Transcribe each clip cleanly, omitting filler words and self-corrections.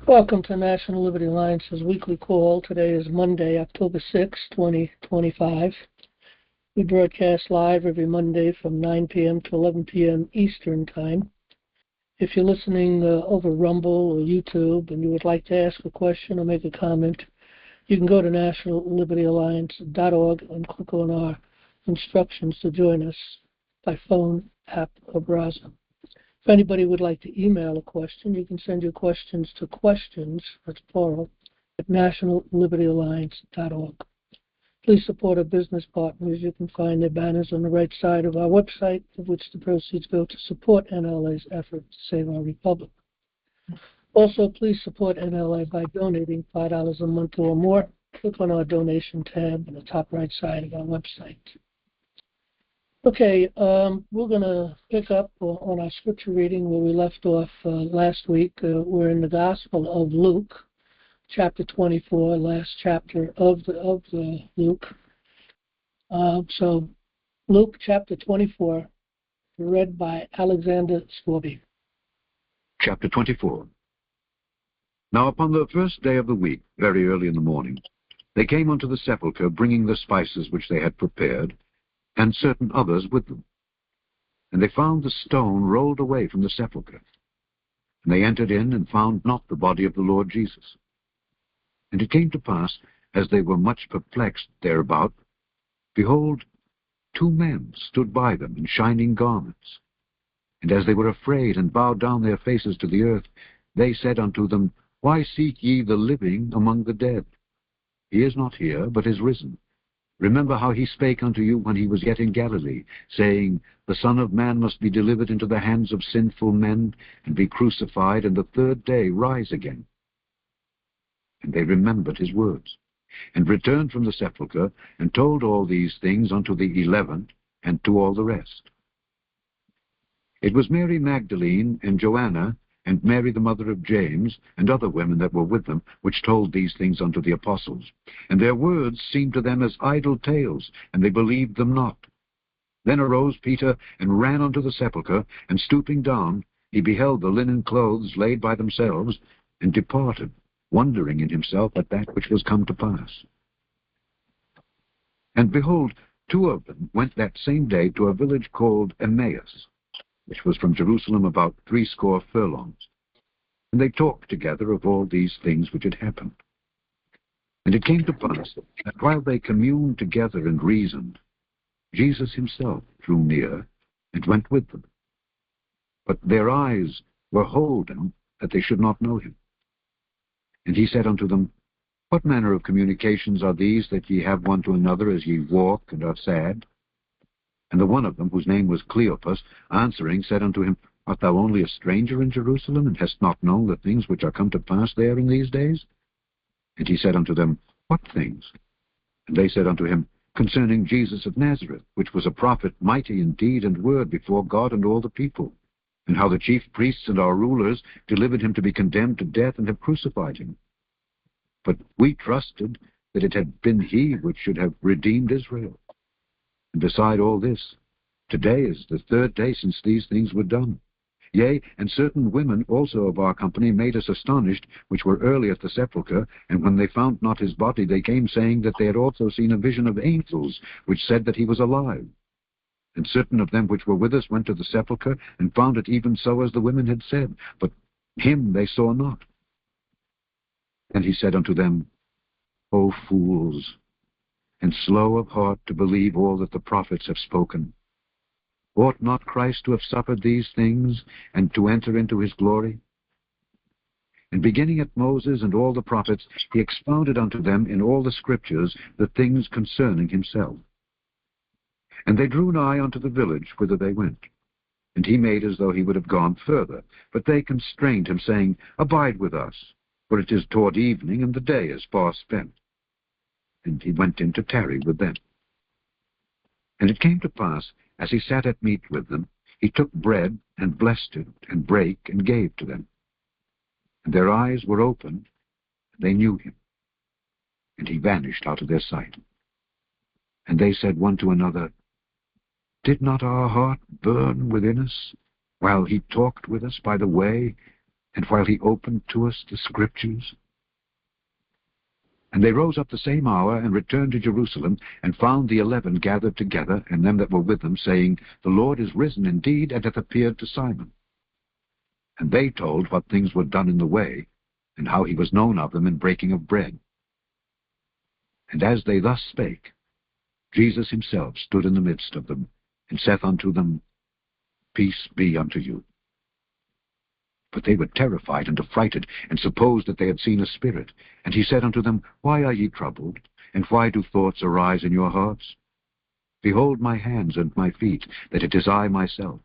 Welcome to National Liberty Alliance's weekly call. Today is Monday, October 6, 2025. We broadcast live every Monday from 9 p.m. to 11 p.m. Eastern Time. If you're listening over Rumble or YouTube and you would like to ask a question or make a comment, you can go to nationallibertyalliance.org and click on our instructions to join us by phone, app, or browser. If anybody would like to email a question, you can send your questions to questions, that's plural, at nationallibertyalliance.org. Please support our business partners. You can find their banners on the right side of our website, of which the proceeds go to support NLA's effort to save our republic. Also, please support NLA by donating $5 a month or more. Click on our donation tab on the top right side of our website. Okay, we're going to pick up on our scripture reading where we left off last week. We're in the Gospel of Luke, chapter 24, last chapter of the Luke. So, Luke chapter 24, read by Alexander Scorby. Chapter 24. Now upon the first day of the week, very early in the morning, they came unto the sepulchre, bringing the spices which they had prepared, and certain others with them. And they found the stone rolled away from the sepulchre. And they entered in, and found not the body of the Lord Jesus. And it came to pass, as they were much perplexed thereabout, behold, two men stood by them in shining garments. And as they were afraid, and bowed down their faces to the earth, they said unto them, Why seek ye the living among the dead? He is not here, but is risen. Remember how he spake unto you when he was yet in Galilee, saying, The Son of Man must be delivered into the hands of sinful men, and be crucified, and the third day rise again. And they remembered his words, and returned from the sepulchre, and told all these things unto the 11, and to all the rest. It was Mary Magdalene, and Joanna, and Mary the mother of James, and other women that were with them, which told these things unto the apostles. And their words seemed to them as idle tales, and they believed them not. Then arose Peter, and ran unto the sepulchre, and stooping down, he beheld the linen clothes laid by themselves, and departed, wondering in himself at that which was come to pass. And behold, two of them went that same day to a village called Emmaus, which was from Jerusalem about 60 furlongs. And they talked together of all these things which had happened. And it came to pass that while they communed together and reasoned, Jesus himself drew near and went with them. But their eyes were holden that they should not know him. And he said unto them, What manner of communications are these that ye have one to another as ye walk and are sad? And the one of them, whose name was Cleopas, answering, said unto him, Art thou only a stranger in Jerusalem, and hast not known the things which are come to pass there in these days? And he said unto them, What things? And they said unto him, Concerning Jesus of Nazareth, which was a prophet, mighty in deed and word before God and all the people, and how the chief priests and our rulers delivered him to be condemned to death, and have crucified him. But we trusted that it had been he which should have redeemed Israel. And beside all this, today is the third day since these things were done. Yea, and certain women also of our company made us astonished, which were early at the sepulchre, and when they found not his body, they came, saying that they had also seen a vision of angels, which said that he was alive. And certain of them which were with us went to the sepulchre, and found it even so as the women had said, but him they saw not. And he said unto them, O fools, and slow of heart to believe all that the prophets have spoken. Ought not Christ to have suffered these things, and to enter into his glory? And beginning at Moses and all the prophets, he expounded unto them in all the scriptures the things concerning himself. And they drew nigh unto the village whither they went. And he made as though he would have gone further, but they constrained him, saying, Abide with us, for it is toward evening, and the day is far spent. And he went in to tarry with them. And it came to pass, as he sat at meat with them, he took bread, and blessed it, and brake, and gave to them. And their eyes were opened, and they knew him. And he vanished out of their sight. And they said one to another, Did not our heart burn within us, while he talked with us by the way, and while he opened to us the Scriptures? And they rose up the same hour, and returned to Jerusalem, and found the 11 gathered together, and them that were with them, saying, The Lord is risen indeed, and hath appeared to Simon. And they told what things were done in the way, and how he was known of them in breaking of bread. And as they thus spake, Jesus himself stood in the midst of them, and saith unto them, Peace be unto you. But they were terrified and affrighted, and supposed that they had seen a spirit. And he said unto them, Why are ye troubled? And why do thoughts arise in your hearts? Behold my hands and my feet, that it is I myself.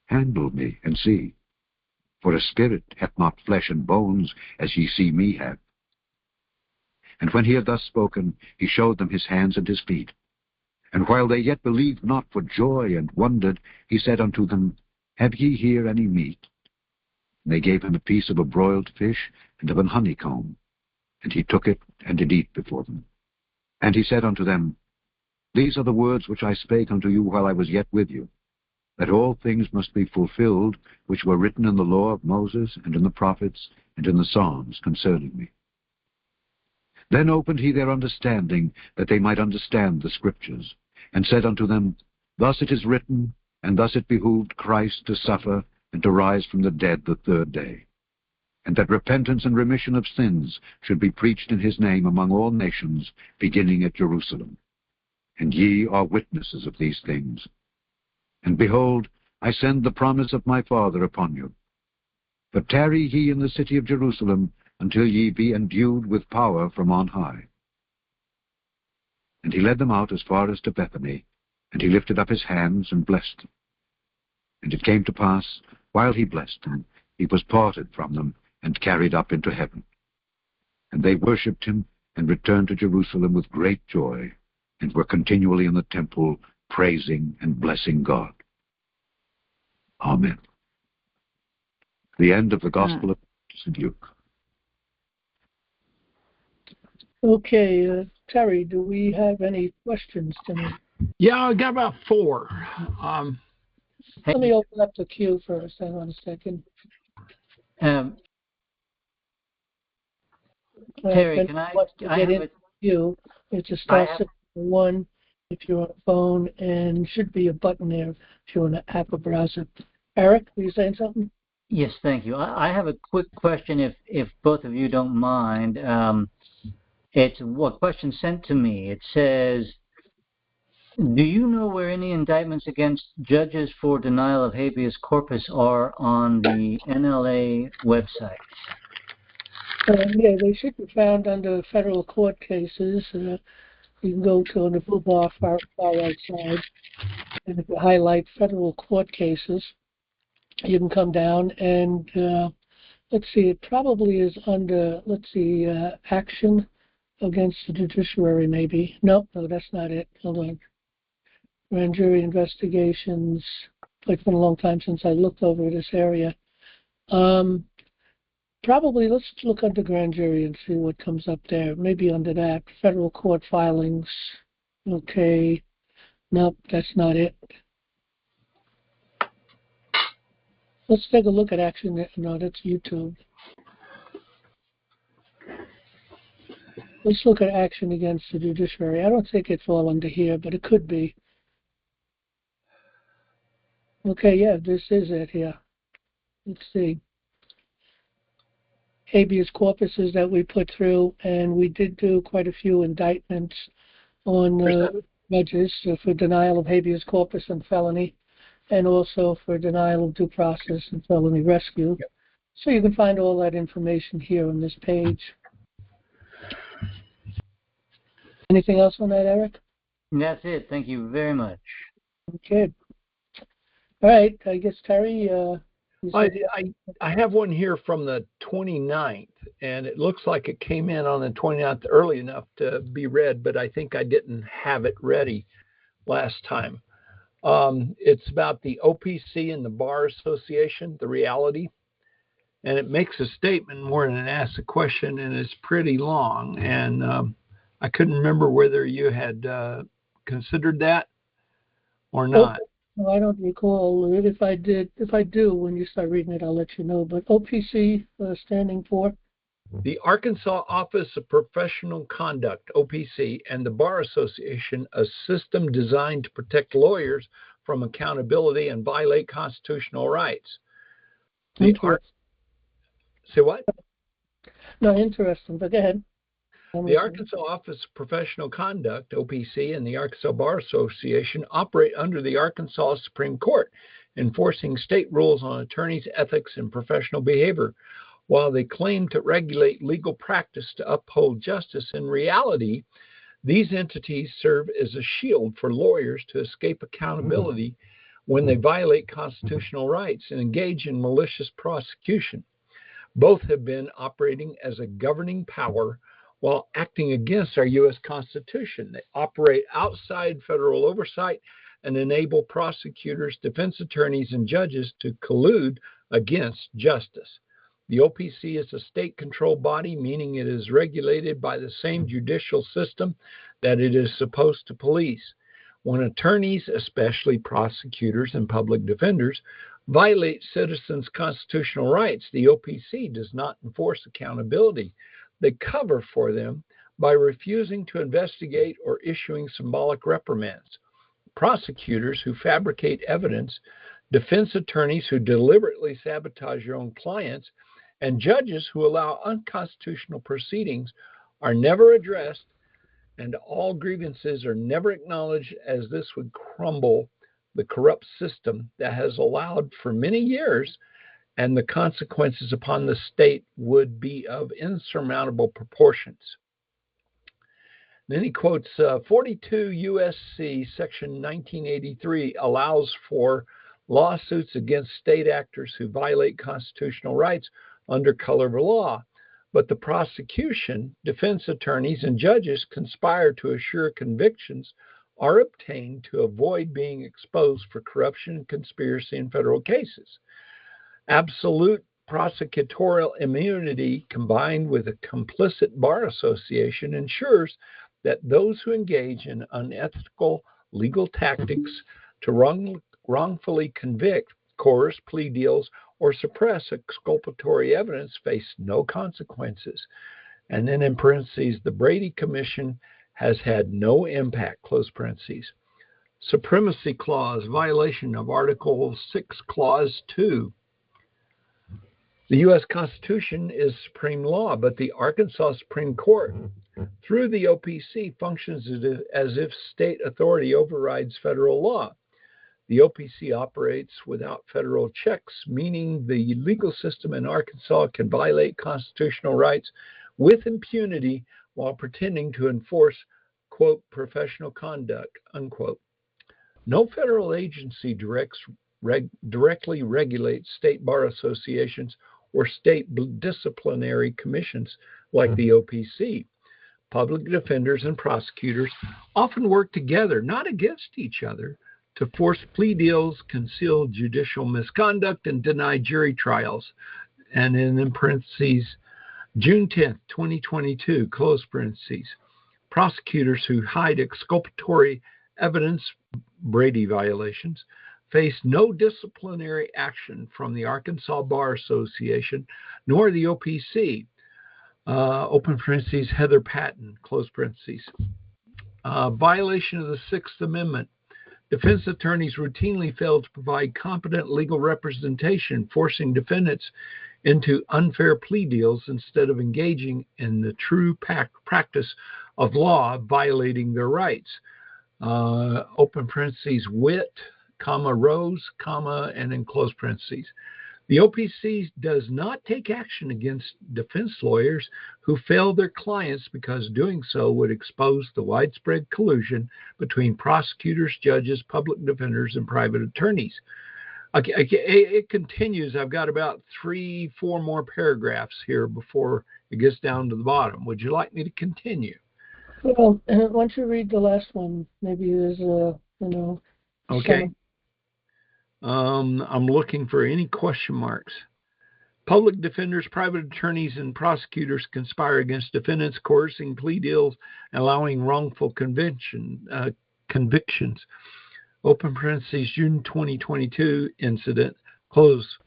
Handle me, and see. For a spirit hath not flesh and bones, as ye see me have. And when he had thus spoken, he showed them his hands and his feet. And while they yet believed not for joy and wondered, he said unto them, Have ye here any meat? And they gave him a piece of a broiled fish, and of an honeycomb. And he took it, and did eat before them. And he said unto them, These are the words which I spake unto you while I was yet with you, that all things must be fulfilled, which were written in the law of Moses, and in the prophets, and in the Psalms concerning me. Then opened he their understanding, that they might understand the Scriptures, and said unto them, Thus it is written, and thus it behooved Christ to suffer, and to rise from the dead the third day, and that repentance and remission of sins should be preached in his name among all nations, beginning at Jerusalem. And ye are witnesses of these things. And behold, I send the promise of my Father upon you. But tarry ye in the city of Jerusalem, until ye be endued with power from on high. And he led them out as far as to Bethany, and he lifted up his hands and blessed them. And it came to pass, while he blessed them, he was parted from them, and carried up into heaven. And they worshipped him, and returned to Jerusalem with great joy, and were continually in the temple, praising and blessing God. Amen. The end of the Gospel of St. Luke. Okay, Terry, do we have any questions tonight? Yeah, I got about 4. Let me open up the queue first. Hang on a second. Terry, can I get in the queue? It's a star 601 if you're on a phone, and should be a button there if you're on an app or browser. Eric, were you saying something? Yes, thank you. I have a quick question, if both of you don't mind. It's a question sent to me. It says, do you know where any indictments against judges for denial of habeas corpus are on the NLA website? Yeah, they should be found under federal court cases. You can go to the blue bar far right side, and if you highlight federal court cases, you can come down and let's see, it probably is under, action against the judiciary, maybe. No, that's not it. Hold on. Grand jury investigations. It's been a long time since I looked over this area. Probably, let's look under grand jury and see what comes up there. Maybe under that. Federal court filings. Okay. Nope, that's not it. Let's take a look at action. No, that's YouTube. Let's look at action against the judiciary. I don't think it fall under here, but it could be. Okay, yeah, this is it here. Let's see. Habeas corpuses that we put through, and we did do quite a few indictments on judges for denial of habeas corpus and felony, and also for denial of due process and felony rescue. Yep. So you can find all that information here on this page. Anything else on that, Eric? That's it. Thank you very much. Okay. All right. I guess, Terry, I have one here from the 29th, and it looks like it came in on the 29th early enough to be read, but I think I didn't have it ready last time. It's about the OPC and the Bar Association, the reality, and it makes a statement more than it asks a question, and it's pretty long, and I couldn't remember whether you had considered that or not. No, I don't recall. If I do, when you start reading it, I'll let you know. But OPC standing for? The Arkansas Office of Professional Conduct, OPC, and the Bar Association, a system designed to protect lawyers from accountability and violate constitutional rights. Say what? No, interesting, but go ahead. The Arkansas Office of Professional Conduct, OPC, and the Arkansas Bar Association operate under the Arkansas Supreme Court, enforcing state rules on attorneys' ethics and professional behavior. While they claim to regulate legal practice to uphold justice, in reality, these entities serve as a shield for lawyers to escape accountability when they violate constitutional rights and engage in malicious prosecution. Both have been operating as a governing power while acting against our U.S. Constitution. They operate outside federal oversight and enable prosecutors, defense attorneys, and judges to collude against justice. The OPC is a state-controlled body, meaning it is regulated by the same judicial system that it is supposed to police. When attorneys, especially prosecutors and public defenders, violate citizens' constitutional rights, the OPC does not enforce accountability. They cover for them by refusing to investigate or issuing symbolic reprimands. Prosecutors who fabricate evidence, defense attorneys who deliberately sabotage their own clients, and judges who allow unconstitutional proceedings are never addressed, and all grievances are never acknowledged, as this would crumble the corrupt system that has allowed for many years, and the consequences upon the state would be of insurmountable proportions. Then he quotes 42 U.S.C. Section 1983 allows for lawsuits against state actors who violate constitutional rights under color of law, but the prosecution, defense attorneys, and judges conspire to assure convictions are obtained to avoid being exposed for corruption and conspiracy in federal cases. Absolute prosecutorial immunity combined with a complicit bar association ensures that those who engage in unethical legal tactics to wrongfully convict, coerce plea deals, or suppress exculpatory evidence face no consequences. And then in parentheses, the Brady Commission has had no impact, close parentheses. Supremacy Clause, violation of Article 6, Clause 2. The U.S. Constitution is supreme law, but the Arkansas Supreme Court, through the OPC, functions as if state authority overrides federal law. The OPC operates without federal checks, meaning the legal system in Arkansas can violate constitutional rights with impunity while pretending to enforce, quote, professional conduct, unquote. No federal agency directly regulates state bar associations or state disciplinary commissions like the OPC. Public defenders and prosecutors often work together, not against each other, to force plea deals, conceal judicial misconduct, and deny jury trials. And in parentheses, June 10th, 2022, close parentheses, prosecutors who hide exculpatory evidence, Brady violations, face no disciplinary action from the Arkansas Bar Association nor the OPC. Open parentheses, Heather Patton, close parentheses. Violation of the Sixth Amendment. Defense attorneys routinely fail to provide competent legal representation, forcing defendants into unfair plea deals instead of engaging in the true practice of law, violating their rights. Open parentheses, Witt, comma, Rose, comma, and in close parentheses. The OPC does not take action against defense lawyers who fail their clients because doing so would expose the widespread collusion between prosecutors, judges, public defenders, and private attorneys. Okay, it continues. I've got about 3-4 more paragraphs here before it gets down to the bottom. Would you like me to continue? Well, once you read the last one, maybe there's Okay. I'm looking for any question marks. Public defenders, private attorneys, and prosecutors conspire against defendants, coercing plea deals, and allowing wrongful convictions. open parentheses, June 2022 incident, close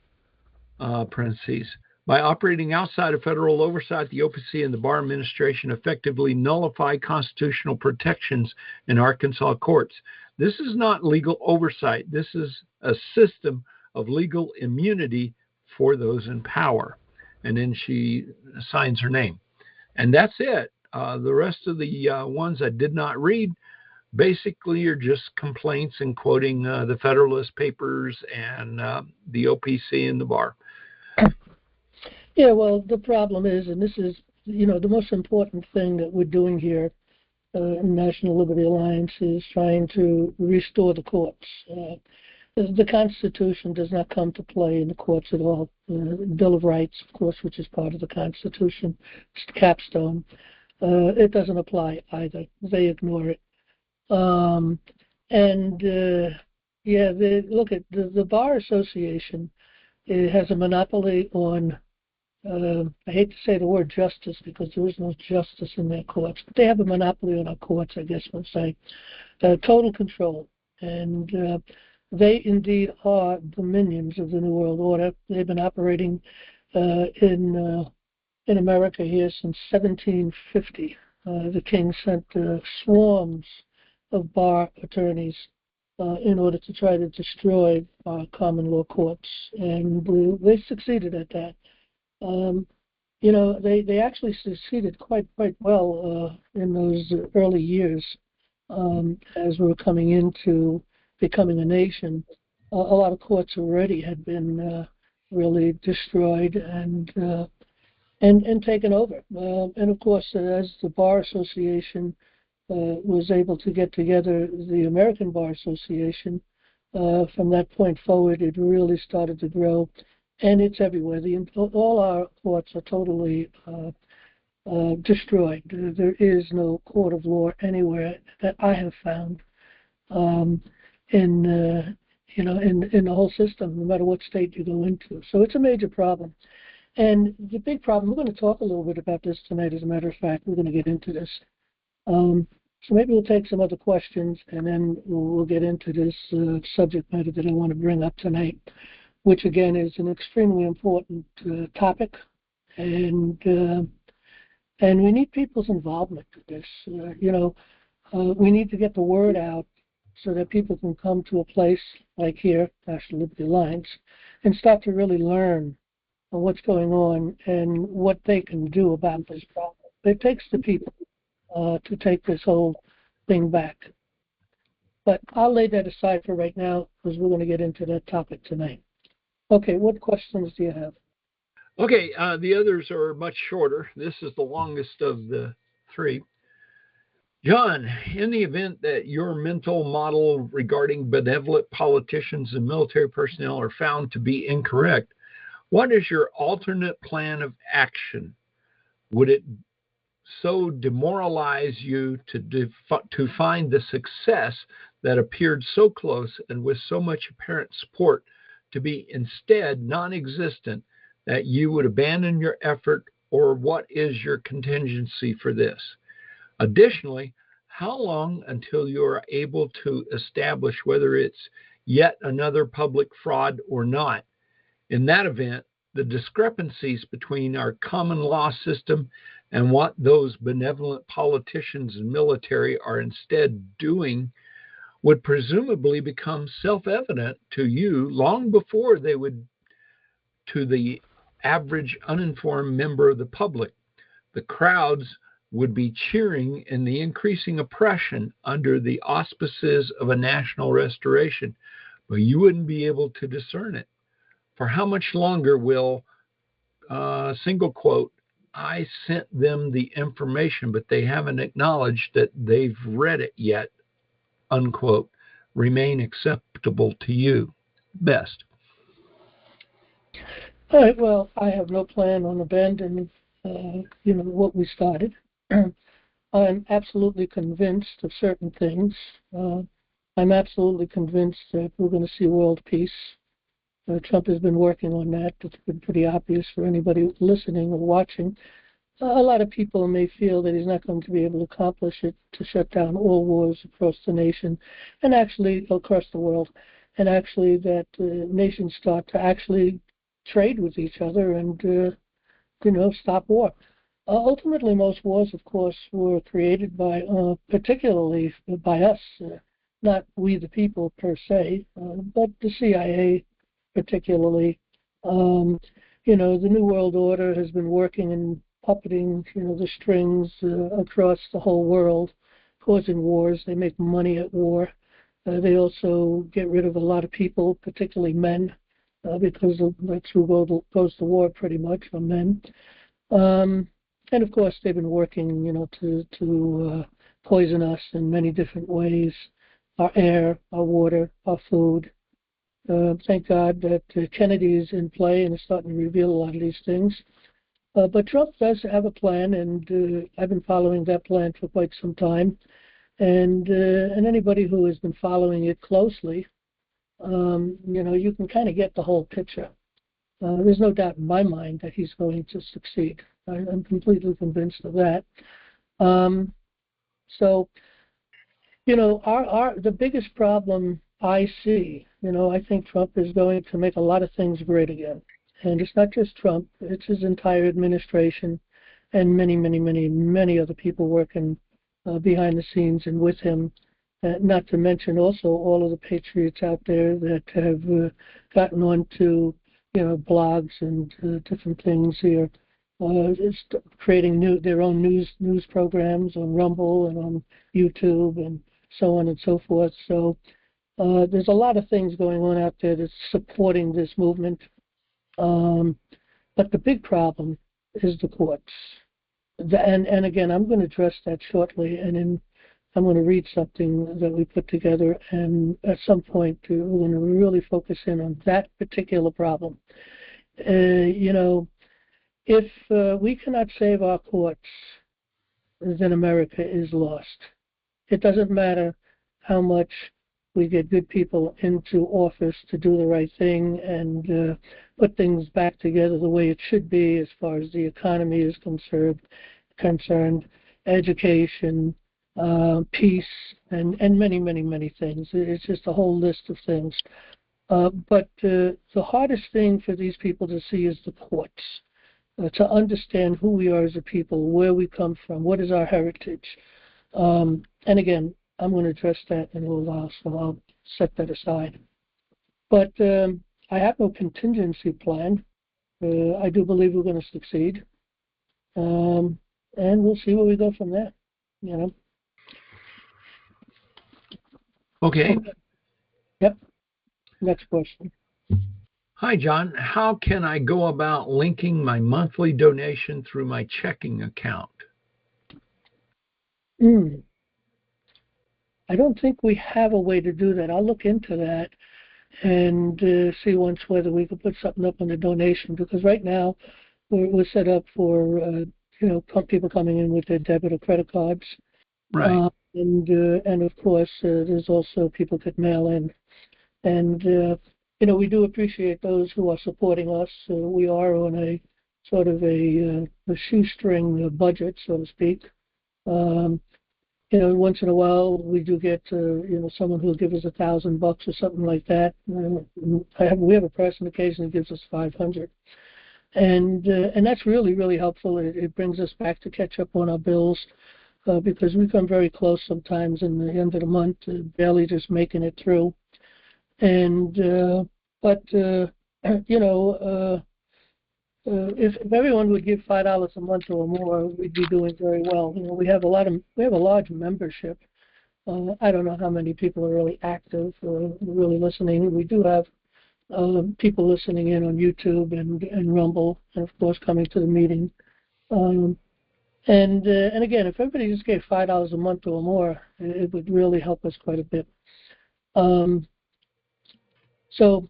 parentheses. By operating outside of federal oversight, the OPC and the Bar Administration effectively nullify constitutional protections in Arkansas courts. This is not legal oversight. This is a system of legal immunity for those in power. And then she signs her name. And that's it. The rest of the ones I did not read basically are just complaints and quoting the Federalist Papers and the OPC and the Bar. Yeah, well, the problem is, and this is, the most important thing that we're doing here in National Liberty Alliance is trying to restore the courts. The Constitution does not come to play in the courts at all. The Bill of Rights, of course, which is part of the Constitution, it's the capstone. It doesn't apply either. They ignore it. Look at the Bar Association. It has a monopoly on, I hate to say the word justice because there is no justice in their courts, but they have a monopoly on our courts, I guess we'll say. Total control. And they indeed are the minions of the New World Order. They've been operating in America here since 1750. The king sent swarms of bar attorneys in order to try to destroy our common law courts, and they succeeded at that. They actually succeeded quite well in those early years as we were coming into becoming a nation. A lot of courts already had been really destroyed and taken over. And of course, as the Bar Association was able to get together the American Bar Association, from that point forward, it really started to grow, and it's everywhere. All our courts are totally destroyed. There is no court of law anywhere that I have found in the whole system, no matter what state you go into. So it's a major problem. And the big problem, we're going to talk a little bit about this tonight, as a matter of fact. We're going to get into this. So maybe we'll take some other questions, and then we'll get into this subject matter that I want to bring up tonight, which, again, is an extremely important topic. And we need people's involvement in this. We need to get the word out so that people can come to a place like here, National Liberty Alliance, and start to really learn what's going on and what they can do about this problem. It takes the people to take this whole thing back. But I'll lay that aside for right now because we're going to get into that topic tonight. Okay, what questions do you have? Okay, the others are much shorter. This is the longest of the three. John, in the event that your mental model regarding benevolent politicians and military personnel are found to be incorrect, what is your alternate plan of action? Would it so demoralize you to find the success that appeared so close and with so much apparent support to be instead non-existent that you would abandon your effort, or what is your contingency for this? Additionally, how long until you are able to establish whether it's yet another public fraud or not? In that event, the discrepancies between our common law system and what those benevolent politicians and military are instead doing would presumably become self-evident to you long before they would to the average uninformed member of the public. The crowds would be cheering in the increasing oppression under the auspices of a national restoration, but you wouldn't be able to discern it. For how much longer will, single quote, I sent them the information, but they haven't acknowledged that they've read it yet, unquote, remain acceptable to you? Best. All right, well, I have no plan on abandoning, what we started. I'm absolutely convinced of certain things. I'm absolutely convinced that we're going to see world peace. Trump has been working on that. It's been pretty obvious for anybody listening or watching. a lot of people may feel that he's not going to be able to accomplish it to shut down all wars across the nation and actually across the world, and actually that nations start to actually trade with each other and, stop war. Ultimately, most wars, of course, were created by, particularly by us, not we the people per se, but the CIA particularly. The New World Order has been working and puppeting, the strings across the whole world, causing wars. They make money at war. They also get rid of a lot of people, particularly men, because that's who goes to war pretty much, are men. And of course, they've been working, to poison us in many different ways: our air, our water, our food. Thank God that Kennedy is in play and is starting to reveal a lot of these things. But Trump does have a plan, and I've been following that plan for quite some time. And anybody who has been following it closely, you can kind of get the whole picture. There's no doubt in my mind that he's going to succeed. I'm completely convinced of that. So, the biggest problem I see, I think Trump is going to make a lot of things great again. And it's not just Trump, it's his entire administration and many, many, many, many other people working behind the scenes and with him. Not to mention also all of the patriots out there that have gotten onto, blogs and different things here, creating their own news programs on Rumble and on YouTube and so on and so forth. So there's a lot of things going on out there that's supporting this movement. But the big problem is the courts. And again, I'm going to address that shortly, and then I'm going to read something that we put together, and at some point we're going to really focus in on that particular problem. If we cannot save our courts, then America is lost. It doesn't matter how much we get good people into office to do the right thing and put things back together the way it should be as far as the economy is concerned, education, peace, and many, many, many things. It's just a whole list of things. But the hardest thing for these people to see is the courts, to understand who we are as a people, where we come from, what is our heritage. And again, I'm going to address that in a little while, so I'll set that aside. But I have no contingency plan. I do believe we're going to succeed. And we'll see where we go from there, Okay. Yep. Next question. Hi, John. How can I go about linking my monthly donation through my checking account? I don't think we have a way to do that. I'll look into that and see once whether we could put something up on the donation, because right now we're set up for people coming in with their debit or credit cards, Right. And of course there's also people could mail in, and we do appreciate those who are supporting us. We are on a sort of a shoestring budget, so to speak. Once in a while we do get, someone who'll give us $1,000 or something like that. We have a person occasionally gives us 500, and that's really, really helpful. It brings us back to catch up on our bills, because we come very close sometimes in the end of the month, barely just making it through. And if everyone would give $5 a month or more, we'd be doing very well. We have a large membership. I don't know how many people are really active or really listening. We do have people listening in on YouTube and Rumble, and of course coming to the meeting. And again, if everybody just gave $5 a month or more, it would really help us quite a bit. So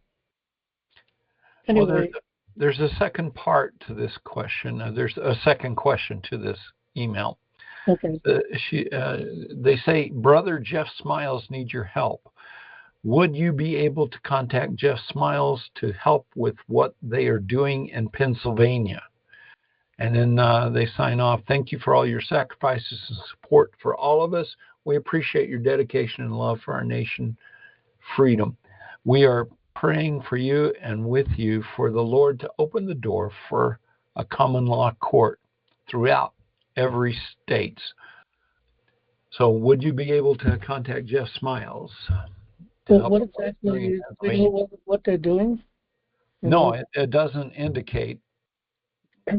anyway. Well, there's a second part to this question. There's a second question to this email. Okay. They say, Brother Jeff Smiles needs your help. Would you be able to contact Jeff Smiles to help with what they are doing in Pennsylvania? And then they sign off. Thank you for all your sacrifices and support for all of us. We appreciate your dedication and love for our nation, freedom. We are praying for you and with you for the Lord to open the door for a common law court throughout every state. So would you be able to contact Jeff Smiles? Well, what exactly, do you know what they're doing? No, it doesn't indicate.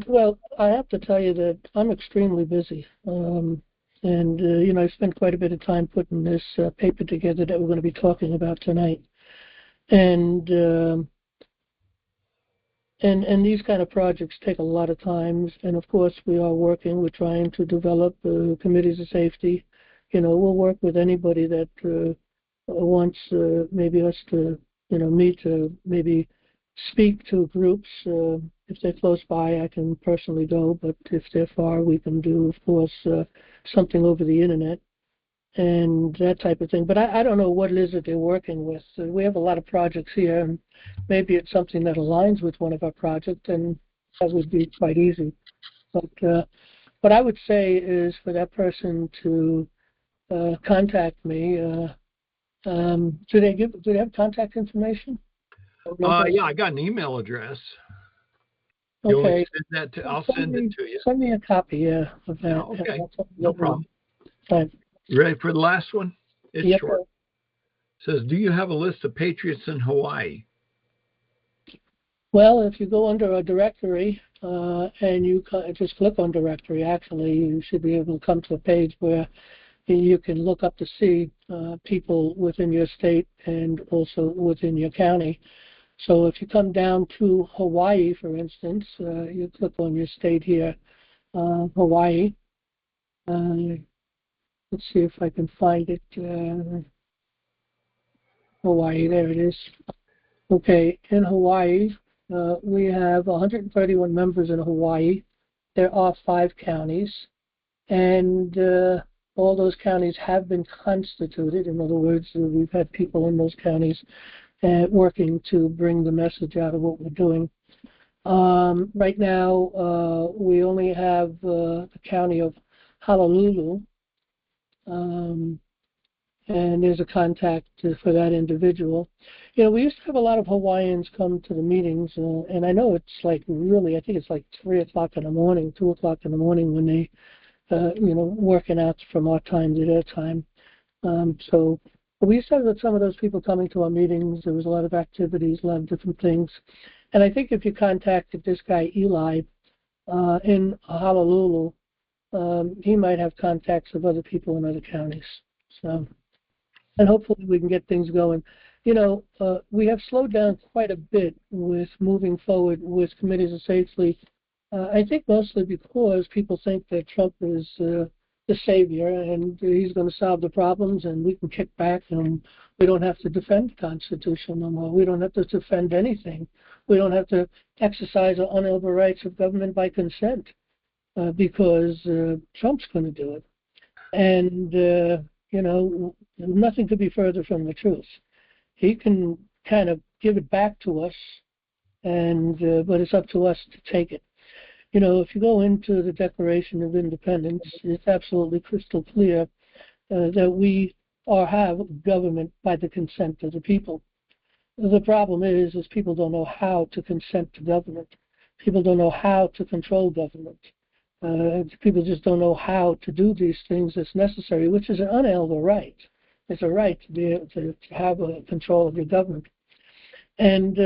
Well, I have to tell you that I'm extremely busy. I spent quite a bit of time putting this paper together that we're going to be talking about tonight. And these kind of projects take a lot of time. And of course, we are working. We're trying to develop committees of safety. We'll work with anybody that wants maybe us to, me to maybe speak to groups. If they're close by, I can personally go. But if they're far, we can do, of course, something over the internet and that type of thing. But I don't know what it is that they're working with. We have a lot of projects here, and maybe it's something that aligns with one of our projects, and that would be quite easy. But what I would say is for that person to contact me. Do they have contact information? Yeah, I got an email address. Okay. I'll send it to you. Send me a copy, of that. Yeah, okay, no problem. Fine. You ready for the last one? It's Yep. short. It says, do you have a list of patriots in Hawaii? Well, if you go under a directory and you just click on directory, actually, you should be able to come to a page where you can look up to see people within your state and also within your county. So if you come down to Hawaii, for instance, you click on your state here, Hawaii. Let's see if I can find it. Hawaii, there it is. Okay, in Hawaii, we have 131 members in Hawaii. There are 5 counties, and all those counties have been constituted. In other words, we've had people in those counties working to bring the message out of what we're doing. Right now, we only have the county of Honolulu, and there's a contact for that individual. We used to have a lot of Hawaiians come to the meetings, and I know it's like really, I think it's like 3 o'clock in the morning, 2 o'clock in the morning when they, working out from our time to their time. So we used to have some of those people coming to our meetings. There was a lot of activities, a lot of different things. And I think if you contacted this guy, Eli, in Honolulu, he might have contacts of other people in other counties. So, and hopefully we can get things going. We have slowed down quite a bit with moving forward with committees of safety. I think mostly because people think that Trump is the savior and he's going to solve the problems and we can kick back and we don't have to defend the Constitution no more. We don't have to defend anything. We don't have to exercise our unalienable rights of government by consent because Trump's going to do it. And, nothing could be further from the truth. He can kind of give it back to us, but it's up to us to take it. If you go into the Declaration of Independence, it's absolutely crystal clear that we have government by the consent of the people. The problem is people don't know how to consent to government. People don't know how to control government. People just don't know how to do these things that's necessary, which is an unalienable right. It's a right to be able to have control of your government. And,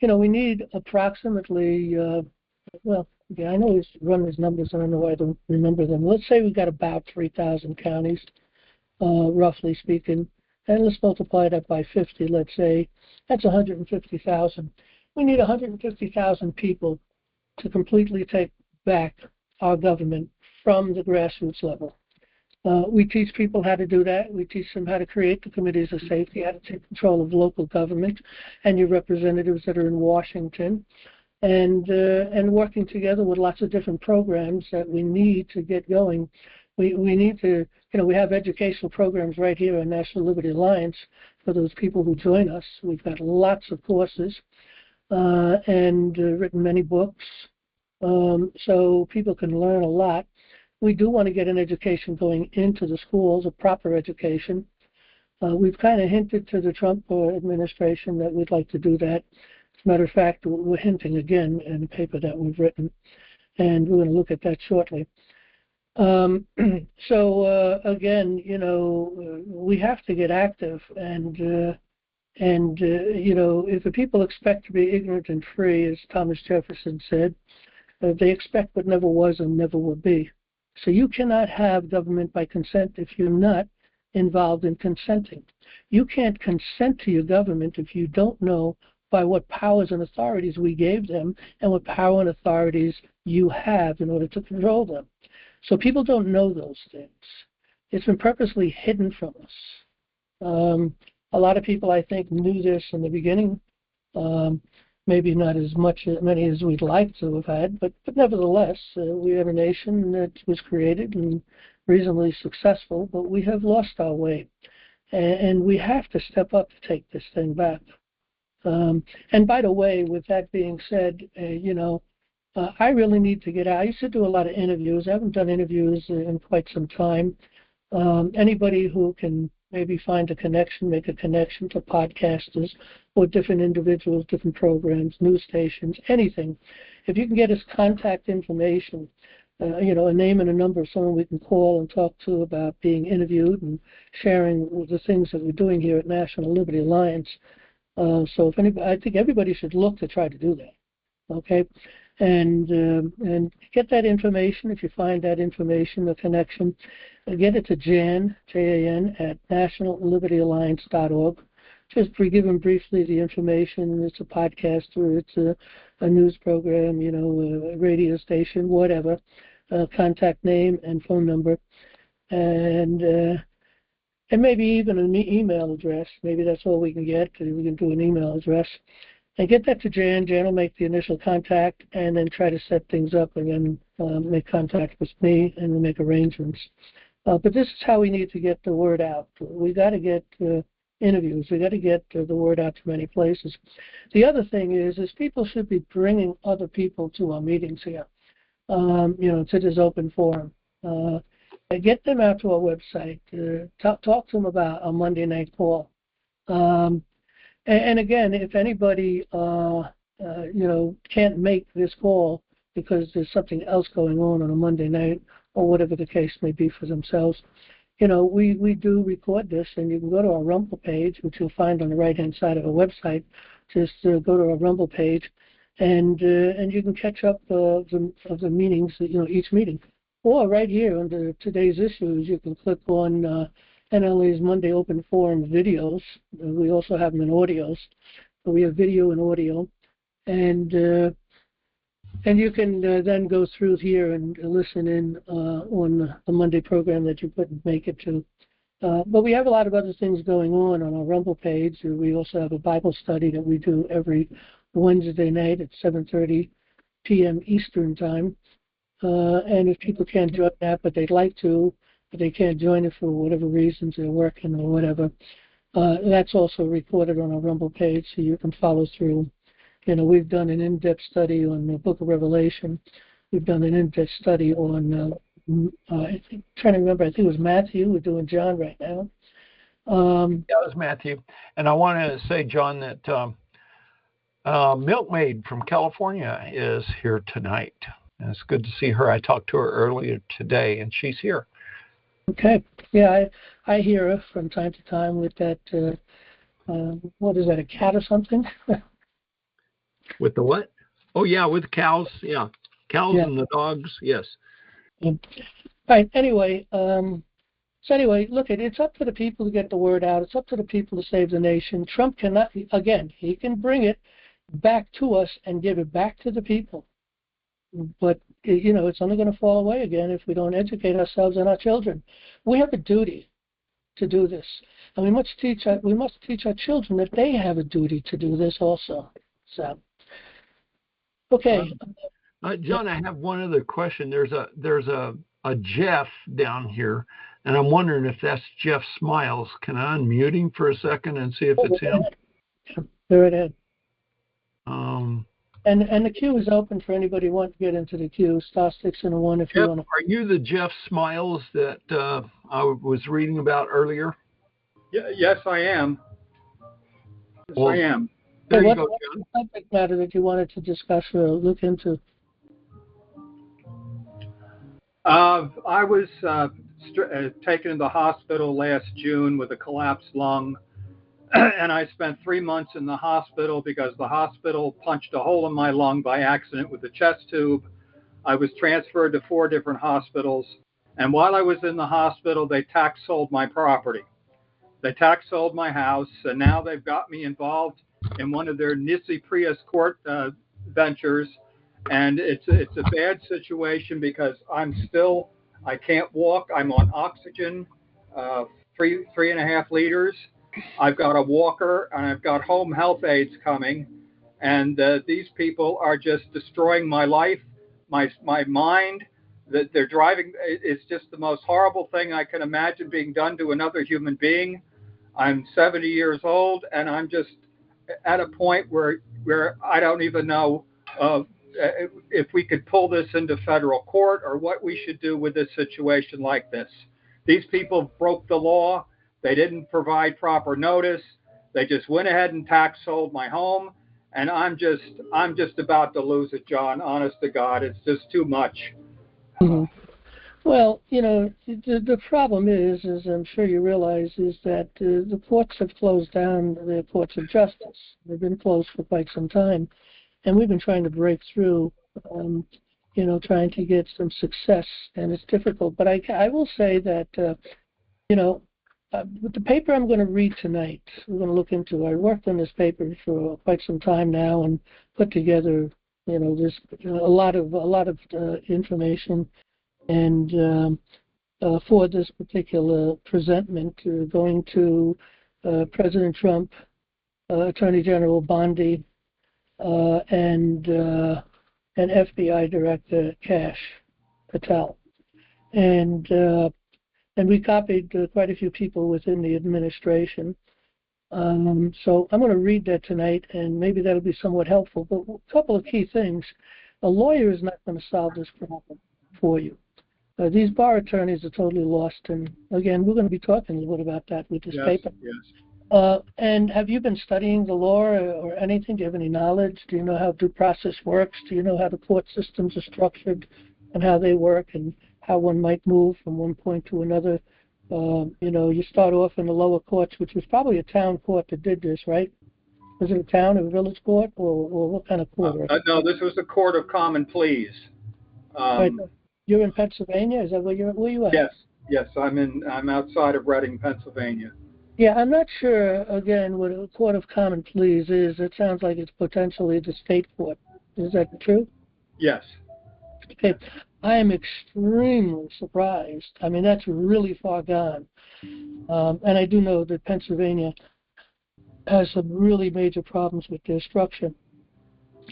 we need approximately, I know he's run his numbers, I don't know why I don't remember them. Let's say we've got about 3,000 counties, roughly speaking, and let's multiply that by 50, let's say. That's 150,000. We need 150,000 people to completely take back our government from the grassroots level. We teach people how to do that. We teach them how to create the committees of safety, how to take control of local government and your representatives that are in Washington, and working together with lots of different programs that we need to get going. We need to, we have educational programs right here in National Liberty Alliance for those people who join us. We've got lots of courses and written many books. so people can learn a lot. We do want to get an education going into the schools, a proper education. We've kind of hinted to the Trump administration that we'd like to do that. As a matter of fact, we're hinting again in a paper that we've written, and we're going to look at that shortly. Again, we have to get active, and if the people expect to be ignorant and free, as Thomas Jefferson said, they expect what never was and never will be. So you cannot have government by consent if you're not involved in consenting. You can't consent to your government if you don't know by what powers and authorities we gave them and what power and authorities you have in order to control them. So people don't know those things. It's been purposely hidden from us. A lot of people, I think, knew this in the beginning. Maybe not as many as we'd like to have had, but nevertheless, we have a nation that was created and reasonably successful, but we have lost our way. And we have to step up to take this thing back. And by the way, with that being said, I really need to get out. I used to do a lot of interviews. I haven't done interviews in quite some time. Anybody who can maybe find a connection, make a connection to podcasters or different individuals, different programs, news stations, anything. If you can get us contact information, a name and a number of someone we can call and talk to about being interviewed and sharing the things that we're doing here at National Liberty Alliance. So if anybody, I think everybody should look to try to do that. Okay, and get that information. If you find that information, the connection, get it to Jan, Jan, at nationallibertyalliance.org. Just give them briefly the information. It's a podcast or it's a news program, a radio station, whatever. Contact name and phone number, and maybe even an email address. Maybe that's all we can get. We can do an email address. And get that to Jan. Jan will make the initial contact and then try to set things up and then make contact with me and we'll make arrangements. But this is how we need to get the word out. We got to get interviews. We got to get the word out to many places. The other thing is people should be bringing other people to our meetings here, to this open forum. Get them out to our website. Talk to them about a Monday night call. And again, if anybody, can't make this call because there's something else going on a Monday night or whatever the case may be for themselves, we do record this, and you can go to our Rumble page, which you'll find on the right-hand side of our website. Just go to our Rumble page, and you can catch up of the meetings, each meeting. Or right here under today's issues, you can click on NLA's Monday Open Forum videos. We also have them in audios. So we have video and audio. And you can then go through here and listen in on the Monday program that you couldn't make it to. But we have a lot of other things going on our Rumble page. We also have a Bible study that we do every Wednesday night at 7:30 p.m. Eastern Time. And if people can't join that, but they'd like to, but they can't join it for whatever reasons, they're working or whatever, that's also recorded on our Rumble page, so you can follow through. We've done an in-depth study on the Book of Revelation. We've done an in-depth study on, trying to remember, I think it was Matthew. We're doing John right now. Yeah, it was Matthew. And I want to say, John, that Milkmaid from California is here tonight. And it's good to see her. I talked to her earlier today, and she's here. Okay. Yeah, I hear her from time to time with that, what is that, a cat or something? With the what? Oh, yeah, with cows. Yeah, cows and the dogs. Yes. All right. Anyway, look, it's up to the people to get the word out. It's up to the people to save the nation. Trump cannot, again, he can bring it back to us and give it back to the people. But, it's only going to fall away again if we don't educate ourselves and our children. We have a duty to do this. And we must teach our children that they have a duty to do this also. So, okay. John, I have one other question. There's a Jeff down here, and I'm wondering if that's Jeff Smiles. Can I unmute him for a second and see if it's him? There it is. And the queue is open for anybody who wants to get into the queue. Star 6 and a 1 if you Jeff, want to. are you the Jeff Smiles that I was reading about earlier? Yes, I am. Yes, Well, I am. There you What's go, the John. subject matter that you wanted to discuss or look into? I was taken to the hospital last June with a collapsed lung, and I spent 3 months in the hospital because the hospital punched a hole in my lung by accident with a chest tube. I was transferred to 4 different hospitals, and while I was in the hospital, they tax sold my property. They tax sold my house, and now they've got me involved in one of their Nisi Prius court ventures. And it's a bad situation because I can't walk. I'm on oxygen, 3.5 liters. I've got a walker and I've got home health aides coming. And these people are just destroying my life, my mind. That they're driving. It's just the most horrible thing I can imagine being done to another human being. I'm 70 years old and I'm just at a point where I don't even know if we could pull this into federal court or what we should do with this situation like this. These people broke the law. They didn't provide proper notice. They just went ahead and tax sold my home. And I'm just about to lose it, John. Honest to God, it's just too much. Mm-hmm. Well, the problem is I'm sure you realize, is that the courts have closed down the courts of justice. They've been closed for quite some time. And we've been trying to break through, trying to get some success, and it's difficult. But I will say that, with the paper I'm going to read tonight, we're going to look into. I worked on this paper for quite some time now and put together, this a lot of information, and for this particular presentment, going to President Trump, Attorney General Bondi, and FBI Director Kash Patel, and we copied quite a few people within the administration. So I'm going to read that tonight, and maybe that'll be somewhat helpful. But a couple of key things: a lawyer is not going to solve this problem for you. These bar attorneys are totally lost, and again, we're going to be talking a little bit about that with this paper. Yes. And have you been studying the law or anything? Do you have any knowledge? Do you know how due process works? Do you know how the court systems are structured and how they work and how one might move from one point to another? You start off in the lower courts, which was probably a town court that did this, right? Was it a town or a village court, or what kind of court? No, this was the Court of Common Pleas. Right. You're in Pennsylvania? Is that where you at? Yes. I'm outside of Reading, Pennsylvania. Yeah, I'm not sure, again, what a Court of Common Pleas is. It sounds like it's potentially the state court. Is that true? Yes. Okay. I am extremely surprised. I mean, that's really far gone. And I do know that Pennsylvania has some really major problems with their structure.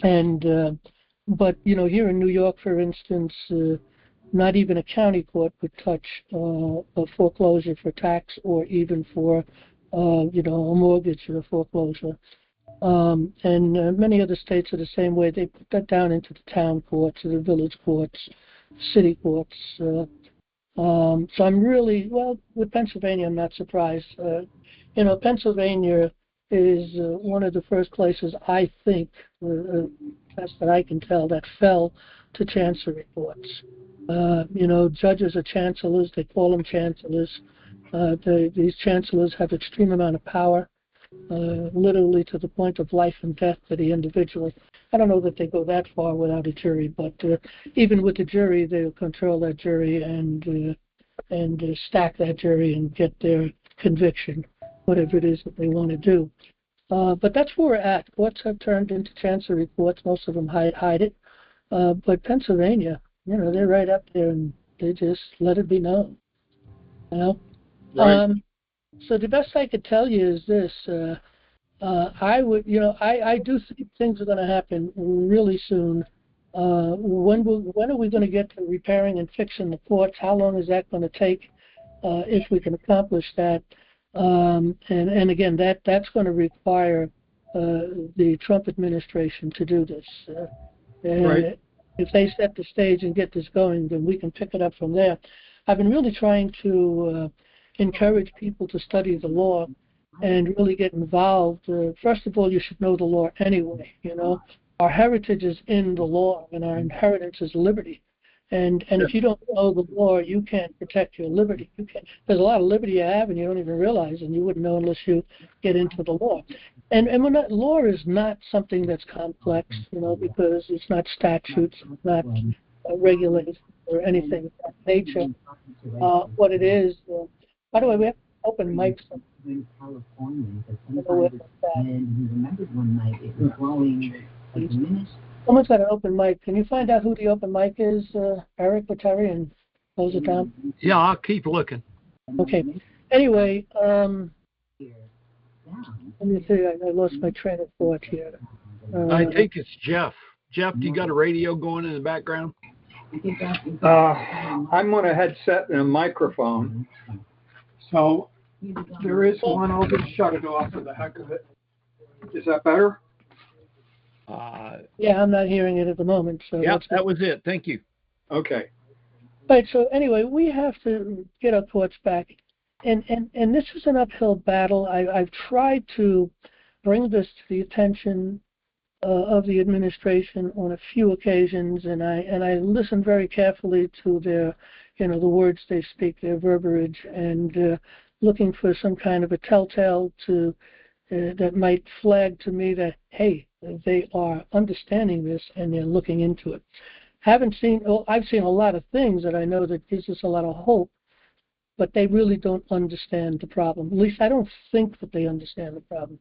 And, but, here in New York, for instance, not even a county court would touch a foreclosure for tax or even for, a mortgage or a foreclosure. And many other states are the same way. They put that down into the town courts or the village courts, city courts. So I'm really, with Pennsylvania, I'm not surprised. Pennsylvania is one of the first places, I think, best that I can tell, that fell to chancery courts. Judges are chancellors. They call them chancellors. These chancellors have extreme amount of power, literally to the point of life and death to the individual. I don't know that they go that far without a jury, but even with the jury, they'll control that jury and stack that jury and get their conviction, whatever it is that they want to do. But that's where we're at. Courts have turned into chancery courts. Most of them hide it. But Pennsylvania, they're right up there, and they just let it be known. Right. So the best I could tell you is this: I do think things are going to happen really soon. When are we going to get to repairing and fixing the courts? How long is that going to take? If we can accomplish that, and again, that's going to require the Trump administration to do this. Right. If they set the stage and get this going, then we can pick it up from there. I've been really trying to encourage people to study the law and really get involved. First of all, you should know the law anyway. You know, our heritage is in the law, and our inheritance is liberty. And if you don't know the law, you can't protect your liberty. You can't. There's a lot of liberty you have, and you don't even realize, and you wouldn't know unless you get into the law. And we're not, law is not something that's complex, you know, because it's not statutes, it's not regulated or anything of that nature. What it is, by the way, we have open mics. In California, and he remembered one night it was blowing like a minute. Someone's got an open mic. Can you find out who the open mic is, Eric or Terry, and close it down? Yeah, I'll keep looking. Okay. Anyway, let me see. I lost my train of thought here. I think it's Jeff. Jeff, do you got a radio going in the background? I'm on a headset and a microphone. So there is one. I'll just shut it off for the heck of it. Is that better? Yeah, I'm not hearing it at the moment. So yeah, that was it. Thank you. Okay. Right. So anyway, we have to get our thoughts back, and this is an uphill battle. I've tried to bring this to the attention of the administration on a few occasions, and I listen very carefully to their, you know, the words they speak, their verbiage, and looking for some kind of a telltale to that might flag to me that, hey, they are understanding this and they're looking into it. I've seen a lot of things that I know that gives us a lot of hope, but they really don't understand the problem. At least I don't think that they understand the problem.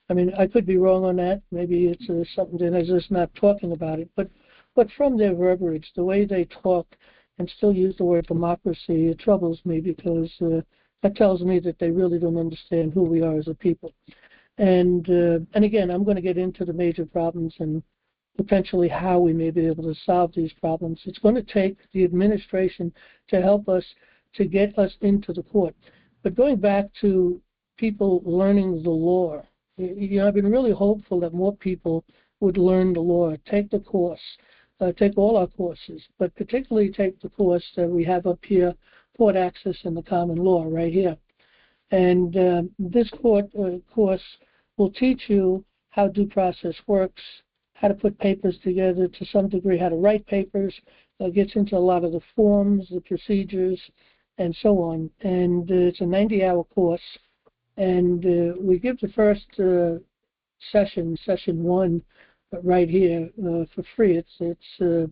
I mean, I could be wrong on that. Maybe it's something that they're just not talking about it. But from their verbiage, the way they talk and still use the word democracy, it troubles me because that tells me that they really don't understand who we are as a people. And again, I'm going to get into the major problems and potentially how we may be able to solve these problems. It's going to take the administration to help us to get us into the court. But going back to people learning the law, you know, I've been really hopeful that more people would learn the law, take the course, take all our courses, but particularly take the course that we have up here, Court Access and the Common Law, right here. And this course will teach you how due process works, how to put papers together to some degree, how to write papers, gets into a lot of the forms, the procedures, and so on. And it's a 90-hour course. And we give the first session one, right here for free. It's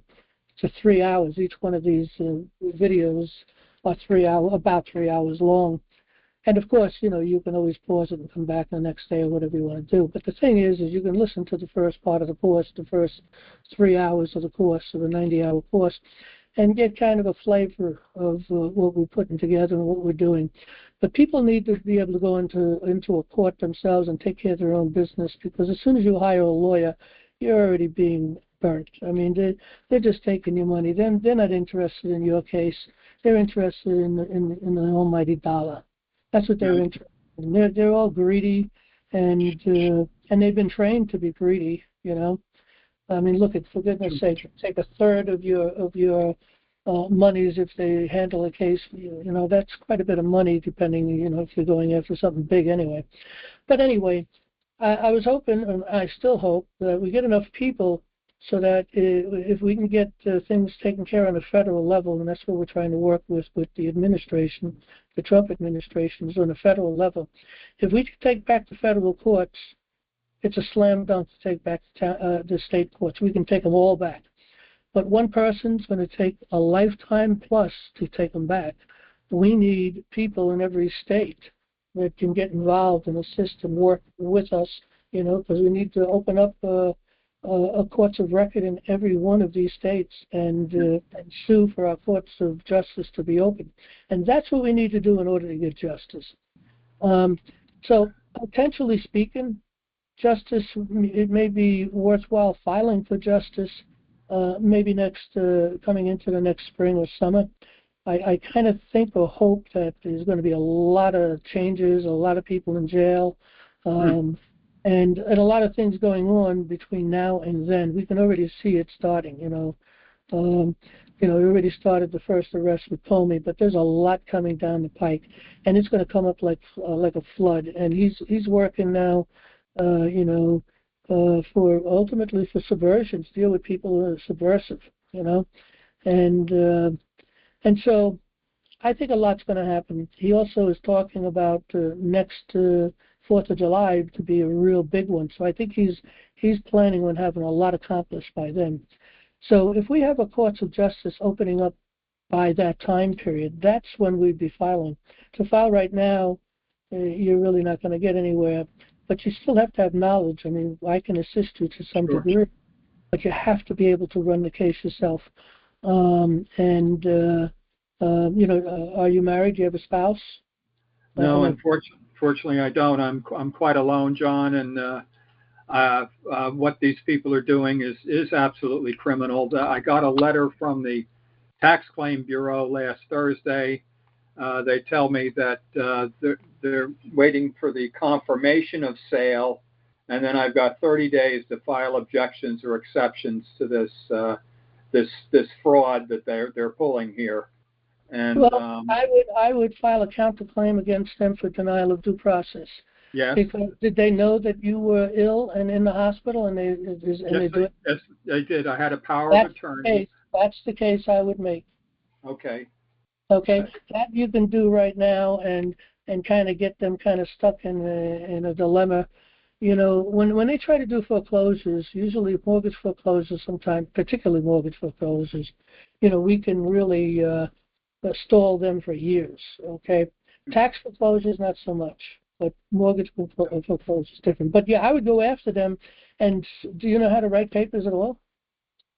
3 hours. Each one of these videos are about 3 hours long. And of course, you know, you can always pause it and come back the next day or whatever you want to do. But the thing is you can listen to the first part of the course, the first 3 hours of the course, of the 90-hour course, and get kind of a flavor of what we're putting together and what we're doing. But people need to be able to go into a court themselves and take care of their own business, because as soon as you hire a lawyer, you're already being burnt. I mean, they're just taking your money. They're not interested in your case. They're interested in the almighty dollar. That's what they're interested in. They're all greedy, and they've been trained to be greedy. You know, I mean, look, for goodness' sake, take a third of your monies if they handle a case. You know, that's quite a bit of money, depending. You know, if you're going after something big anyway. But anyway, I was hoping, and I still hope, that we get enough people so that if we can get things taken care of on a federal level, and that's what we're trying to work with the administration, the Trump administration, is on a federal level. If we can take back the federal courts, it's a slam dunk to take back the state courts. We can take them all back. But one person's going to take a lifetime plus to take them back. We need people in every state that can get involved and assist and work with us, you know, because we need to open up a courts of record in every one of these states and sue for our courts of justice to be open. And that's what we need to do in order to get justice. So potentially speaking, justice, it may be worthwhile filing for justice maybe coming into the next spring or summer. I kind of think or hope that there's going to be a lot of changes, a lot of people in jail. and a lot of things going on between now and then. We can already see it starting, we already started the first arrest with Comey, but there's a lot coming down the pike, and it's going to come up like a flood. And he's working now, for ultimately for subversions, deal with people who are subversive, and so I think a lot's going to happen. He also is talking about next 4th of July to be a real big one. So I think he's planning on having a lot accomplished by then. So if we have a courts of justice opening up by that time period, that's when we'd be filing. To file right now, you're really not going to get anywhere, but you still have to have knowledge. I mean, I can assist you to some degree, but you have to be able to run the case yourself. Are you married? Do you have a spouse? No, unfortunately, I don't. I'm quite alone, John, and what these people are doing is absolutely criminal. I got a letter from the Tax Claim Bureau last Thursday. They tell me that they're waiting for the confirmation of sale, and then I've got 30 days to file objections or exceptions to this fraud that they're pulling here. And well, I would file a counterclaim against them for denial of due process. Yes. Because did they know that you were ill and in the hospital, and they do it? Yes, they did. I had a power of attorney. That's the case I would make. Okay. Okay, that you can do right now, and kind of get them kind of stuck in a dilemma. When they try to do foreclosures, usually mortgage foreclosures, sometimes, particularly mortgage foreclosures, we can really stall them for years. Okay, tax foreclosures not so much. But mortgage foreclosure is different. But yeah, I would go after them. And do you know how to write papers at all?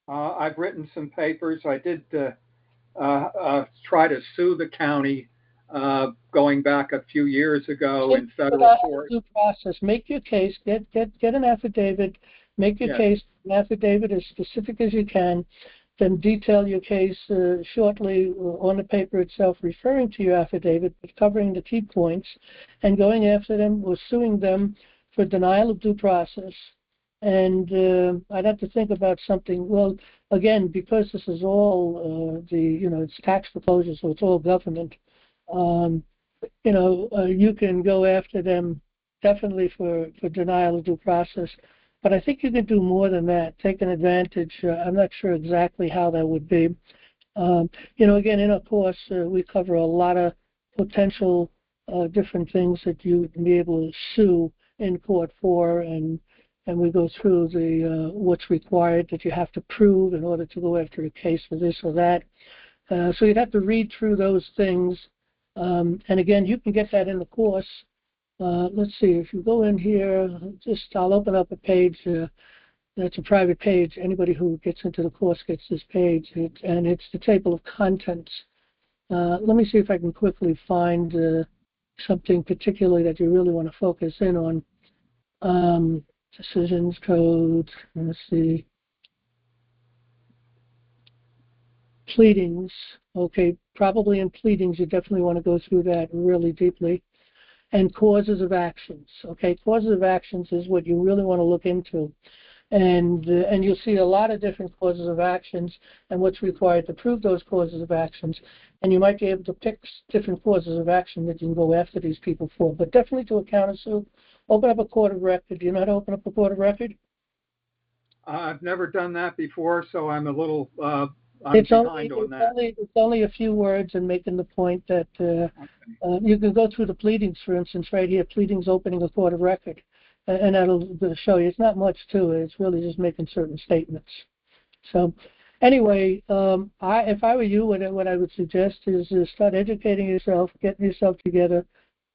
I've written some papers. I did try to sue the county going back a few years ago in federal court. Due process. Make your case. Get an affidavit. Make your case. An affidavit as specific as you can. Then detail your case shortly on the paper itself, referring to your affidavit, but covering the key points, and going after them or suing them for denial of due process. And I'd have to think about something. Well, again, because this is all it's tax foreclosure, so it's all government. You can go after them definitely for denial of due process. But I think you can do more than that, take an advantage. I'm not sure exactly how that would be. Again, in our course, we cover a lot of potential different things that you would be able to sue in court for, and we go through the what's required that you have to prove in order to go after a case for this or that. So you'd have to read through those things. And again, you can get that in the course. Let's see, if you go in here, I'll open up a page. That's a private page. Anybody who gets into the course gets this page, and it's the table of contents. Let me see if I can quickly find something particularly that you really want to focus in on. Decisions code, let's see. Pleadings, okay, probably in pleadings you definitely want to go through that really deeply. And causes of actions. Okay, causes of actions is what you really want to look into, and you'll see a lot of different causes of actions and what's required to prove those causes of actions, and you might be able to pick different causes of action that you can go after these people for. But definitely to a countersue, open up a court of record. Do you know how to open up a court of record? I've never done that before, so I'm a little It's only a few words, and making the point that you can go through the pleadings, for instance, right here, pleadings opening a court of record, and that'll show you. It's not much to it. It's really just making certain statements. So anyway, if I were you, what I would suggest is start educating yourself, getting yourself together,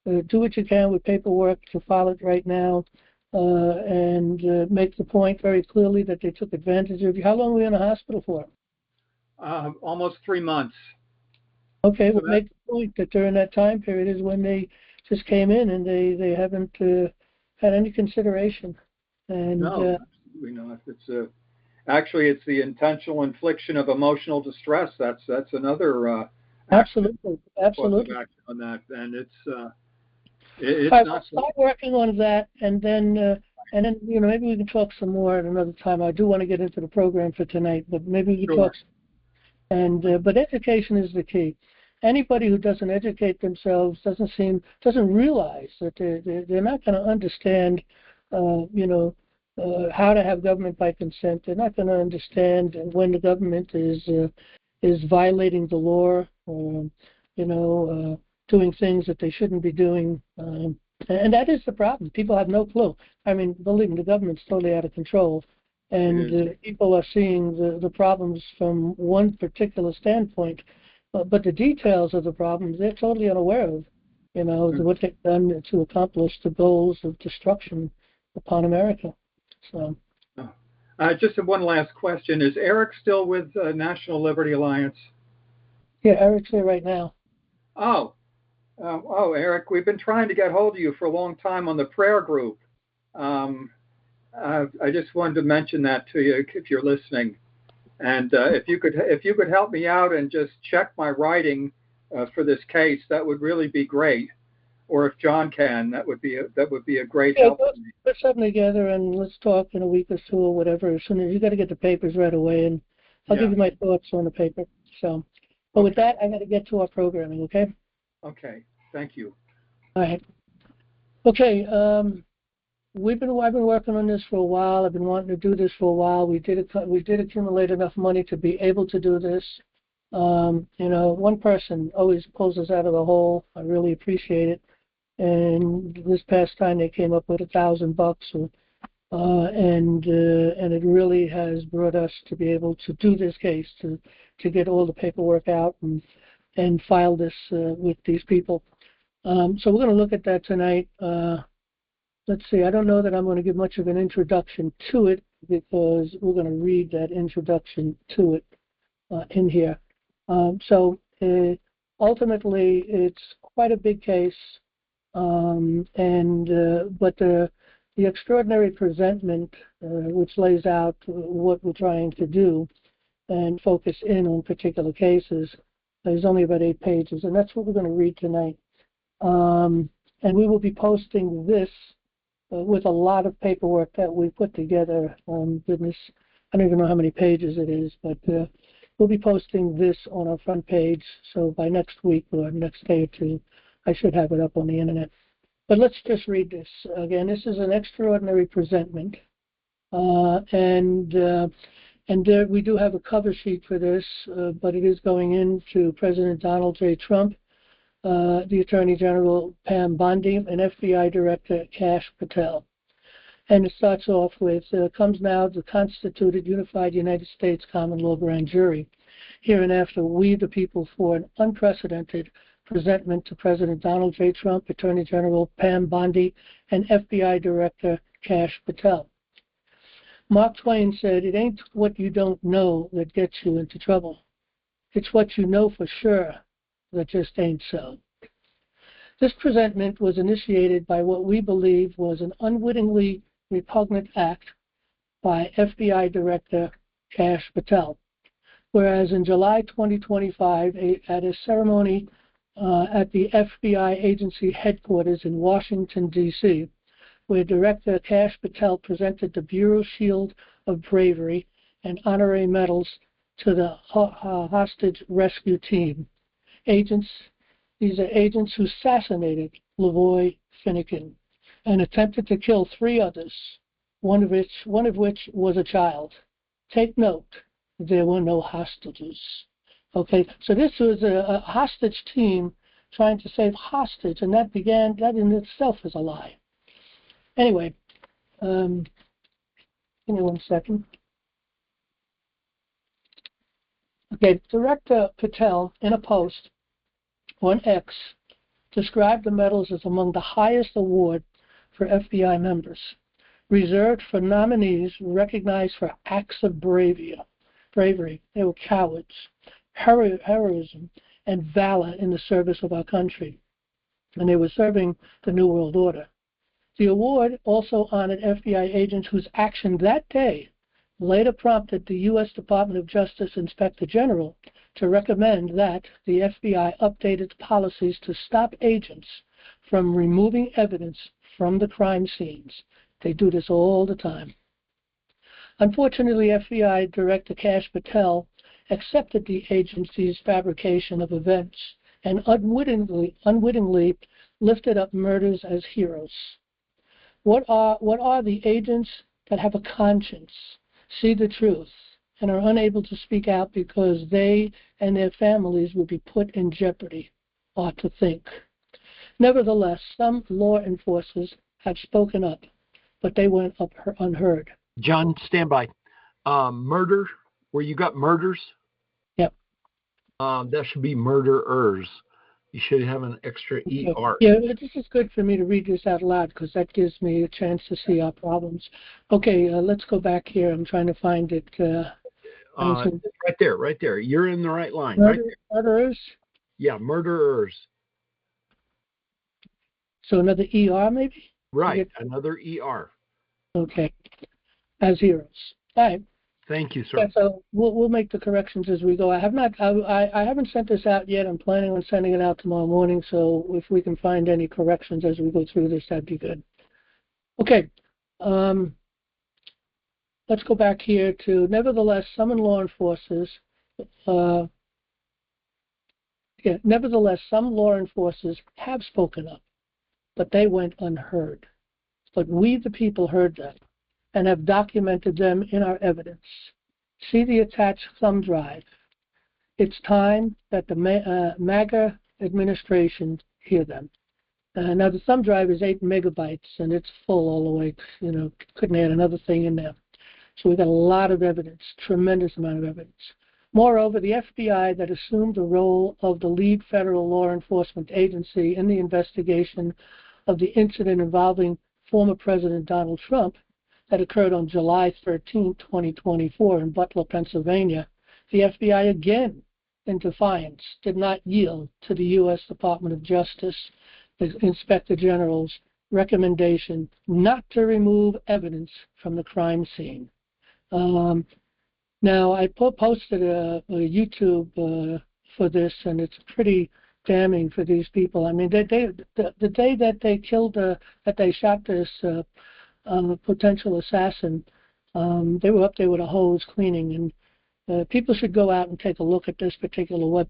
do what you can with paperwork to file it right now, and make the point very clearly that they took advantage of you. How long were you in the hospital for? Almost 3 months. Okay, well, make the point that during that time period is when they just came in and they haven't had any consideration. And no, absolutely not. It's actually it's the intentional infliction of emotional distress. That's another absolutely action on that, and it's right, not. Start working on that, and then And then, maybe we can talk some more at another time. I do want to get into the program for tonight, but maybe we can Sure. talk. And but education is the key. Anybody who doesn't educate themselves doesn't realize that they're not going to understand, how to have government by consent. They're not going to understand when the government is violating the law, or doing things that they shouldn't be doing. And that is the problem. People have no clue. I mean, believe me, the government's totally out of control. And people are seeing the problems from one particular standpoint. But the details of the problems, they're totally unaware of, what they've done to accomplish the goals of destruction upon America. So, just one last question. Is Eric still with National Liberty Alliance? yeah, Eric's here right now. Eric, we've been trying to get hold of you for a long time on the prayer group. I just wanted to mention that to you if you're listening, and if you could help me out and just check my writing for this case, that would really be great. Or if John can, that would be a great help. Put something together and let's talk in a week or two or whatever. As soon as you got to get the papers right away, and I'll give you my thoughts on the paper. So, but with that, I got to get to our programming. Okay. Okay. Thank you. All right. Okay. I've been working on this for a while. I've been wanting to do this for a while. We did accumulate enough money to be able to do this. One person always pulls us out of the hole. I really appreciate it. And this past time they came up with $1,000, and it really has brought us to be able to do this case, to get all the paperwork out and file this with these people. So we're going to look at that tonight. Let's see. I don't know that I'm going to give much of an introduction to it, because we're going to read that introduction to it in here. So ultimately, it's quite a big case. But the extraordinary presentment, which lays out what we're trying to do and focus in on particular cases, is only about 8 pages, and that's what we're going to read tonight. And we will be posting this with a lot of paperwork that we put together. Goodness, I don't even know how many pages it is, but we'll be posting this on our front page. So by next week or next day or two, I should have it up on the internet. But let's just read this. Again, this is an extraordinary presentment. And there, we do have a cover sheet for this, but it is going into President Donald J. Trump, the Attorney General Pam Bondi, and FBI Director Kash Patel. And it starts off with, comes now the constituted unified United States common law grand jury. Hereinafter, we the people for an unprecedented presentment to President Donald J. Trump, Attorney General Pam Bondi, and FBI Director Kash Patel. Mark Twain said, "It ain't what you don't know that gets you into trouble. It's what you know for sure that just ain't so." This presentment was initiated by what we believe was an unwittingly repugnant act by FBI Director Kash Patel. Whereas in July 2025, at a ceremony at the FBI agency headquarters in Washington, D.C., where Director Kash Patel presented the Bureau Shield of Bravery and honorary medals to the hostage rescue team. These are agents who assassinated Lavoy Finnegan and attempted to kill 3 others, one of which was a child. Take note, there were no hostages. Okay, so this was a hostage team trying to save hostage, and that in itself is a lie. Anyway, give me 1 second. Okay, Director Patel, in a post on X, described the medals as among the highest award for FBI members, reserved for nominees recognized for acts of bravery. They were cowards, heroism, and valor in the service of our country, and they were serving the New World Order. The award also honored FBI agents whose action that day later prompted the U.S. Department of Justice Inspector General to recommend that the FBI update its policies to stop agents from removing evidence from the crime scenes They do this all the time. Unfortunately, FBI Director Kash Patel accepted the agency's fabrication of events and unwittingly lifted up murders as heroes. What are the agents that have a conscience, see the truth, and are unable to speak out because they and their families would be put in jeopardy, ought to think? Nevertheless, some law enforcers have spoken up, but they went unheard. John, stand by. Murder, where you got murders? Yep. That should be murderers. You should have an extra ER. Yeah, this is good for me to read this out loud because that gives me a chance to see our problems. Okay, let's go back here. I'm trying to find it. Right there. You're in the right line. Right there. Murderers? Yeah, murderers. So another ER maybe? Right, another ER. Okay, as heroes. All right. Thank you, sir. Yeah, so we'll make the corrections as we go. I haven't sent this out yet. I'm planning on sending it out tomorrow morning. So if we can find any corrections as we go through this, that'd be good. Okay. Let's go back here to nevertheless, some law enforcers. Nevertheless, some law enforcers have spoken up, but they went unheard. But we, the people, heard them and have documented them in our evidence. See the attached thumb drive. It's time that the MAGA administration hear them. Now, the thumb drive is 8 megabytes, and it's full all the way. Couldn't add another thing in there. So we've got a lot of evidence, tremendous amount of evidence. Moreover, the FBI that assumed the role of the lead federal law enforcement agency in the investigation of the incident involving former President Donald Trump that occurred on July 13, 2024 in Butler, Pennsylvania, the FBI again, in defiance, did not yield to the U.S. Department of Justice, the Inspector General's recommendation not to remove evidence from the crime scene. Now, I posted a YouTube for this, and it's pretty damning for these people. I mean, the day that they killed, that they shot this potential assassin, they were up there with a hose cleaning, and people should go out and take a look at this particular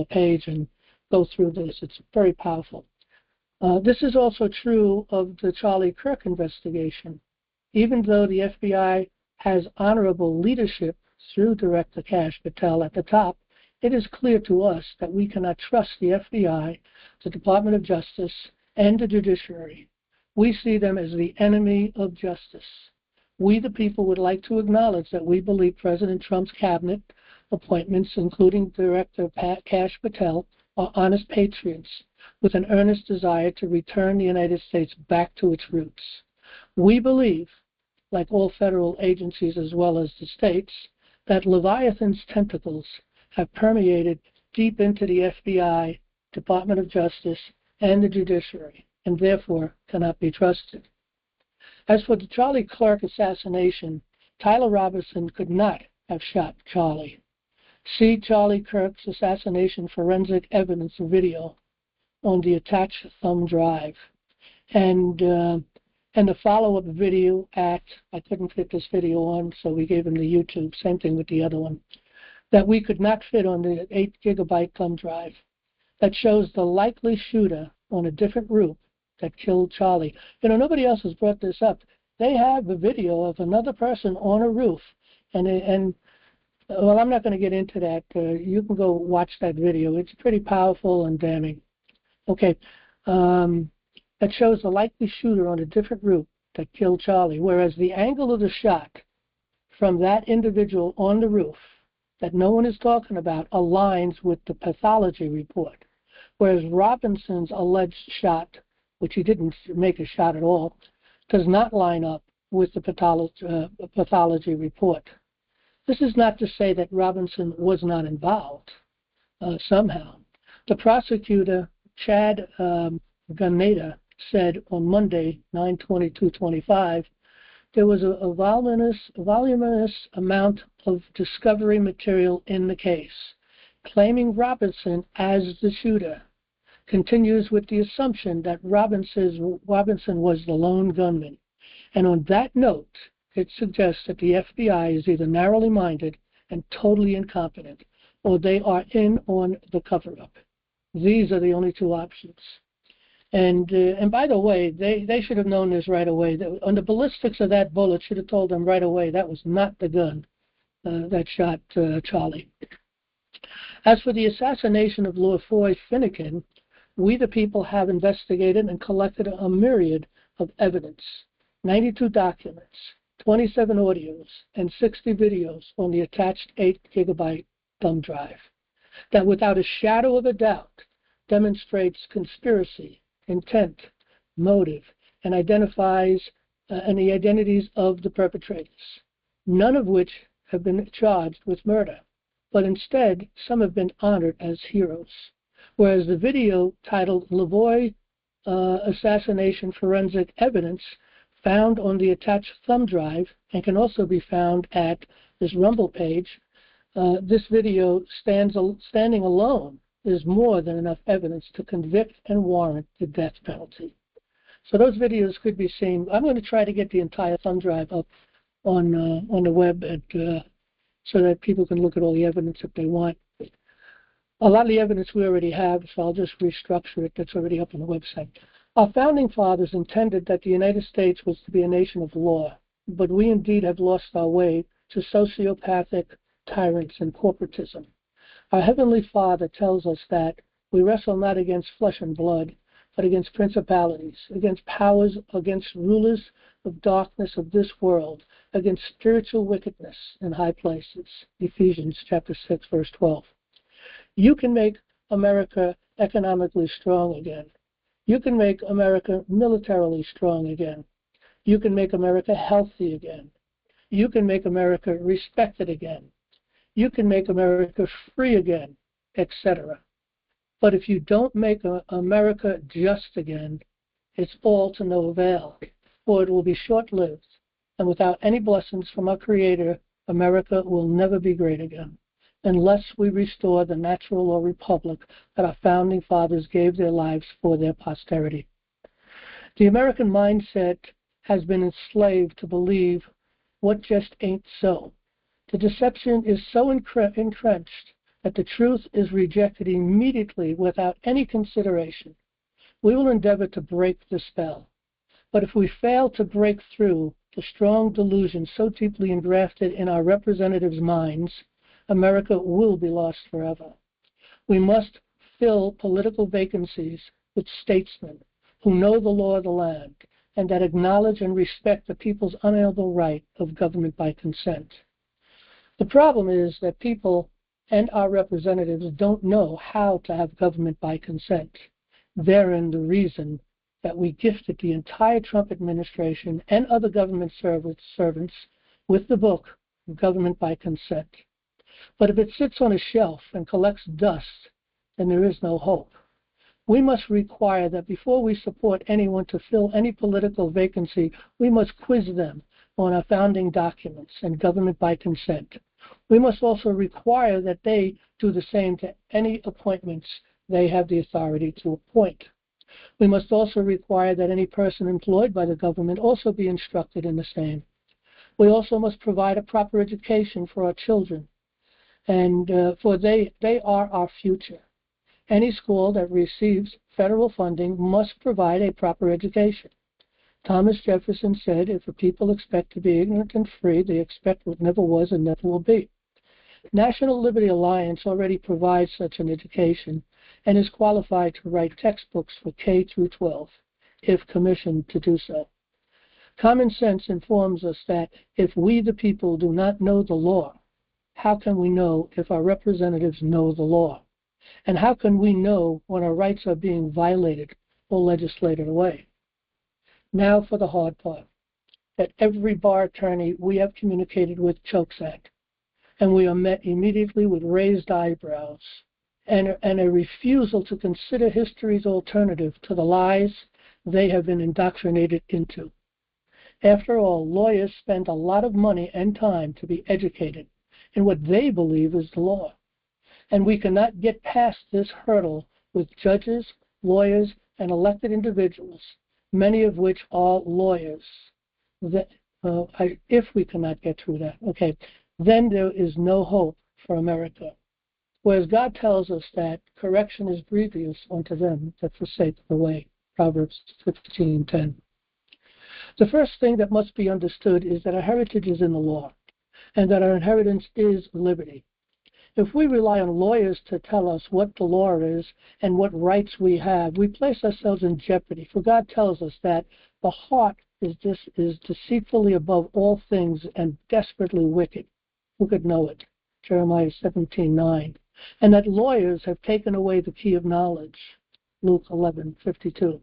page and go through this. It's very powerful. This is also true of the Charlie Kirk investigation. Even though the FBI has honorable leadership through Director Kash Patel at the top, it is clear to us that we cannot trust the FBI, the Department of Justice, and the judiciary. We see them as the enemy of justice. We, the people, would like to acknowledge that we believe President Trump's cabinet appointments, including Director Kash Patel, are honest patriots with an earnest desire to return the United States back to its roots. We believe, like all federal agencies as well as the states, that Leviathan's tentacles have permeated deep into the FBI, Department of Justice, and the judiciary, and therefore cannot be trusted. As for the Charlie Kirk assassination, Tyler Robinson could not have shot Charlie. See Charlie Kirk's assassination forensic evidence video on the attached thumb drive. And the follow-up video I couldn't fit this video on, so we gave him the YouTube, same thing with the other one, that we could not fit on the 8 gigabyte thumb drive, that shows the likely shooter on a different route that killed Charlie. Nobody else has brought this up. They have a video of another person on a roof, and well, I'm not going to get into that. You can go watch that video. It's pretty powerful and damning. Okay. That shows the likely shooter on a different route that killed Charlie, whereas the angle of the shot from that individual on the roof that no one is talking about aligns with the pathology report, whereas Robinson's alleged shot, which he didn't make a shot at all, does not line up with the pathology report. This is not to say that Robinson was not involved somehow. The prosecutor, Chad Ganeta, said on Monday, 9/22/25, there was a voluminous amount of discovery material in the case, claiming Robinson as the shooter. Continues with the assumption that Robinson was the lone gunman. And on that note, it suggests that the FBI is either narrowly minded and totally incompetent, or they are in on the cover-up. These are the only two options. And by the way, they should have known this right away. On the ballistics of that bullet, should have told them right away that was not the gun that shot Charlie. As for the assassination of Lefroy Finnegan, we the people have investigated and collected a myriad of evidence, 92 documents, 27 audios, and 60 videos on the attached 8-gigabyte thumb drive that without a shadow of a doubt demonstrates conspiracy, intent, motive, and identifies and the identities of the perpetrators, none of which have been charged with murder, but instead some have been honored as heroes. Whereas the video titled Lavoie Assassination Forensic Evidence found on the attached thumb drive and can also be found at this Rumble page, this video standing alone is more than enough evidence to convict and warrant the death penalty. So those videos could be seen. I'm going to try to get the entire thumb drive up on the web so that people can look at all the evidence if they want. A lot of the evidence we already have, so I'll just restructure it. That's already up on the website. Our founding fathers intended that the United States was to be a nation of law, but we indeed have lost our way to sociopathic tyrants and corporatism. Our Heavenly Father tells us that we wrestle not against flesh and blood, but against principalities, against powers, against rulers of darkness of this world, against spiritual wickedness in high places. Ephesians chapter 6, verse 12. You can make America economically strong again. You can make America militarily strong again. You can make America healthy again. You can make America respected again. You can make America free again, etc. But if you don't make America just again, it's all to no avail, for it will be short-lived, and without any blessings from our Creator, America will never be great again, unless we restore the natural law republic that our founding fathers gave their lives for their posterity. The American mindset has been enslaved to believe what just ain't so. The deception is so entrenched that the truth is rejected immediately without any consideration. We will endeavor to break the spell. But if we fail to break through the strong delusion so deeply engrafted in our representatives' minds, America will be lost forever. We must fill political vacancies with statesmen who know the law of the land and that acknowledge and respect the people's unalienable right of government by consent. The problem is that people and our representatives don't know how to have government by consent. Therein the reason that we gifted the entire Trump administration and other government servants with the book, Government by Consent. But if it sits on a shelf and collects dust, then there is no hope. We must require that before we support anyone to fill any political vacancy, we must quiz them on our founding documents and government by consent. We must also require that they do the same to any appointments they have the authority to appoint. We must also require that any person employed by the government also be instructed in the same. We also must provide a proper education for our children, and for they are our future. Any school that receives federal funding must provide a proper education. Thomas Jefferson said, if a people expect to be ignorant and free, they expect what never was and never will be. National Liberty Alliance already provides such an education and is qualified to write textbooks for K through 12, if commissioned to do so. Common sense informs us that if we the people do not know the law, how can we know if our representatives know the law? And how can we know when our rights are being violated or legislated away? Now for the hard part. At every bar attorney we have communicated with chokes at, and we are met immediately with raised eyebrows and a refusal to consider history's alternative to the lies they have been indoctrinated into. After all, lawyers spend a lot of money and time to be educated in what they believe is the law. And we cannot get past this hurdle with judges, lawyers, and elected individuals, many of which are lawyers. if we cannot get through that, okay, then there is no hope for America. Whereas God tells us that correction is grievous unto them that forsake the way, Proverbs 15:10. The first thing that must be understood is that our heritage is in the law, and that our inheritance is liberty. If we rely on lawyers to tell us what the law is and what rights we have, we place ourselves in jeopardy. For God tells us that the heart is deceitfully above all things and desperately wicked. Who could know it? Jeremiah 17:9. And that lawyers have taken away the key of knowledge. Luke 11:52.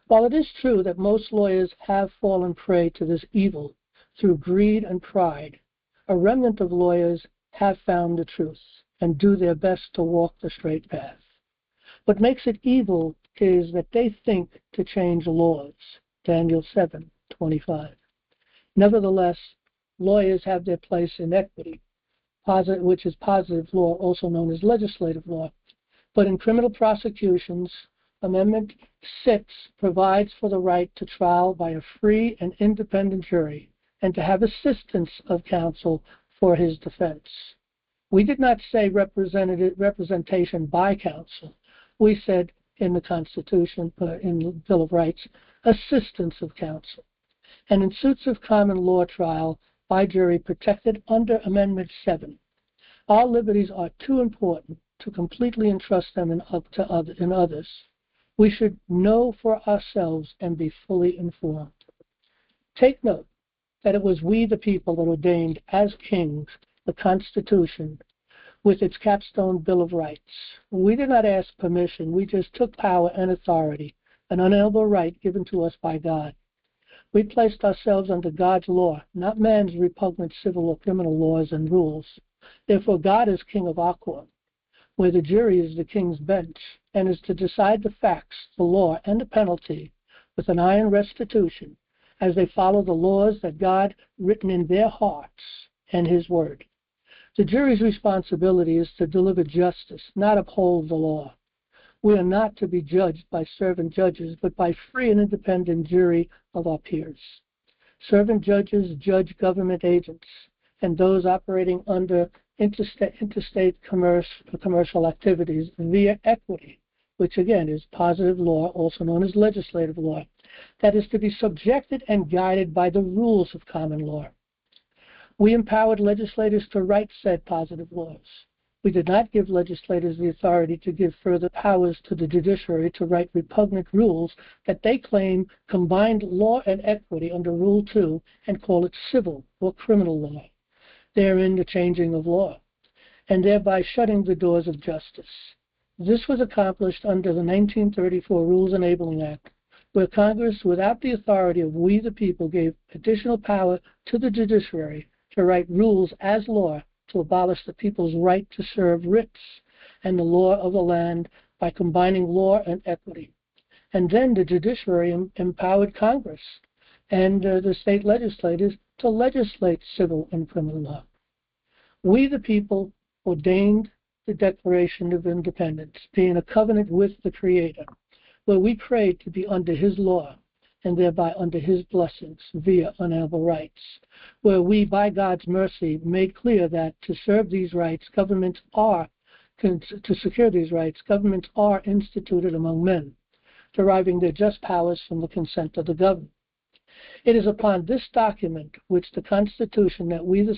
While it is true that most lawyers have fallen prey to this evil through greed and pride, a remnant of lawyers have found the truth and do their best to walk the straight path. What makes it evil is that they think to change laws. Daniel 7:25. Nevertheless, lawyers have their place in equity, which is positive law, also known as legislative law. But in criminal prosecutions, Amendment 6 provides for the right to trial by a free and independent jury and to have assistance of counsel for his defense. We did not say representation by counsel. We said in the Constitution, in the Bill of Rights, assistance of counsel. And in suits of common law trial by jury protected under Amendment 7, our liberties are too important to completely entrust them in others. We should know for ourselves and be fully informed. Take note that it was we, the people, that ordained as kings the Constitution with its capstone Bill of Rights. We did not ask permission. We just took power and authority, an unalienable right given to us by God. We placed ourselves under God's law, not man's repugnant civil or criminal laws and rules. Therefore, God is king of our court, where the jury is the king's bench and is to decide the facts, the law, and the penalty with an eye on restitution as they follow the laws that God written in their hearts and his word. The jury's responsibility is to deliver justice, not uphold the law. We are not to be judged by servant judges, but by free and independent jury of our peers. Servant judges judge government agents and those operating under interstate commercial activities via equity, which again is positive law, also known as legislative law, that is to be subjected and guided by the rules of common law. We empowered legislators to write said positive laws. We did not give legislators the authority to give further powers to the judiciary to write repugnant rules that they claim combined law and equity under Rule 2 and call it civil or criminal law, therein the changing of law, and thereby shutting the doors of justice. This was accomplished under the 1934 Rules Enabling Act, where Congress, without the authority of we the people, gave additional power to the judiciary to write rules as law to abolish the people's right to serve writs and the law of the land by combining law and equity. And then the judiciary empowered Congress and the state legislators to legislate civil and criminal law. We, the people, ordained the Declaration of Independence, being a covenant with the Creator, where we prayed to be under his law and thereby under his blessings via unalienable rights, where we, by God's mercy, made clear that to serve these rights, to secure these rights, governments are instituted among men, deriving their just powers from the consent of the governed. It is upon this document, which the Constitution that we, the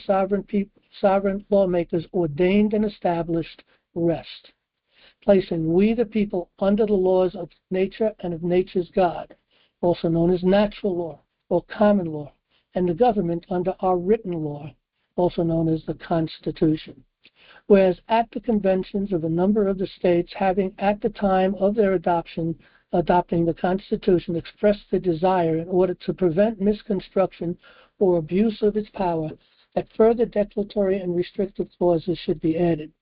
sovereign lawmakers, ordained and established, rest, placing we, the people, under the laws of nature and of nature's God, also known as natural law or common law, and the government under our written law, also known as the Constitution. Whereas at the conventions of a number of the states having at the time of their adopting the Constitution expressed the desire in order to prevent misconstruction or abuse of its power that further declaratory and restrictive clauses should be added.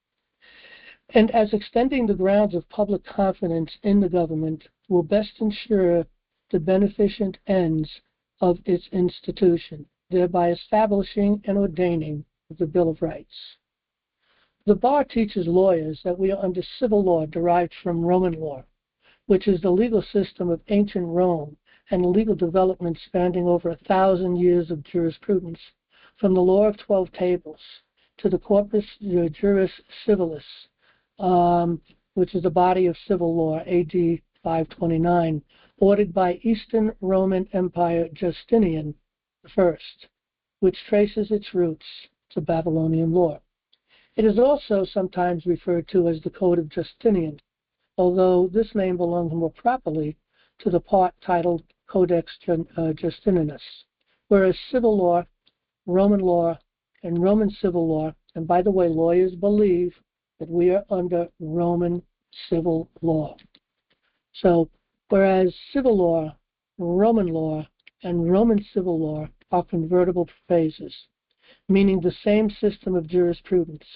And as extending the grounds of public confidence in the government will best ensure the beneficent ends of its institution, thereby establishing and ordaining the Bill of Rights. The bar teaches lawyers that we are under civil law derived from Roman law, which is the legal system of ancient Rome and legal development spanning over 1,000 years of jurisprudence, from the Law of 12 Tables to the Corpus Juris Civilis, which is a body of civil law, AD 529, ordered by Eastern Roman Empire Justinian I, which traces its roots to Babylonian law. It is also sometimes referred to as the Code of Justinian, although this name belongs more properly to the part titled Codex Justininus, whereas civil law, and Roman civil law, and by the way, lawyers believe that we are under Roman civil law. So, whereas civil law, and Roman civil law are convertible phrases, meaning the same system of jurisprudence,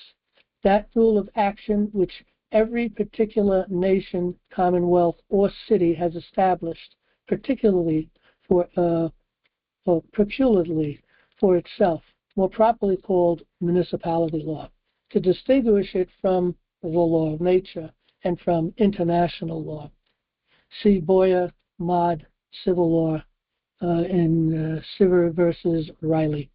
that rule of action which every particular nation, commonwealth, or city has established, peculiarly for itself, more properly called municipality law, to distinguish it from the law of nature and from international law. See Boyer, Mod, Civil Law in Siver versus Riley.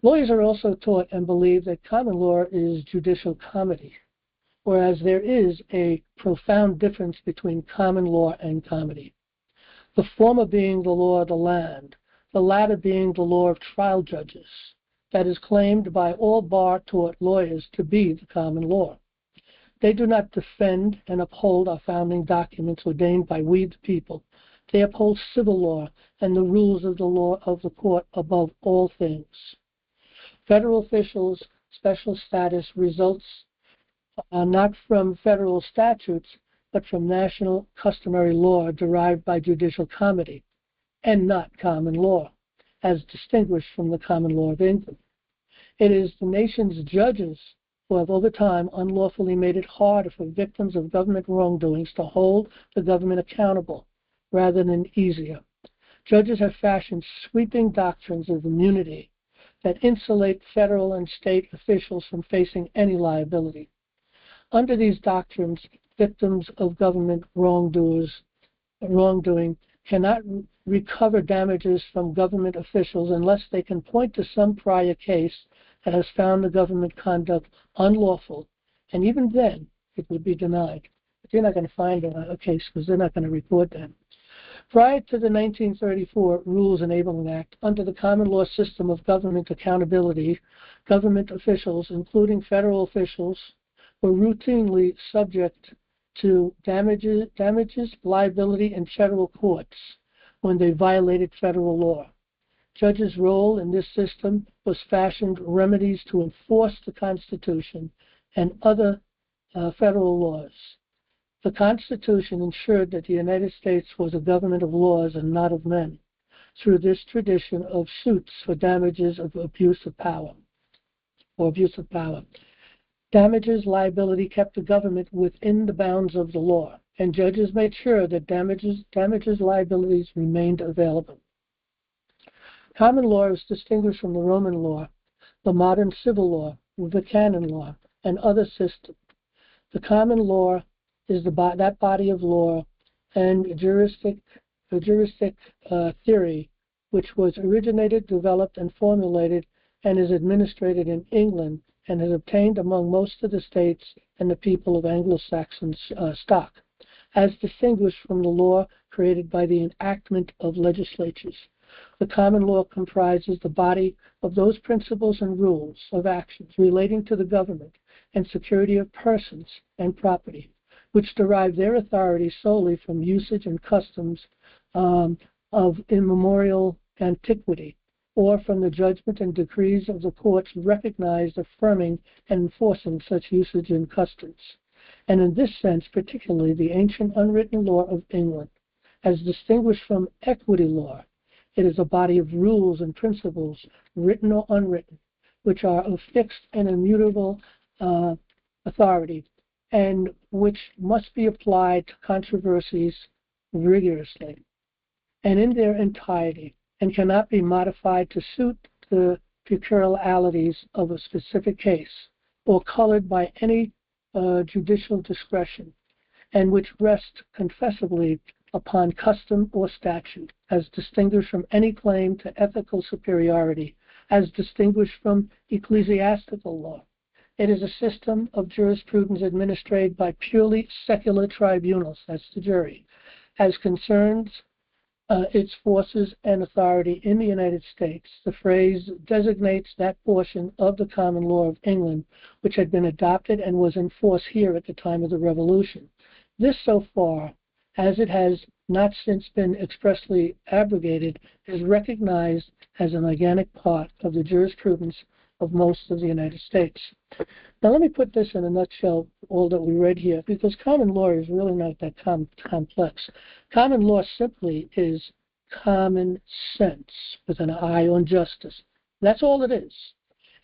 Lawyers are also taught and believe that common law is judicial comedy, whereas there is a profound difference between common law and comedy. The former being the law of the land, the latter being the law of trial judges, that is claimed by all bar-taught lawyers to be the common law. They do not defend and uphold our founding documents ordained by we the people. They uphold civil law and the rules of the law of the court above all things. Federal officials' special status results not from federal statutes, but from national customary law derived by judicial comedy, and not common law, as distinguished from the common law of England. It is the nation's judges who have over time unlawfully made it harder for victims of government wrongdoings to hold the government accountable, rather than easier. Judges have fashioned sweeping doctrines of immunity that insulate federal and state officials from facing any liability. Under these doctrines, victims of government wrongdoing cannot recover damages from government officials unless they can point to some prior case that has found the government conduct unlawful, and even then it would be denied. But you're not going to find a case because they're not going to report that. Prior to the 1934 Rules Enabling Act, under the common law system of government accountability, government officials, including federal officials, were routinely subject to damages, liability in federal courts when they violated federal law. Judges' role in this system was fashioned remedies to enforce the Constitution and other federal laws. The Constitution ensured that the United States was a government of laws and not of men, through this tradition of suits for damages of abuse of power. Damages liability kept the government within the bounds of the law, and judges made sure that damages liabilities remained available. Common law is distinguished from the Roman law, the modern civil law, the canon law, and other systems. The common law is that body of law and juristic theory which was originated, developed, and formulated and is administered in England and has obtained among most of the states and the people of Anglo-Saxon stock, as distinguished from the law created by the enactment of legislatures. The common law comprises the body of those principles and rules of actions relating to the government and security of persons and property, which derive their authority solely from usage and customs of immemorial antiquity, or from the judgment and decrees of the courts recognized, affirming, and enforcing such usage and customs. And in this sense, particularly the ancient unwritten law of England, as distinguished from equity law, it is a body of rules and principles, written or unwritten, which are of fixed and immutable authority, and which must be applied to controversies rigorously and in their entirety, and cannot be modified to suit the peculiarities of a specific case, or colored by any judicial discretion, and which rest confessably upon custom or statute, as distinguished from any claim to ethical superiority, as distinguished from ecclesiastical law. It is a system of jurisprudence administered by purely secular tribunals, that's the jury, as concerns its forces and authority in the United States. The phrase designates that portion of the common law of England which had been adopted and was in force here at the time of the Revolution. This, so far as it has not since been expressly abrogated, is recognized as an organic part of the jurisprudence of most of the United States. Now let me put this in a nutshell, all that we read here, because common law is really not that complex. Common law simply is common sense with an eye on justice. That's all it is.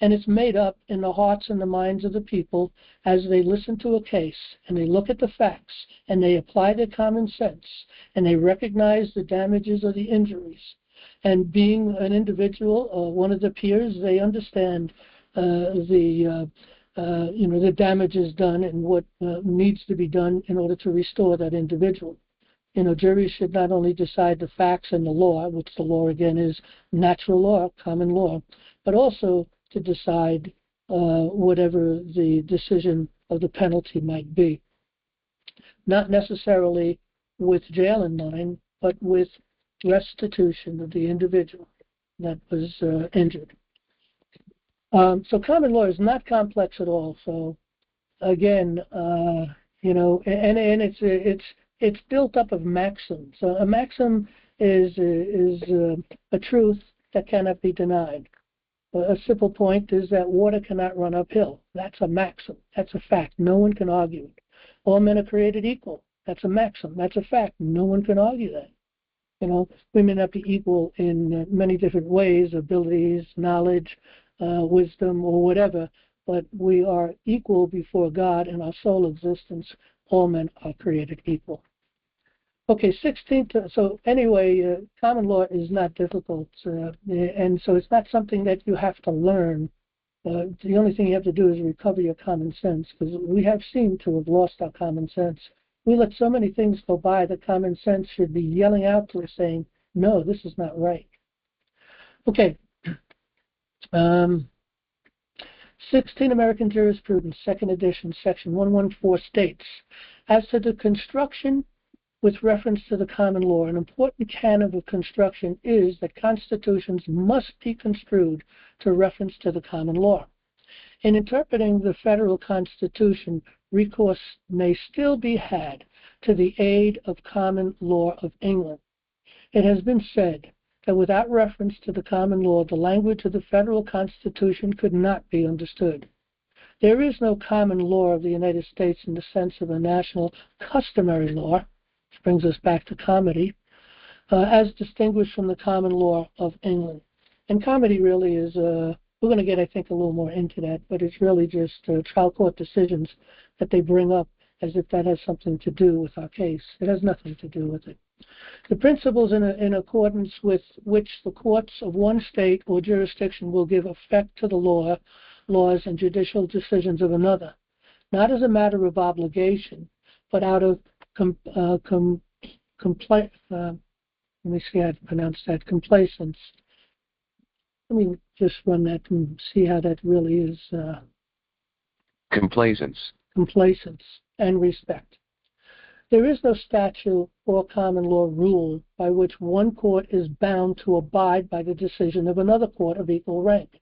And it's made up in the hearts and the minds of the people as they listen to a case and they look at the facts and they apply their common sense and they recognize the damages or the injuries. And being an individual, one of the peers, they understand the damages done and what needs to be done in order to restore that individual. Juries should not only decide the facts and the law, which the law again is natural law, common law, but also to decide whatever the decision of the penalty might be. Not necessarily with jail in mind, but with restitution of the individual that was injured. So common law is not complex at all. So again, and it's built up of maxims. So a maxim is a truth that cannot be denied. A simple point is that water cannot run uphill. That's a maxim. That's a fact. No one can argue it. All men are created equal. That's a maxim. That's a fact. No one can argue that. We may not be equal in many different ways, abilities, knowledge, wisdom, or whatever, but we are equal before God in our sole existence. All men are created equal. Okay, 16th. So anyway, common law is not difficult, and so it's not something that you have to learn. The only thing you have to do is recover your common sense, because we have seemed to have lost our common sense. We let so many things go by that common sense should be yelling out to us saying, no, this is not right. Okay. 16 American Jurisprudence, second edition, section 114 states, as to the construction with reference to the common law, an important canon of construction is that constitutions must be construed to reference to the common law. In interpreting the federal constitution, recourse may still be had to the aid of common law of England. It has been said that without reference to the common law, the language of the federal constitution could not be understood. There is no common law of the United States in the sense of a national customary law, which brings us back to comedy, as distinguished from the common law of England. And comedy really is, we're going to get, I think, a little more into that, but it's really just trial court decisions that they bring up as if that has something to do with our case. It has nothing to do with it. The principles in accordance with which the courts of one state or jurisdiction will give effect to the laws and judicial decisions of another, not as a matter of obligation, but out of complacence. Let me just run that and see how that really is. Complacence and respect. There is no statute or common law rule by which one court is bound to abide by the decision of another court of equal rank.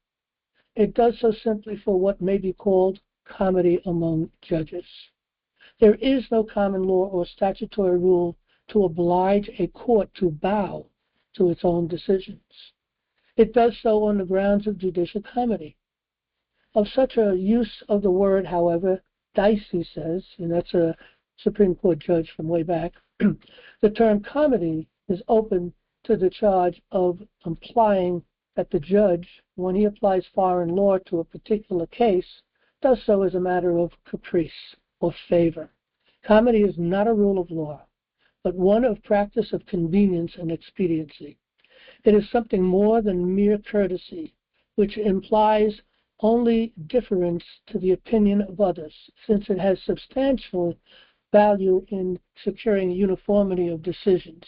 It does so simply for what may be called comedy among judges. There is no common law or statutory rule to oblige a court to bow to its own decisions. It does so on the grounds of judicial comedy. Of such a use of the word, however, Dicey says, and that's a Supreme Court judge from way back, the term comedy is open to the charge of implying that the judge, when he applies foreign law to a particular case, does so as a matter of caprice or favor. Comedy is not a rule of law, but one of practice of convenience and expediency. It is something more than mere courtesy, which implies only deference to the opinion of others, since it has substantial value in securing uniformity of decisions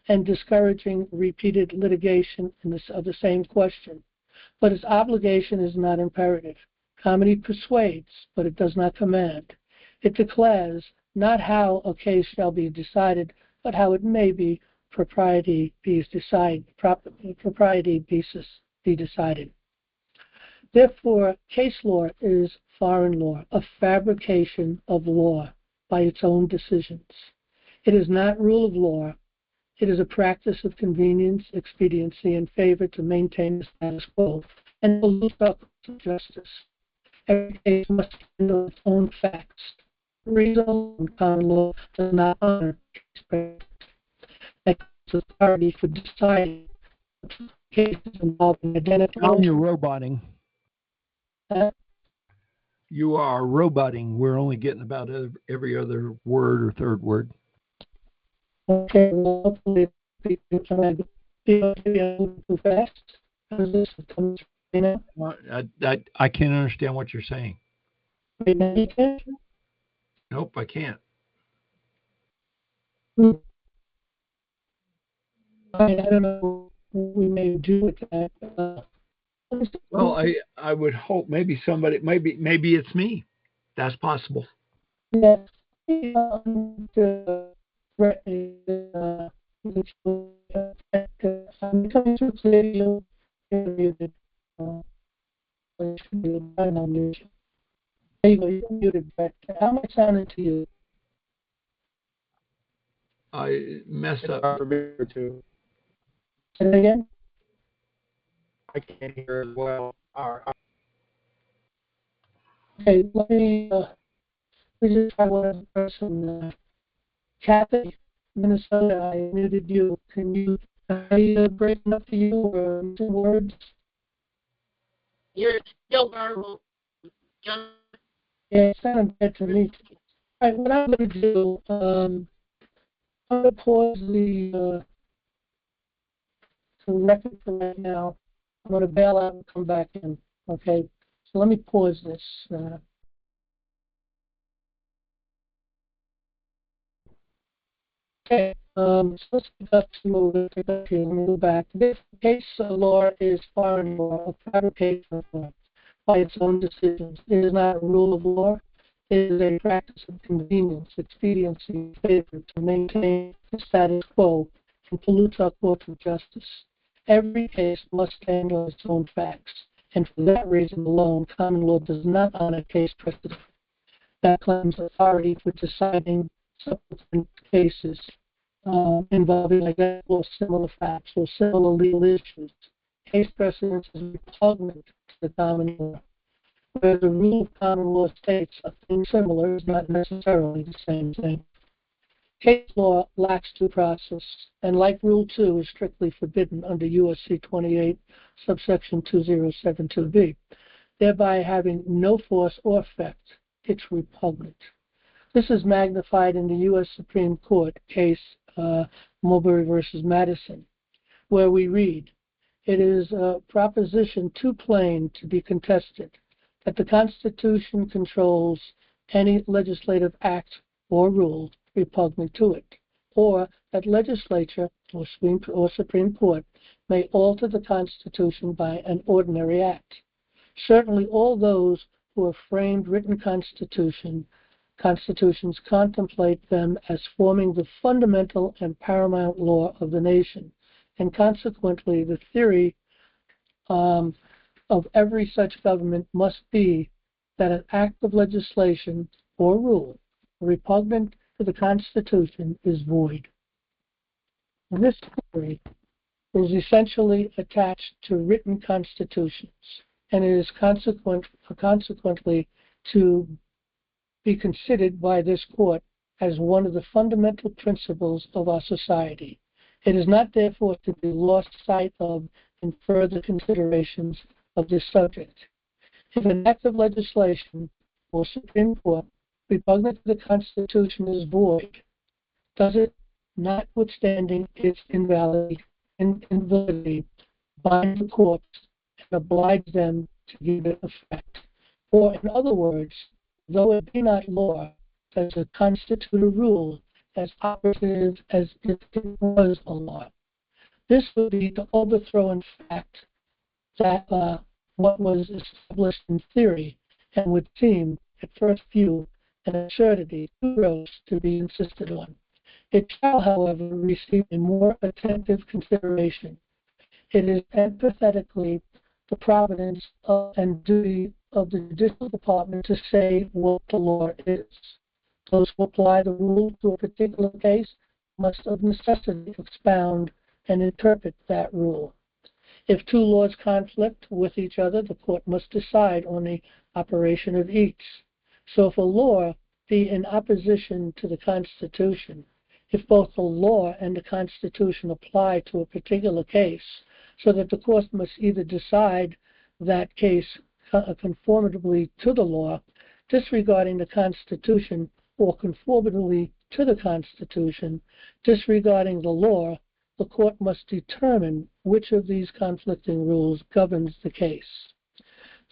and discouraging repeated litigation of the same question. But its obligation is not imperative. Comity persuades, but it does not command. It declares not how a case shall be decided, but how it may be propriety be decided. Therefore, case law is foreign law, a fabrication of law by its own decisions. It is not rule of law. It is a practice of convenience, expediency, and favor to maintain the status quo and to look up to justice. Every case must handle its own facts. Reasonable and common law does not honor case authority for deciding cases involving identical. Now you're roboting. You are roboting. We're only getting about every other word or third word. Okay, well, hopefully, can I be too fast? How's this coming through now? I can't understand what you're saying. Right now you can? Nope, I can't. I don't know what we may do with that. Well, I would hope maybe it's me. That's possible. Yes. I'm coming to clear you. There you go. You're muted, Brett. How am I sounding to you? I messed up. For me too. Say it again? I can't hear as well. Okay, let me just try one other person. Kathy, Minnesota, I muted you. Can you, breaking up to you or some words? You're still garbled, John. Yeah, it sounded bad to me. All right, what I'm going to do, I'm going to pause the record for right now. I'm going to bail out and come back in, okay? So let me pause this. Okay, so let's pick up here. Let me go back. This case law is foreign law, a fabrication of law by its own decisions. It is not a rule of law. It is a practice of convenience, expediency, and favor to maintain the status quo and pollute our courts of justice. Every case must stand on its own facts, and for that reason alone, common law does not honor case precedent that claims authority for deciding subsequent cases involving identical or similar facts or similar legal issues. Case precedence is repugnant to the common law, where the rule of common law states a thing similar is not necessarily the same thing. Case law lacks due process, and like Rule 2 is strictly forbidden under U.S.C. 28, subsection 2072b, thereby having no force or effect. It's repugnant. This is magnified in the U.S. Supreme Court case Mulberry versus Madison, where we read, "It is a proposition too plain to be contested that the Constitution controls any legislative act or rule repugnant to it, or that legislature or Supreme Court may alter the Constitution by an ordinary act. Certainly all those who have framed written constitutions contemplate them as forming the fundamental and paramount law of the nation, and consequently the theory of every such government must be that an act of legislation or rule repugnant to the Constitution is void." This theory is essentially attached to written constitutions, and it is consequently to be considered by this court as one of the fundamental principles of our society. It is not therefore to be lost sight of in further considerations of this subject. If an act of legislation or Supreme Court repugnant to the Constitution is void, does it, notwithstanding its invalidity, bind the courts and oblige them to give it effect? Or, in other words, though it be not law, as a constituted rule as operative as if it was a law. This would be to overthrow in fact that what was established in theory and would seem, at first view, an absurdity too gross to be insisted on. It shall, however, receive a more attentive consideration. It is empathetically the providence and duty of the judicial department to say what the law is. Those who apply the rule to a particular case must of necessity expound and interpret that rule. If two laws conflict with each other, the court must decide on the operation of each. So if a law be in opposition to the Constitution, if both the law and the Constitution apply to a particular case, so that the court must either decide that case conformably to the law, disregarding the Constitution, or conformably to the Constitution, disregarding the law, the court must determine which of these conflicting rules governs the case.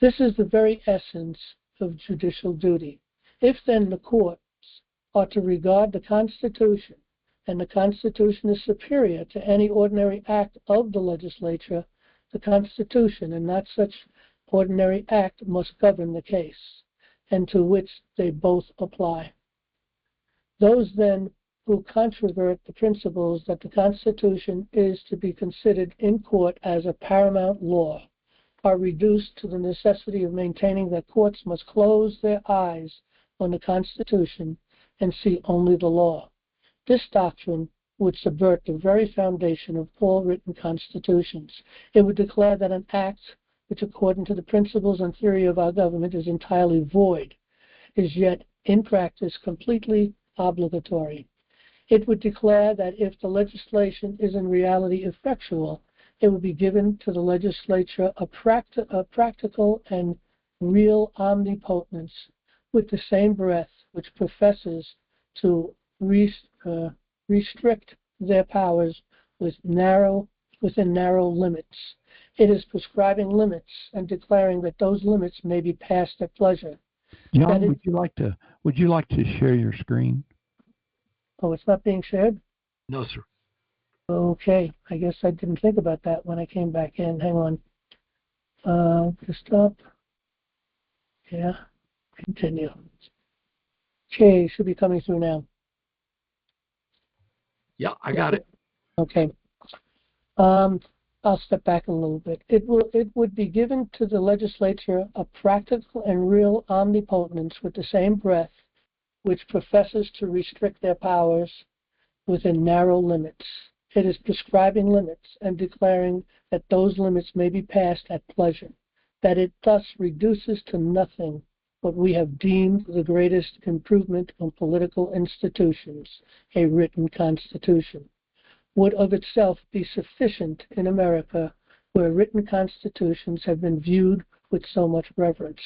This is the very essence of judicial duty. If then the courts are to regard the Constitution, and the Constitution is superior to any ordinary act of the legislature, the Constitution and not such ordinary act must govern the case, and to which they both apply. Those then who controvert the principles that the Constitution is to be considered in court as a paramount law are reduced to the necessity of maintaining that courts must close their eyes on the Constitution and see only the law. This doctrine would subvert the very foundation of all written constitutions. It would declare that an act which, according to the principles and theory of our government, is entirely void, is yet in practice completely obligatory. It would declare that if the legislation is in reality effectual, it would be given to the legislature a practical and real omnipotence with the same breath which professes to restrict their powers within narrow limits. It is prescribing limits and declaring that those limits may be passed at pleasure. John, would you like to share your screen? Oh, it's not being shared? No, sir. Okay, I guess I didn't think about that when I came back in. Hang on. Just up. Yeah, continue. Okay, should be coming through now. Yeah, I got it. Okay. I'll step back a little bit. It would be given to the legislature a practical and real omnipotence with the same breath which professes to restrict their powers within narrow limits. It is prescribing limits and declaring that those limits may be passed at pleasure, that it thus reduces to nothing what we have deemed the greatest improvement on political institutions, a written constitution, would of itself be sufficient in America, where written constitutions have been viewed with so much reverence.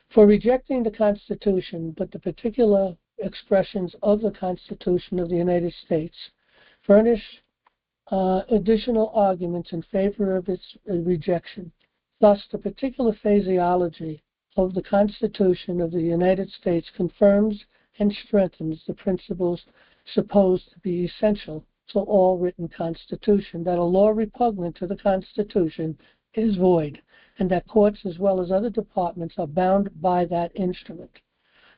For rejecting the Constitution, but the particular expressions of the Constitution of the United States, furnish additional arguments in favor of its rejection. Thus, the particular phraseology of the Constitution of the United States confirms and strengthens the principles supposed to be essential to all written constitution, that a law repugnant to the Constitution is void, and that courts as well as other departments are bound by that instrument.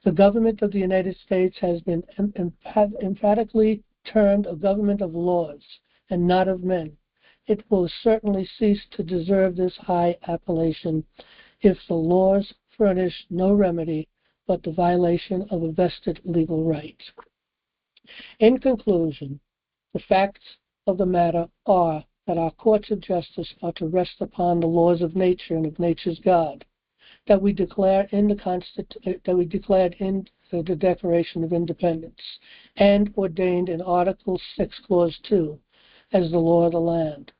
The government of the United States has been emphatically termed a government of laws and not of men. It will certainly cease to deserve this high appellation if the laws furnish no remedy but the violation of a vested legal right. In conclusion, the facts of the matter are that our courts of justice are to rest upon the laws of nature and of nature's God, that we declared in the Declaration of Independence and ordained in Article 6, Clause 2, as the law of the land.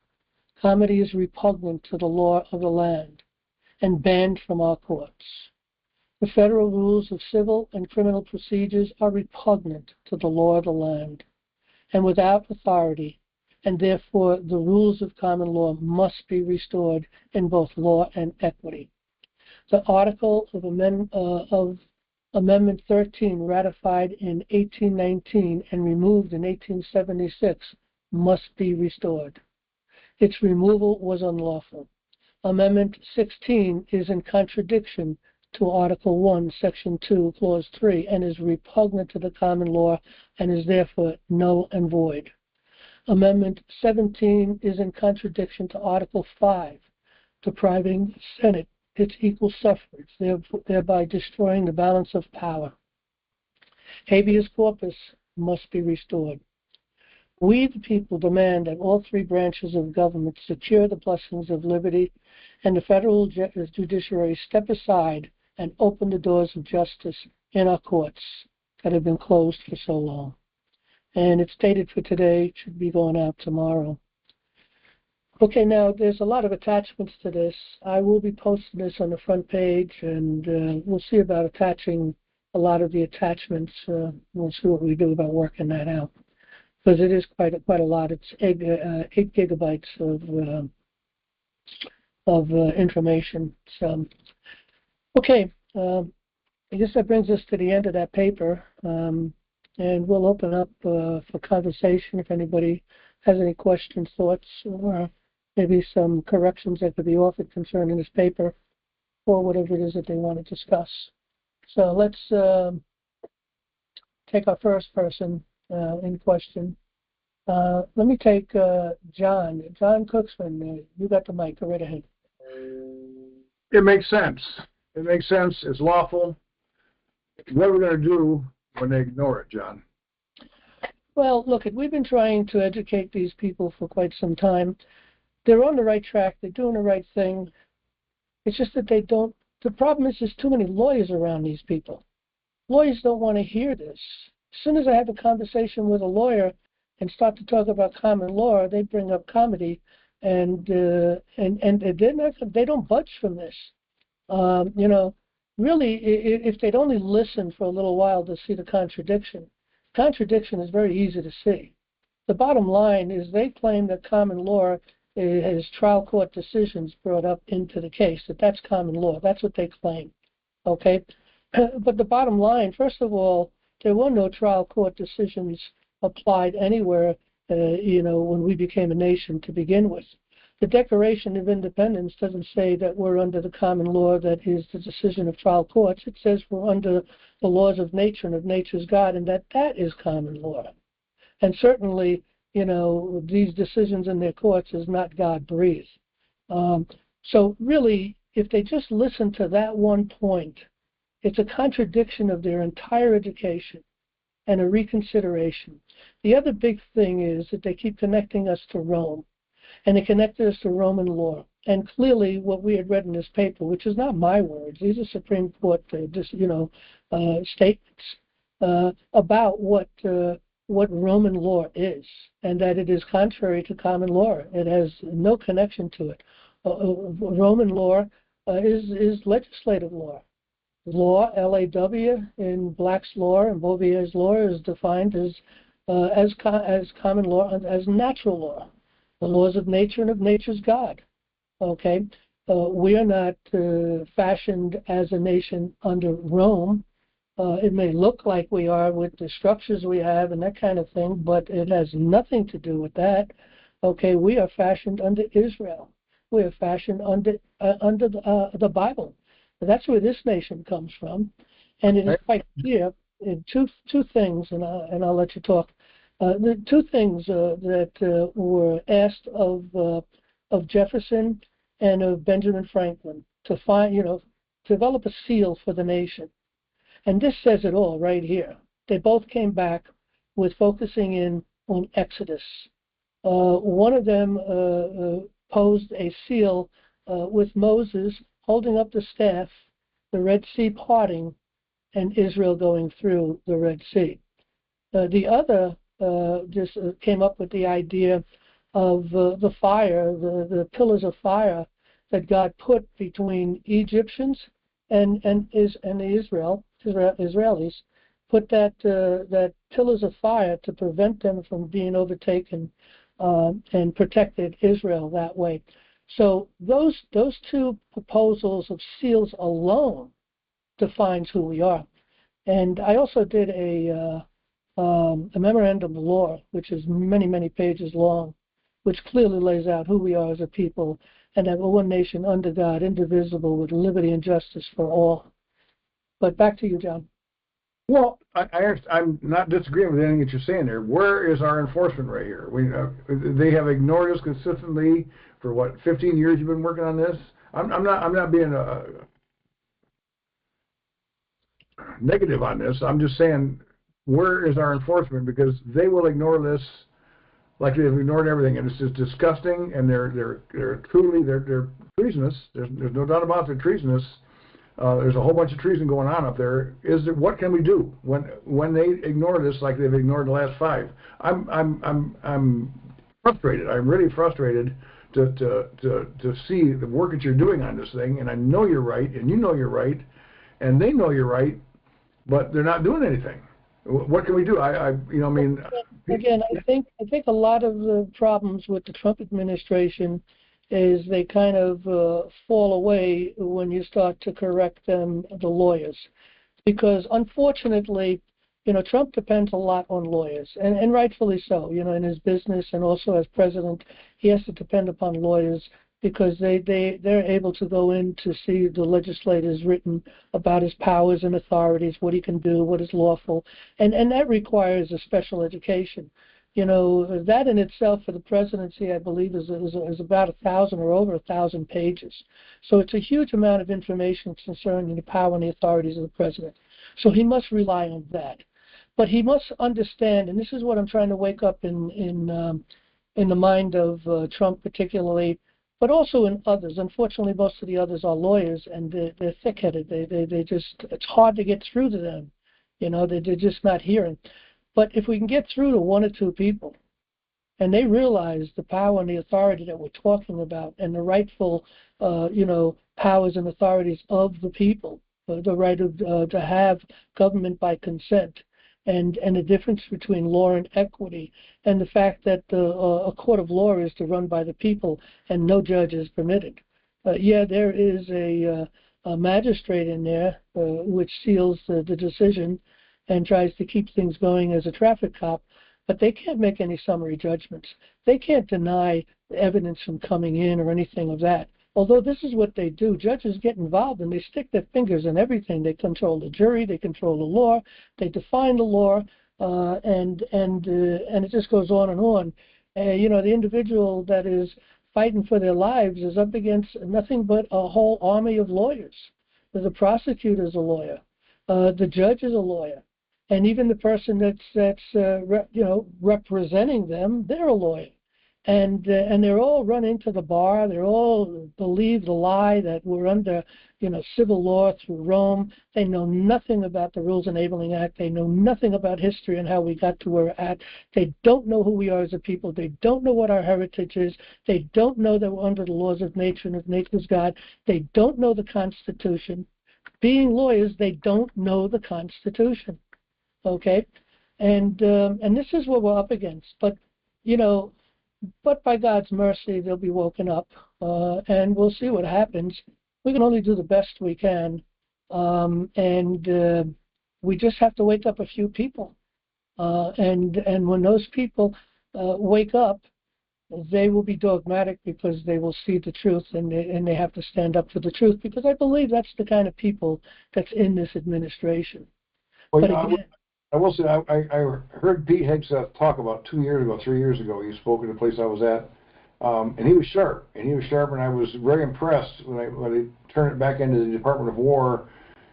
Comedy is repugnant to the law of the land and banned from our courts. The federal rules of civil and criminal procedures are repugnant to the law of the land and without authority, and therefore the rules of common law must be restored in both law and equity. The article of Amendment 13, ratified in 1819 and removed in 1876, must be restored. Its removal was unlawful. Amendment 16 is in contradiction to Article 1, Section 2, Clause 3, and is repugnant to the common law and is therefore null and void. Amendment 17 is in contradiction to Article 5, depriving the Senate its equal suffrage, thereby destroying the balance of power. Habeas corpus must be restored. We, the people, demand that all three branches of government secure the blessings of liberty and the federal judiciary step aside and open the doors of justice in our courts that have been closed for so long. And it's dated for today, it should be going out tomorrow. Okay, now there's a lot of attachments to this. I will be posting this on the front page, and we'll see about attaching a lot of the attachments. We'll see what we do about working that out, because it is quite a lot. It's 8 gigabytes of information. So, okay, I guess that brings us to the end of that paper, and we'll open up for conversation if anybody has any questions, thoughts, or maybe some corrections that could be offered concerning this paper, or whatever it is that they want to discuss. So let's take our first person in question. Let me take John. John Cooksman, you got the mic. Go right ahead. It makes sense. It makes sense. It's lawful. What are we going to do when they ignore it, John? Well, look, we've been trying to educate these people for quite some time. They're on the right track. They're doing the right thing. It's just that they don't. The problem is there's too many lawyers around these people. Lawyers don't want to hear this. As soon as I have a conversation with a lawyer and start to talk about common law, they bring up comedy, and they're not, they don't budge from this. Really, if they'd only listen for a little while to see the contradiction. Contradiction is very easy to see. The bottom line is they claim that common law is trial court decisions brought up into the case, that's common law. That's what they claim, okay? But the bottom line, first of all, there were no trial court decisions applied anywhere, when we became a nation to begin with. The Declaration of Independence doesn't say that we're under the common law that is the decision of trial courts. It says we're under the laws of nature and of nature's God, and that is common law. And certainly, these decisions in their courts is not God-breathed. So really, if they just listen to that one point, it's a contradiction of their entire education and a reconsideration. The other big thing is that they keep connecting us to Rome, and they connected us to Roman law. And clearly, what we had read in this paper, which is not my words, these are Supreme Court, statements about what Roman law is, and that it is contrary to common law. It has no connection to it. Roman law is legislative law. Law, L-A-W, in Black's law and Bouvier's law is defined as common law, as natural law, the laws of nature and of nature's God. Okay, we are not fashioned as a nation under Rome. It may look like we are with the structures we have and that kind of thing, but it has nothing to do with that. Okay, we are fashioned under Israel. We are fashioned under the Bible. That's where this nation comes from, and it is quite clear in two things, and I'll let you talk. The two things that were asked of Jefferson and of Benjamin Franklin to develop a seal for the nation. And this says it all right here. They both came back with focusing in on Exodus. One of them posed a seal with Moses holding up the staff, the Red Sea parting, and Israel going through the Red Sea. The other just came up with the idea of the fire, the pillars of fire that God put between Egyptians and the Israelis, put that pillars of fire to prevent them from being overtaken and protected Israel that way. So those two proposals of seals alone defines who we are. And I also did a memorandum of law, which is many, many pages long, which clearly lays out who we are as a people, and that we're one nation under God, indivisible, with liberty and justice for all. But back to you, John. Well, I'm not disagreeing with anything that you're saying there. Where is our enforcement right here? They have ignored us consistently for what, 15 years you've been working on this? I'm not being negative on this. I'm just saying, where is our enforcement? Because they will ignore this like they've ignored everything, and it's just disgusting. And they're truly treasonous. There's no doubt about it, they're treasonous. There's a whole bunch of treason going on up there. What can we do when they ignore this like they've ignored the last 5? I'm frustrated. I'm really frustrated to see the work that you're doing on this thing. And I know you're right, and you know you're right, and they know you're right, but they're not doing anything. What can we do? Again, I think a lot of the problems with the Trump administration is they kind of fall away when you start to correct them, the lawyers. Because unfortunately, Trump depends a lot on lawyers, and rightfully so, in his business and also as president, he has to depend upon lawyers because they're able to go in to see the legislators written about his powers and authorities, what he can do, what is lawful, and that requires a special education. That in itself for the presidency, I believe, is about 1,000 or over 1,000 pages. So it's a huge amount of information concerning the power and the authorities of the president. So he must rely on that. But he must understand, and this is what I'm trying to wake up in the mind of Trump particularly, but also in others. Unfortunately, most of the others are lawyers, and they're thick-headed. They just, it's hard to get through to them. They're just not hearing. But if we can get through to 1 or 2 people, and they realize the power and the authority that we're talking about, and the rightful, powers and authorities of the people, the right to have government by consent, and the difference between law and equity, and the fact that a court of law is to run by the people and no judge is permitted. There is a magistrate in there which seals the decision and tries to keep things going as a traffic cop, but they can't make any summary judgments. They can't deny evidence from coming in or anything of that. Although this is what they do, judges get involved and they stick their fingers in everything. They control the jury, they control the law, they define the law, and it just goes on and on. The individual that is fighting for their lives is up against nothing but a whole army of lawyers. The prosecutor's a lawyer, the judge is a lawyer. And even the person that's representing them, they're a lawyer, and they're all run into the bar. They all believe the lie that we're under, civil law through Rome. They know nothing about the Rules Enabling Act. They know nothing about history and how we got to where we're at. They don't know who we are as a people. They don't know what our heritage is. They don't know that we're under the laws of nature and of nature's God. They don't know the Constitution. Being lawyers, they don't know the Constitution. Okay, and this is what we're up against. But but by God's mercy, they'll be woken up, and we'll see what happens. We can only do the best we can, and we just have to wake up a few people. And when those people wake up, they will be dogmatic because they will see the truth, and they have to stand up for the truth. Because I believe that's the kind of people that's in this administration. Well, but again, I will say, I heard Pete Hegseth talk about 2 years ago, 3 years ago. He spoke at the place I was at, and he was sharp. And I was very impressed when I turned it back into the Department of War.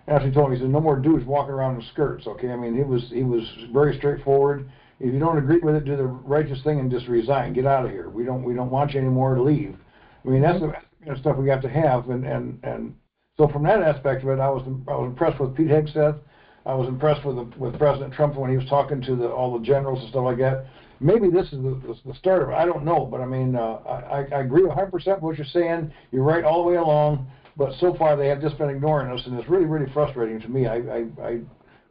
And actually told me, he said, no more dudes walking around in skirts, okay? I mean, he was very straightforward. If you don't agree with it, do the righteous thing and just resign. Get out of here. We don't want you anymore to leave. I mean, that's the kind of stuff we have to have. And so from that aspect of it, I was impressed with Pete Hegseth. I was impressed with President Trump when he was talking to all the generals and stuff like that. Maybe this is the start of it. I don't know, but I mean, I agree 100% with what you're saying. You're right all the way along, but so far they have just been ignoring us, and it's really, really frustrating to me. I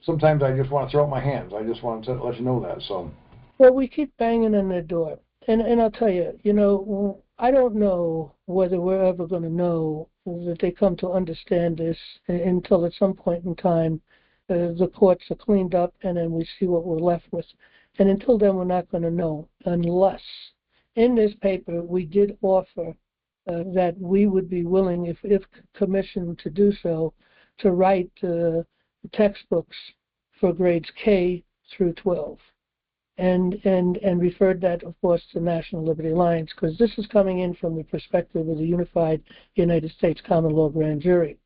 sometimes I just want to throw up my hands. I just want to let you know that. So. Well, we keep banging on their door, and I'll tell you, I don't know whether we're ever going to know that they come to understand this until at some point in time. the courts are cleaned up, and then we see what we're left with. And until then, we're not going to know, unless in this paper we did offer that we would be willing, if commissioned to do so, to write textbooks for grades K through 12. And referred that, of course, to National Liberty Alliance, because this is coming in from the perspective of the Unified United States Common Law Grand Jury.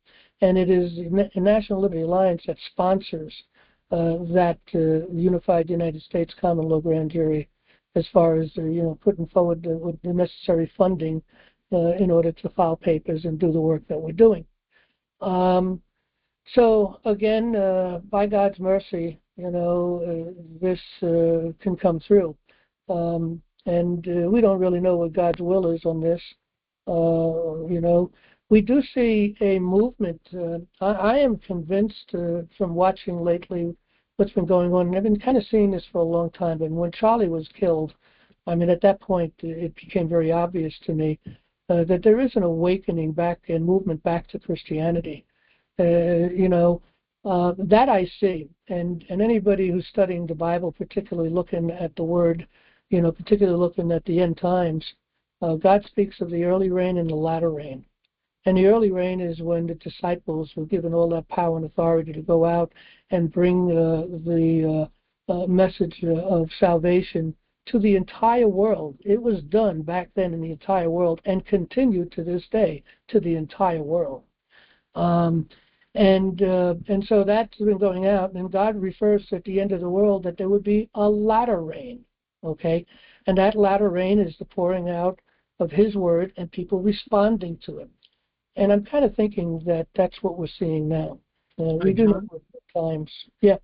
And it is the National Liberty Alliance that sponsors that Unified United States Common Law Grand Jury, as far as putting forward the necessary funding in order to file papers and do the work that we're doing. So again, by God's mercy, this can come through, and we don't really know what God's will is on this. We do see a movement. I am convinced from watching lately what's been going on, and I've been kind of seeing this for a long time. And when Charlie was killed, I mean, at that point, it became very obvious to me that there is an awakening back and movement back to Christianity. That I see, and anybody who's studying the Bible, particularly looking at the Word, particularly looking at the end times, God speaks of the early rain and the latter rain. And the early rain is when the disciples were given all that power and authority to go out and bring the message of salvation to the entire world. It was done back then in the entire world and continued to this day to the entire world. And so that's been going out, and God refers at the end of the world that there would be a latter rain, okay? And that latter rain is the pouring out of His Word and people responding to it. And I'm kind of thinking that that's what we're seeing now. We do know at times. Yeah.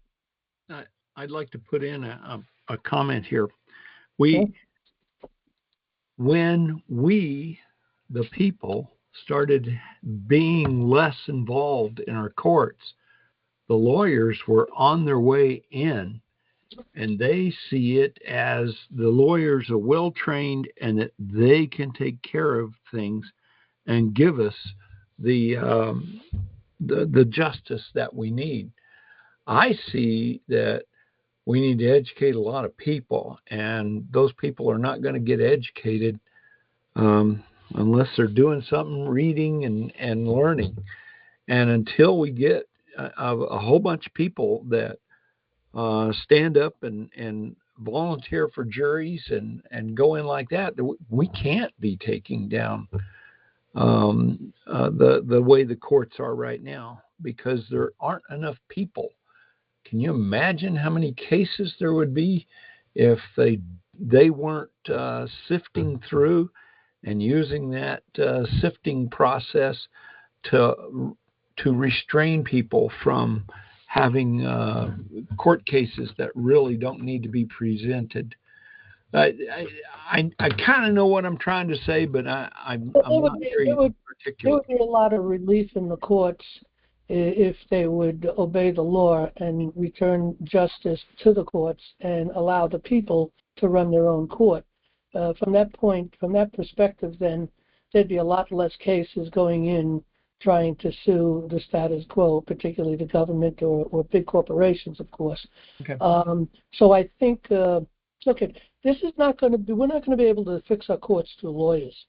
I'd like to put in a comment here. When we, the people, started being less involved in our courts, the lawyers were on their way in, and they see it as the lawyers are well trained and that they can take care of things and give us the justice that we need. I see that we need to educate a lot of people, and those people are not going to get educated unless they're doing something, reading and learning. And until we get a whole bunch of people that stand up and volunteer for juries and go in like that, we can't be taking down the way the courts are right now, because there aren't enough people. Can you imagine how many cases there would be if they weren't sifting through and using that sifting process to restrain people from having court cases that really don't need to be presented? I kind of know what I'm trying to say, but I'm not very articulate. There would be a lot of relief in the courts if they would obey the law and return justice to the courts and allow the people to run their own court. From that perspective, then there'd be a lot less cases going in trying to sue the status quo, particularly the government or big corporations, of course. Okay. So I think, this is not going to be, we're not going to be able to fix our courts through lawyers.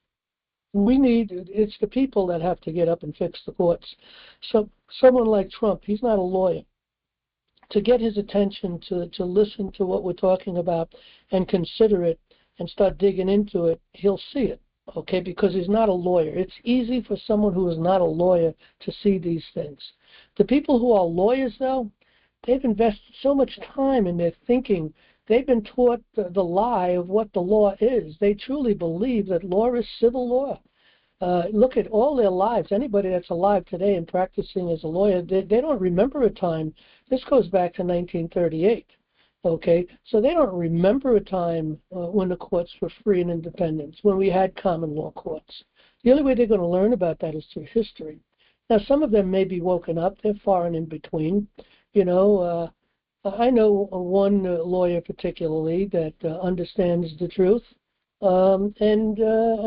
It's the people that have to get up and fix the courts. So someone like Trump, he's not a lawyer. To get his attention, to listen to what we're talking about and consider it and start digging into it, he'll see it, okay, because he's not a lawyer. It's easy for someone who is not a lawyer to see these things. The people who are lawyers, though, they've invested so much time in their thinking. They've been taught the lie of what the law is. They truly believe that law is civil law. Look at all their lives. Anybody that's alive today and practicing as a lawyer, they don't remember a time. This goes back to 1938, okay? So they don't remember a time when the courts were free and independent, when we had common law courts. The only way they're going to learn about that is through history. Now, some of them may be woken up. They're far and in between. I know one lawyer particularly that understands the truth, and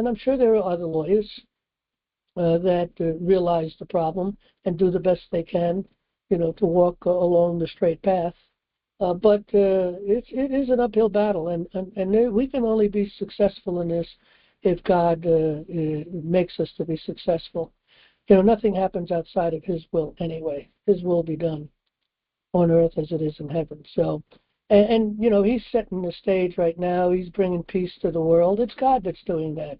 I'm sure there are other lawyers that realize the problem and do the best they can. to walk along the straight path. But it is an uphill battle, and we can only be successful in this if God makes us to be successful. Nothing happens outside of His will anyway. His will be done on earth as it is in heaven. So, and He's setting the stage right now. He's bringing peace to the world. It's God that's doing that.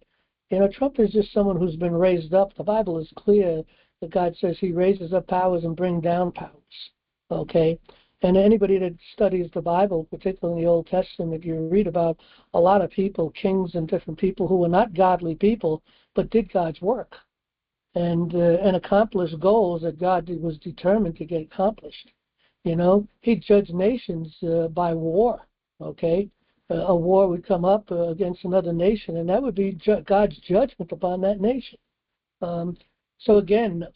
Trump is just someone who's been raised up. The Bible is clear that God says He raises up powers and brings down powers. Okay? And anybody that studies the Bible, particularly in the Old Testament, you read about a lot of people, kings and different people who were not godly people, but did God's work and accomplished goals that God was determined to get accomplished. He judged nations by war. Okay? A war would come up against another nation, and that would be God's judgment upon that nation. So again,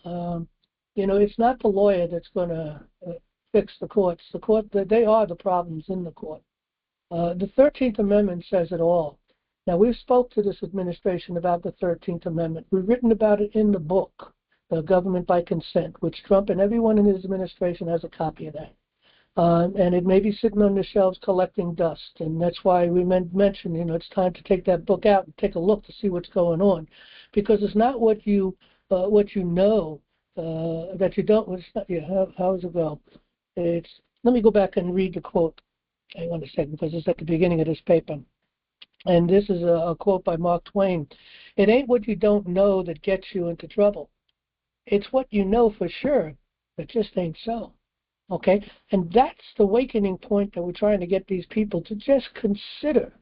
it's not the lawyer that's going to fix the courts. The court, they are the problems in the court. The 13th Amendment says it all. Now, we've spoke to this administration about the 13th Amendment. We've written about it in the book, Government by Consent, which Trump and everyone in his administration has a copy of that. And it may be sitting on the shelves collecting dust, and that's why we mentioned, it's time to take that book out and take a look to see what's going on, because it's not what you know that you don't. It's not, how does it go? Let me go back and read the quote. Hang on a second, because it's at the beginning of this paper, and this is a quote by Mark Twain. It ain't what you don't know that gets you into trouble. It's what you know for sure that just ain't so. Okay? And that's the awakening point that we're trying to get these people to just consider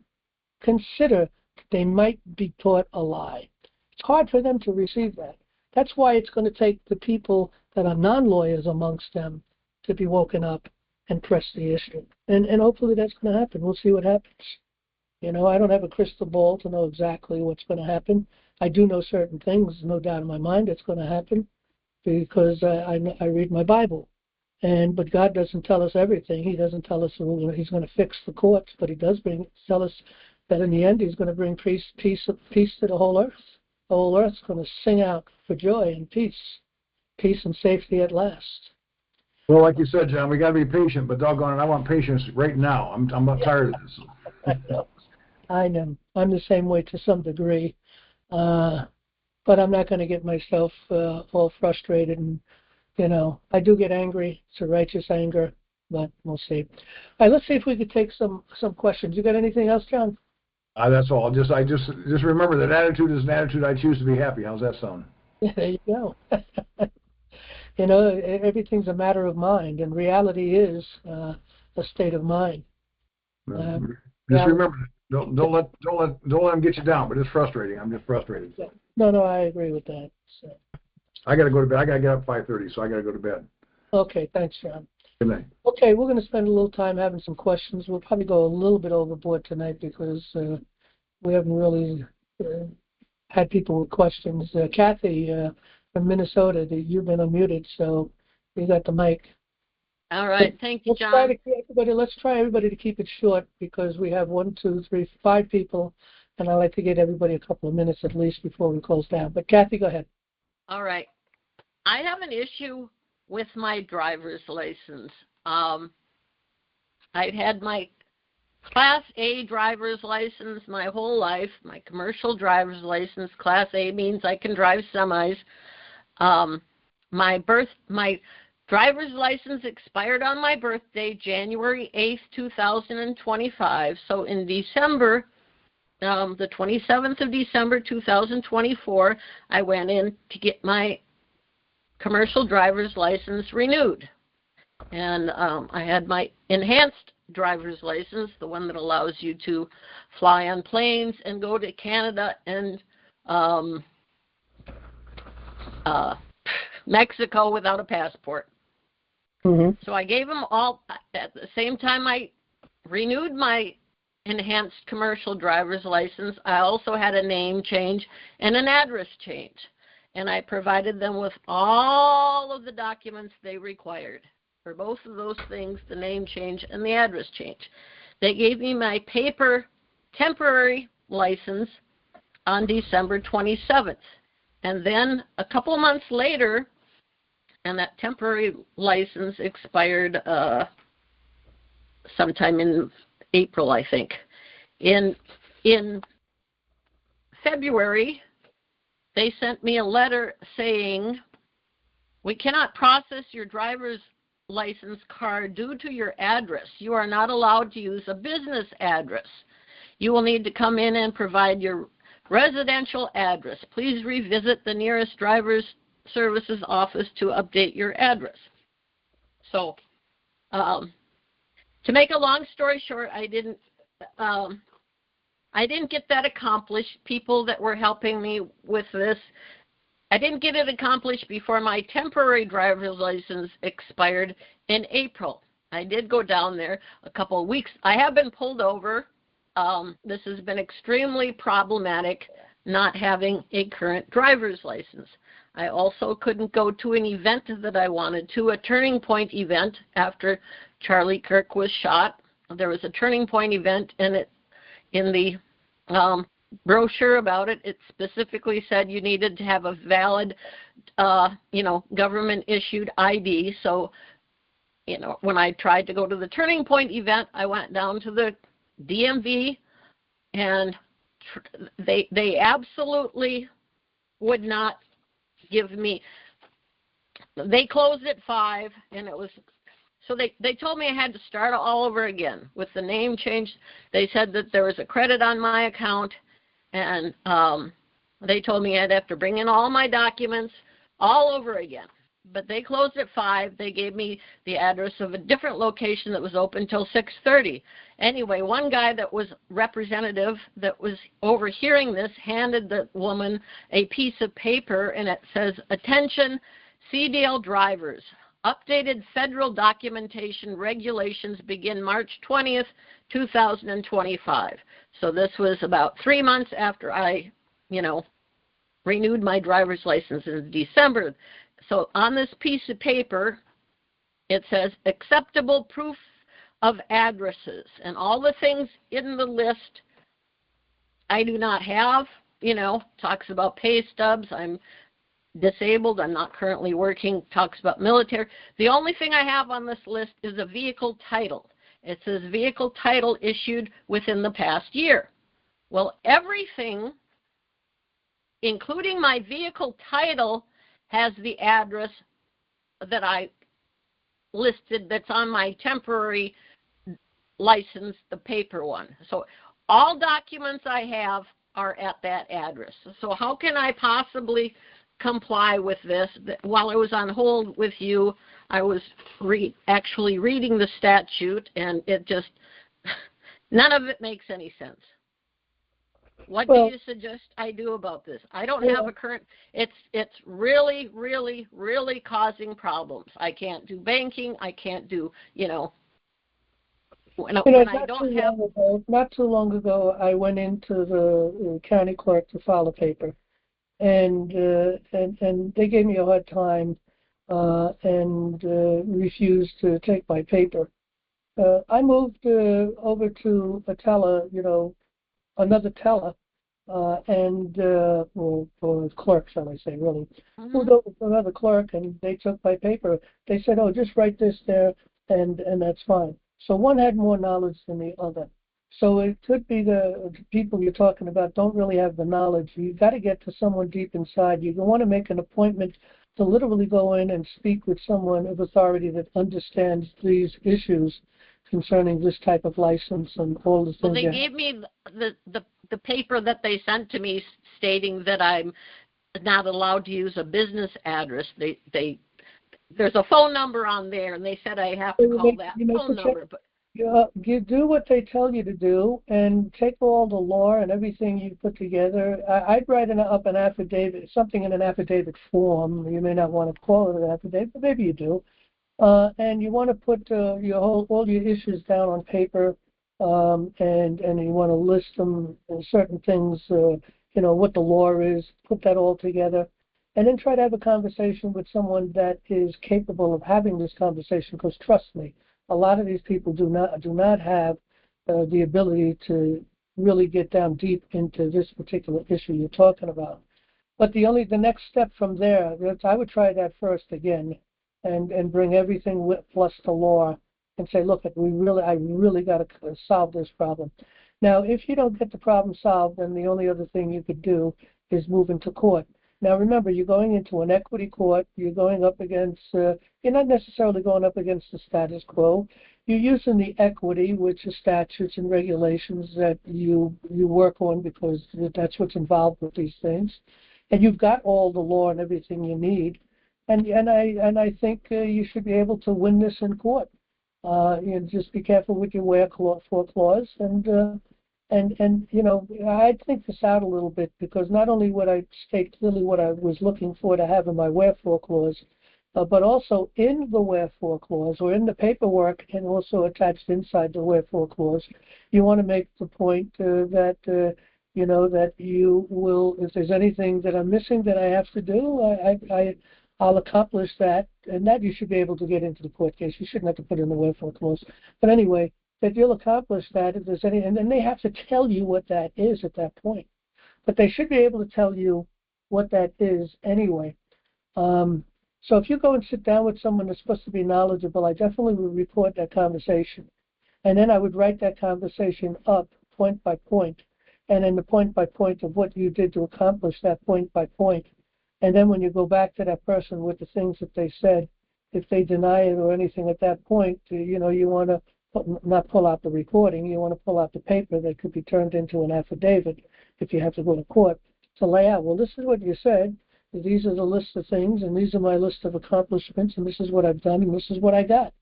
that they might be taught a lie. It's hard for them to receive that. That's why it's going to take the people that are non-lawyers amongst them to be woken up and press the issue. And hopefully that's going to happen. We'll see what happens. I don't have a crystal ball to know exactly what's going to happen. I do know certain things, no doubt in my mind, that's going to happen because I read my Bible. But God doesn't tell us everything. He doesn't tell us He's going to fix the courts, but He does tell us that in the end He's going to bring peace to the whole earth. The whole earth's going to sing out for joy and peace and safety at last. Well, like you said, John, we got to be patient, but doggone it, I want patience right now. I'm not tired of this. I know. I'm the same way to some degree, but I'm not going to get myself all frustrated and. I do get angry. It's a righteous anger, but we'll see. All right, let's see if we could take some questions. You got anything else, John? That's all. I just remember that attitude is an attitude I choose to be happy. How's that sound? There you go. Everything's a matter of mind, and reality is a state of mind. Just remember, don't let them get you down. But it's frustrating. I'm just frustrated. No, I agree with that. So. I got to go to bed. I got to get up at 5:30, so I got to go to bed. Okay, thanks, John. Good night. Okay, we're going to spend a little time having some questions. We'll probably go a little bit overboard tonight because we haven't really had people with questions. Kathy from Minnesota, you've been unmuted, so you got the mic. All right, thank you, John. Let's try everybody to keep it short because we have 1, 2, 3, 5 people, and I'd like to get everybody a couple of minutes at least before we close down. But Kathy, go ahead. All right. I have an issue with my driver's license. I've had my Class A driver's license my whole life, my commercial driver's license. Class A means I can drive semis. My driver's license expired on my birthday, January 8th, 2025. So in December, the 27th of December, 2024, I went in to get my commercial driver's license renewed. And I had my enhanced driver's license, the one that allows you to fly on planes and go to Canada and Mexico without a passport. Mm-hmm. So I gave them all, at the same time I renewed my enhanced commercial driver's license, I also had a name change and an address change. And I provided them with all of the documents they required for both of those things, the name change and the address change. They gave me my paper temporary license on December 27th. And then a couple of months later, and that temporary license expired sometime in April, I think. In February, they sent me a letter saying, we cannot process your driver's license card due to your address. You are not allowed to use a business address. You will need to come in and provide your residential address. Please revisit the nearest driver's services office to update your address. So, to make a long story short, I didn't get that accomplished. People that were helping me with this, I didn't get it accomplished before my temporary driver's license expired in April. I did go down there a couple of weeks. I have been pulled over. This has been extremely problematic, not having a current driver's license. I also couldn't go to an event that I wanted to, a Turning Point event after Charlie Kirk was shot. There was a Turning Point event, and in the brochure about it, it specifically said you needed to have a valid, government-issued ID. So, when I tried to go to the Turning Point event, I went down to the DMV, and they absolutely would not give me. They closed at 5, and it was. So they told me I had to start all over again with the name change. They said that there was a credit on my account, and they told me I'd have to bring in all my documents all over again. But they closed at 5. They gave me the address of a different location that was open till 6:30. Anyway, one guy that was representative that was overhearing this handed the woman a piece of paper, and it says, "Attention, CDL drivers. Updated federal documentation regulations begin March 20th, 2025. So this was about 3 months after I, renewed my driver's license in December. So on this piece of paper, it says acceptable proof of addresses, and all the things in the list I do not have, talks about pay stubs. I'm disabled. I'm not currently working. Talks about military. The only thing I have on this list is a vehicle title. It says vehicle title issued within the past year. Well, everything, including my vehicle title, has the address that I listed that's on my temporary license, the paper one. So all documents I have are at that address. So how can I possibly comply with this? While I was on hold with you, I was actually reading the statute, and it just, none of it makes any sense. What do you suggest I do about this? I don't have a current, it's really, really, really causing problems. I can't do banking. I can't do, not too long ago, I went into the county clerk to file a paper, and they gave me a hard time and refused to take my paper. I moved over to a teller, another teller, or clerk, shall I say, really. Moved over to another clerk, and they took my paper. They said, "Oh, just write this there, and that's fine." So one had more knowledge than the other. So it could be the people you're talking about don't really have the knowledge. You've got to get to someone deep inside. You want to make an appointment to literally go in and speak with someone of authority that understands these issues concerning this type of license and all the things. Well, they gave me the paper that they sent to me stating that I'm not allowed to use a business address. There's a phone number on there, and they said I have to call that phone number. But you do what they tell you to do, and take all the law and everything you put together. I'd write up an affidavit, something in an affidavit form. You may not want to call it an affidavit, but maybe you do. And you want to put all your issues down on paper, and you want to list them, certain things, what the law is, put that all together, and then try to have a conversation with someone that is capable of having this conversation, because trust me, a lot of these people do not have the ability to really get down deep into this particular issue you're talking about. But the next step from there, I would try that first again. and bring everything plus the law and say, look, I really got to solve this problem. Now, if you don't get the problem solved, then the only other thing you could do is move into court. Now, remember, you're going into an equity court. You're going up against, you're not necessarily going up against the status quo. You're using the equity, which is statutes and regulations that you work on because that's what's involved with these things. And you've got all the law and everything you need. And I think you should be able to win this in court. Just be careful with your wherefore clause, and I'd think this out a little bit, because not only would I state clearly what I was looking for to have in my wherefore clause, but also in the wherefore clause or in the paperwork and also attached inside the wherefore clause, you want to make the point that you will, if there's anything that I'm missing that I have to do, I'll accomplish that, and that you should be able to get into the court case. You shouldn't have to put in the wherefore clause. But anyway, that you'll accomplish that if there's any, and then they have to tell you what that is at that point. But they should be able to tell you what that is anyway. So if you go and sit down with someone that's supposed to be knowledgeable, I definitely would report that conversation. And then I would write that conversation up point by point, and then the point by point of what you did to accomplish that point by point. And then when you go back to that person with the things that they said, if they deny it or anything at that point, you want to not pull out the recording, you want to pull out the paper that could be turned into an affidavit if you have to go to court to lay out, well, this is what you said, these are the list of things, and these are my list of accomplishments, and this is what I've done, and this is what I got.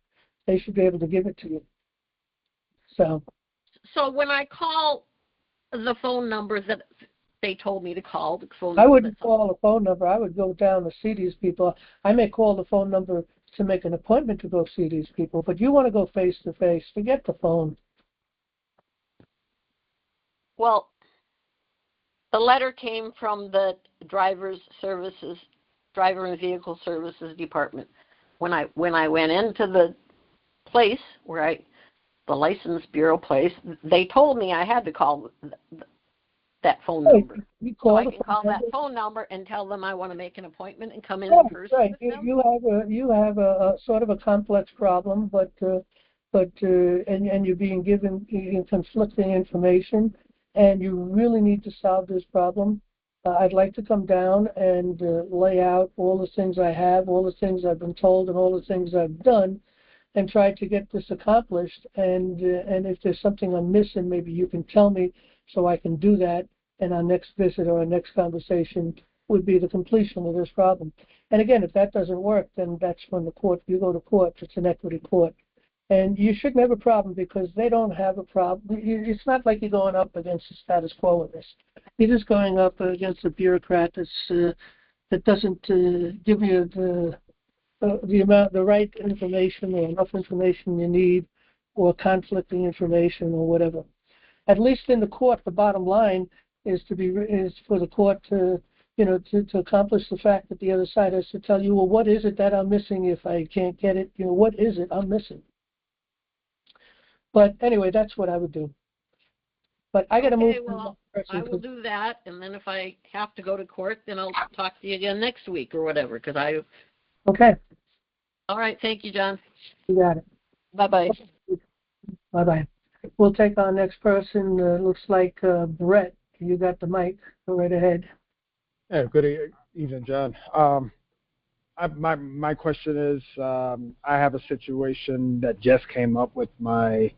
They should be able to give it to you. So when I call the phone number that they told me to call, the phone I number, wouldn't call a phone number. I would go down to see these people. I may call the phone number to make an appointment to go see these people, but you want to go face to face. Forget the phone. Well, the letter came from the driver and vehicle services department. When I went into the place where the license bureau place, they told me I had to call that phone number. So I can call that phone number and tell them I want to make an appointment and come in person. Right. You have a sort of a complex problem, but you're being given conflicting information, and you really need to solve this problem. I'd like to come down and lay out all the things I have, all the things I've been told, and all the things I've done, and try to get this accomplished. And if there's something I'm missing, maybe you can tell me so I can do that. And our next visit or our next conversation would be the completion of this problem. And again, if that doesn't work, then that's when you go to court. It's an equity court. And you shouldn't have a problem because they don't have a problem. It's not like you're going up against the status quo of this. You're just going up against a bureaucrat that doesn't give you the right information or enough information you need, or conflicting information or whatever. At least in the court, the bottom line is for the court to accomplish the fact that the other side has to tell you, well, what is it that I'm missing if I can't get it? What is it I'm missing? But anyway, that's what I would do. But I got to move. Well, I will do that, and then if I have to go to court, then I'll talk to you again next week or whatever. Okay. All right. Thank you, John. You got it. Bye-bye. Bye-bye. We'll take our next person. Looks like Brett. You got the mic. Go right ahead. Yeah, good evening, John. My question is, I have a situation that just came up with my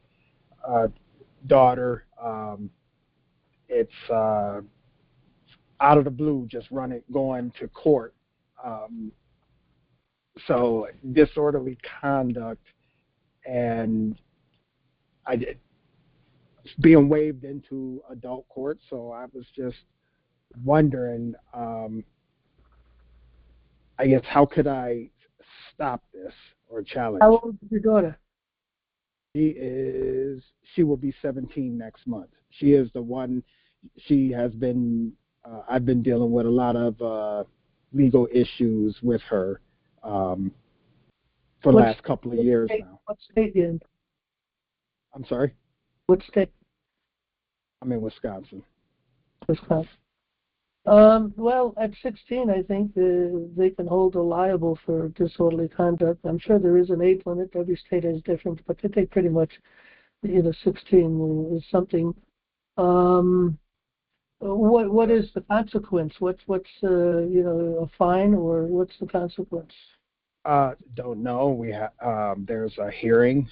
daughter. It's out of the blue, just going to court. So disorderly conduct, and being waived into adult court. So I was just wondering, I guess, how could I stop this or challenge? How old is your daughter? She will be 17 next month. She is the one. She has been. I've been dealing with a lot of legal issues with her for the last couple of years now. What state are you in? I'm sorry? What state? I'm in Wisconsin. Wisconsin. Well, at 16, I think they can hold her liable for disorderly conduct. I'm sure there is an age limit. Every state has different, but I think pretty much, 16 is something. What is the consequence? What's a fine, or what's the consequence? Don't know. There's a hearing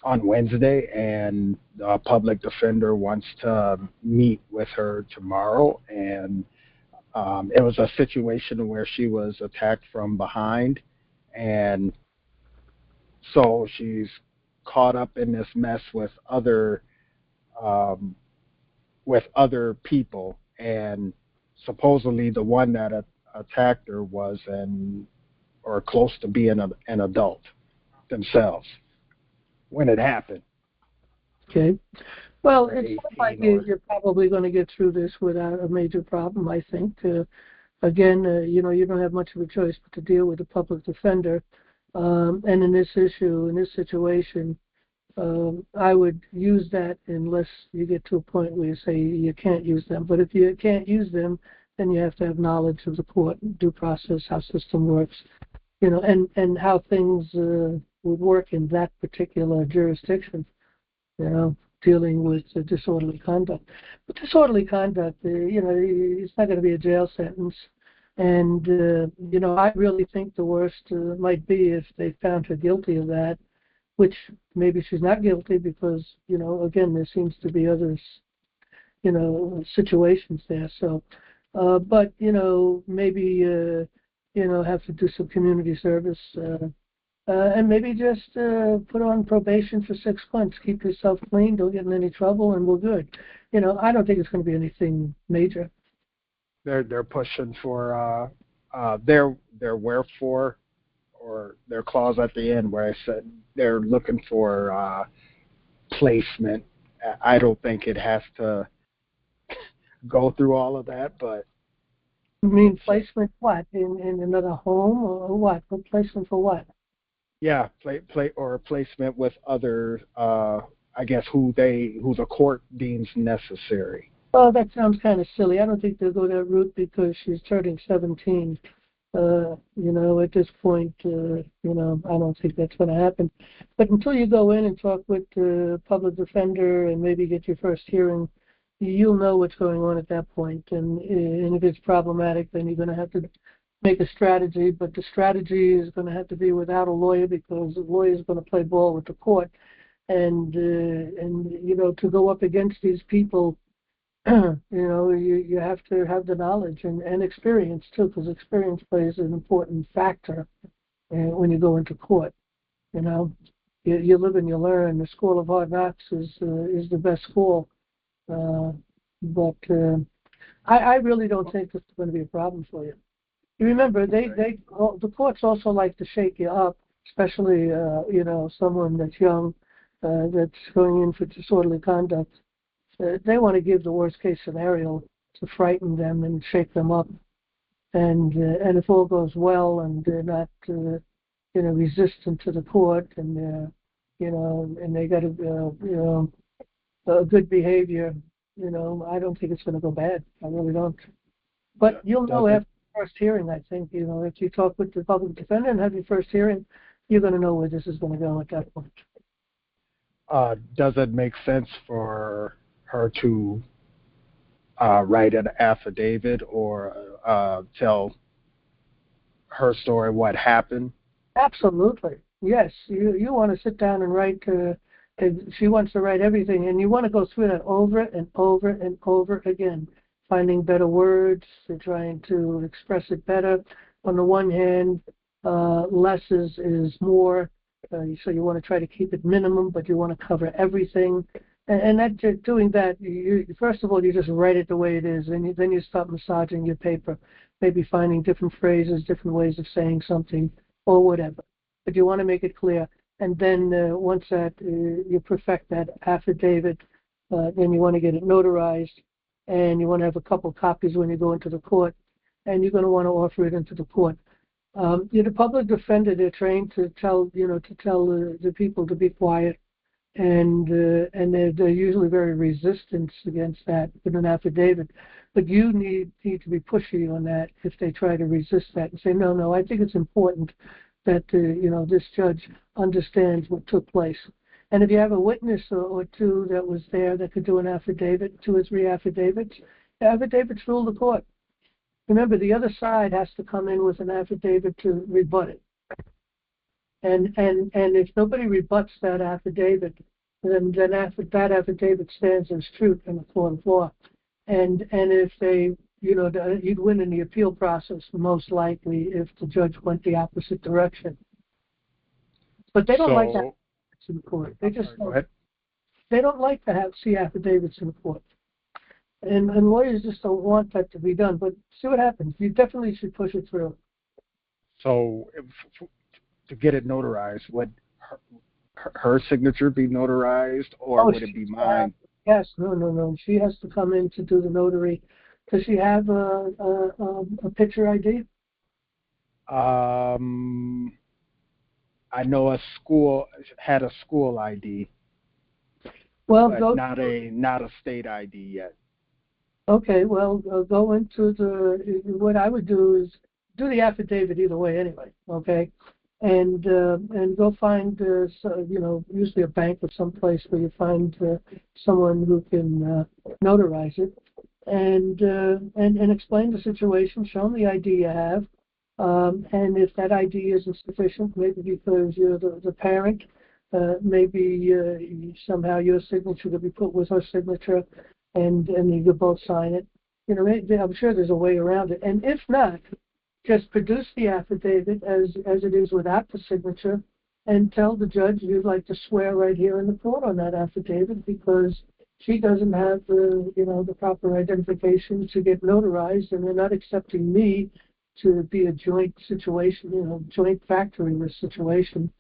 on Wednesday, and the public defender wants to meet with her tomorrow. And it was a situation where she was attacked from behind, and so she's caught up in this mess with other people, and supposedly the one that attacked her was or close to being an adult themselves when it happened. Okay. Well, it sounds like you're probably going to get through this without a major problem, I think. Again, you don't have much of a choice but to deal with the public defender. And in this situation, I would use that unless you get to a point where you say you can't use them. But if you can't use them, then you have to have knowledge of the court, due process, how system works, and how things would work in that particular jurisdiction, dealing with disorderly conduct. But disorderly conduct, it's not going to be a jail sentence. And, I really think the worst might be if they found her guilty of that, which maybe she's not guilty because, again, there seems to be others, situations there. So, but, maybe, have to do some community service, and maybe just put on probation for 6 months. Keep yourself clean, don't get in any trouble, and we're good. I don't think it's going to be anything major. They're pushing for their wherefore, or their clause at the end where I said they're looking for placement. I don't think it has to go through all of that, but. You mean placement what? In another home, or what? Placement for what? Yeah, or placement with other, I guess, who the court deems necessary. Oh, that sounds kind of silly. I don't think they'll go that route because she's turning 17. At this point, I don't think that's going to happen. But until you go in and talk with the public defender and maybe get your first hearing, you'll know what's going on at that point. And if it's problematic, then you're going to have to make a strategy. But the strategy is going to have to be without a lawyer, because the lawyer is going to play ball with the court. And to go up against these people, you have to have the knowledge and experience too, because experience plays an important factor when you go into court. You live and you learn. The school of hard knocks is the best school, but I really don't think this is going to be a problem for you. You remember, the courts also like to shake you up, especially someone that's young, that's going in for disorderly conduct. They want to give the worst case scenario to frighten them and shake them up, and if all goes well and they're not resistant to the court, and and they got a good behavior, I don't think it's going to go bad. I really don't. But you'll know after the first hearing. I think if you talk with the public defender and have your first hearing, you're going to know where this is going to go at that point. Does it make sense for her to write an affidavit or tell her story, what happened? Absolutely. Yes. You want to sit down and write, she wants to write everything, and you want to go through that over and over and over again, finding better words, trying to express it better. On the one hand, less is more, so you want to try to keep it minimum, but you want to cover everything. And that doing that, first of all, you just write it the way it is, and then you start massaging your paper, maybe finding different phrases, different ways of saying something, or whatever. But you want to make it clear. And then once that you perfect that affidavit, then you want to get it notarized, and you want to have a couple copies when you go into the court, and you're going to want to offer it into the court. The public defender, they're trained to tell the people to be quiet. and they're usually very resistant against that with an affidavit. But you need to be pushy on that if they try to resist that and say, no, I think it's important that this judge understands what took place. And if you have a witness or two that was there that could do an affidavit, 2 or 3 affidavits, the affidavits rule the court. Remember, the other side has to come in with an affidavit to rebut it. And if nobody rebuts that affidavit, then that affidavit stands as truth in the court of law. And if they, you'd win in the appeal process most likely if the judge went the opposite direction. But they don't like that in court. They just they don't like to see affidavits in court. And lawyers just don't want that to be done. But see what happens. You definitely should push it through. So to get it notarized, would her signature be notarized, or would it be mine? Yes, no. She has to come in to do the notary. Does she have a picture ID? I know a school had a school ID. Well, but not a state ID yet. Okay, well, go into what I would do is do the affidavit either way anyway, okay? And go find, usually a bank or someplace where you find someone who can notarize it and explain the situation, show them the ID you have. And if that ID isn't sufficient, maybe because you're the parent, maybe somehow your signature could be put with her signature, and you could both sign it. I'm sure there's a way around it. And if not, just produce the affidavit as it is without the signature, and tell the judge you'd like to swear right here in the court on that affidavit because she doesn't have the proper identification to get notarized, and they're not accepting me to be a joint situation, joint factor in this situation,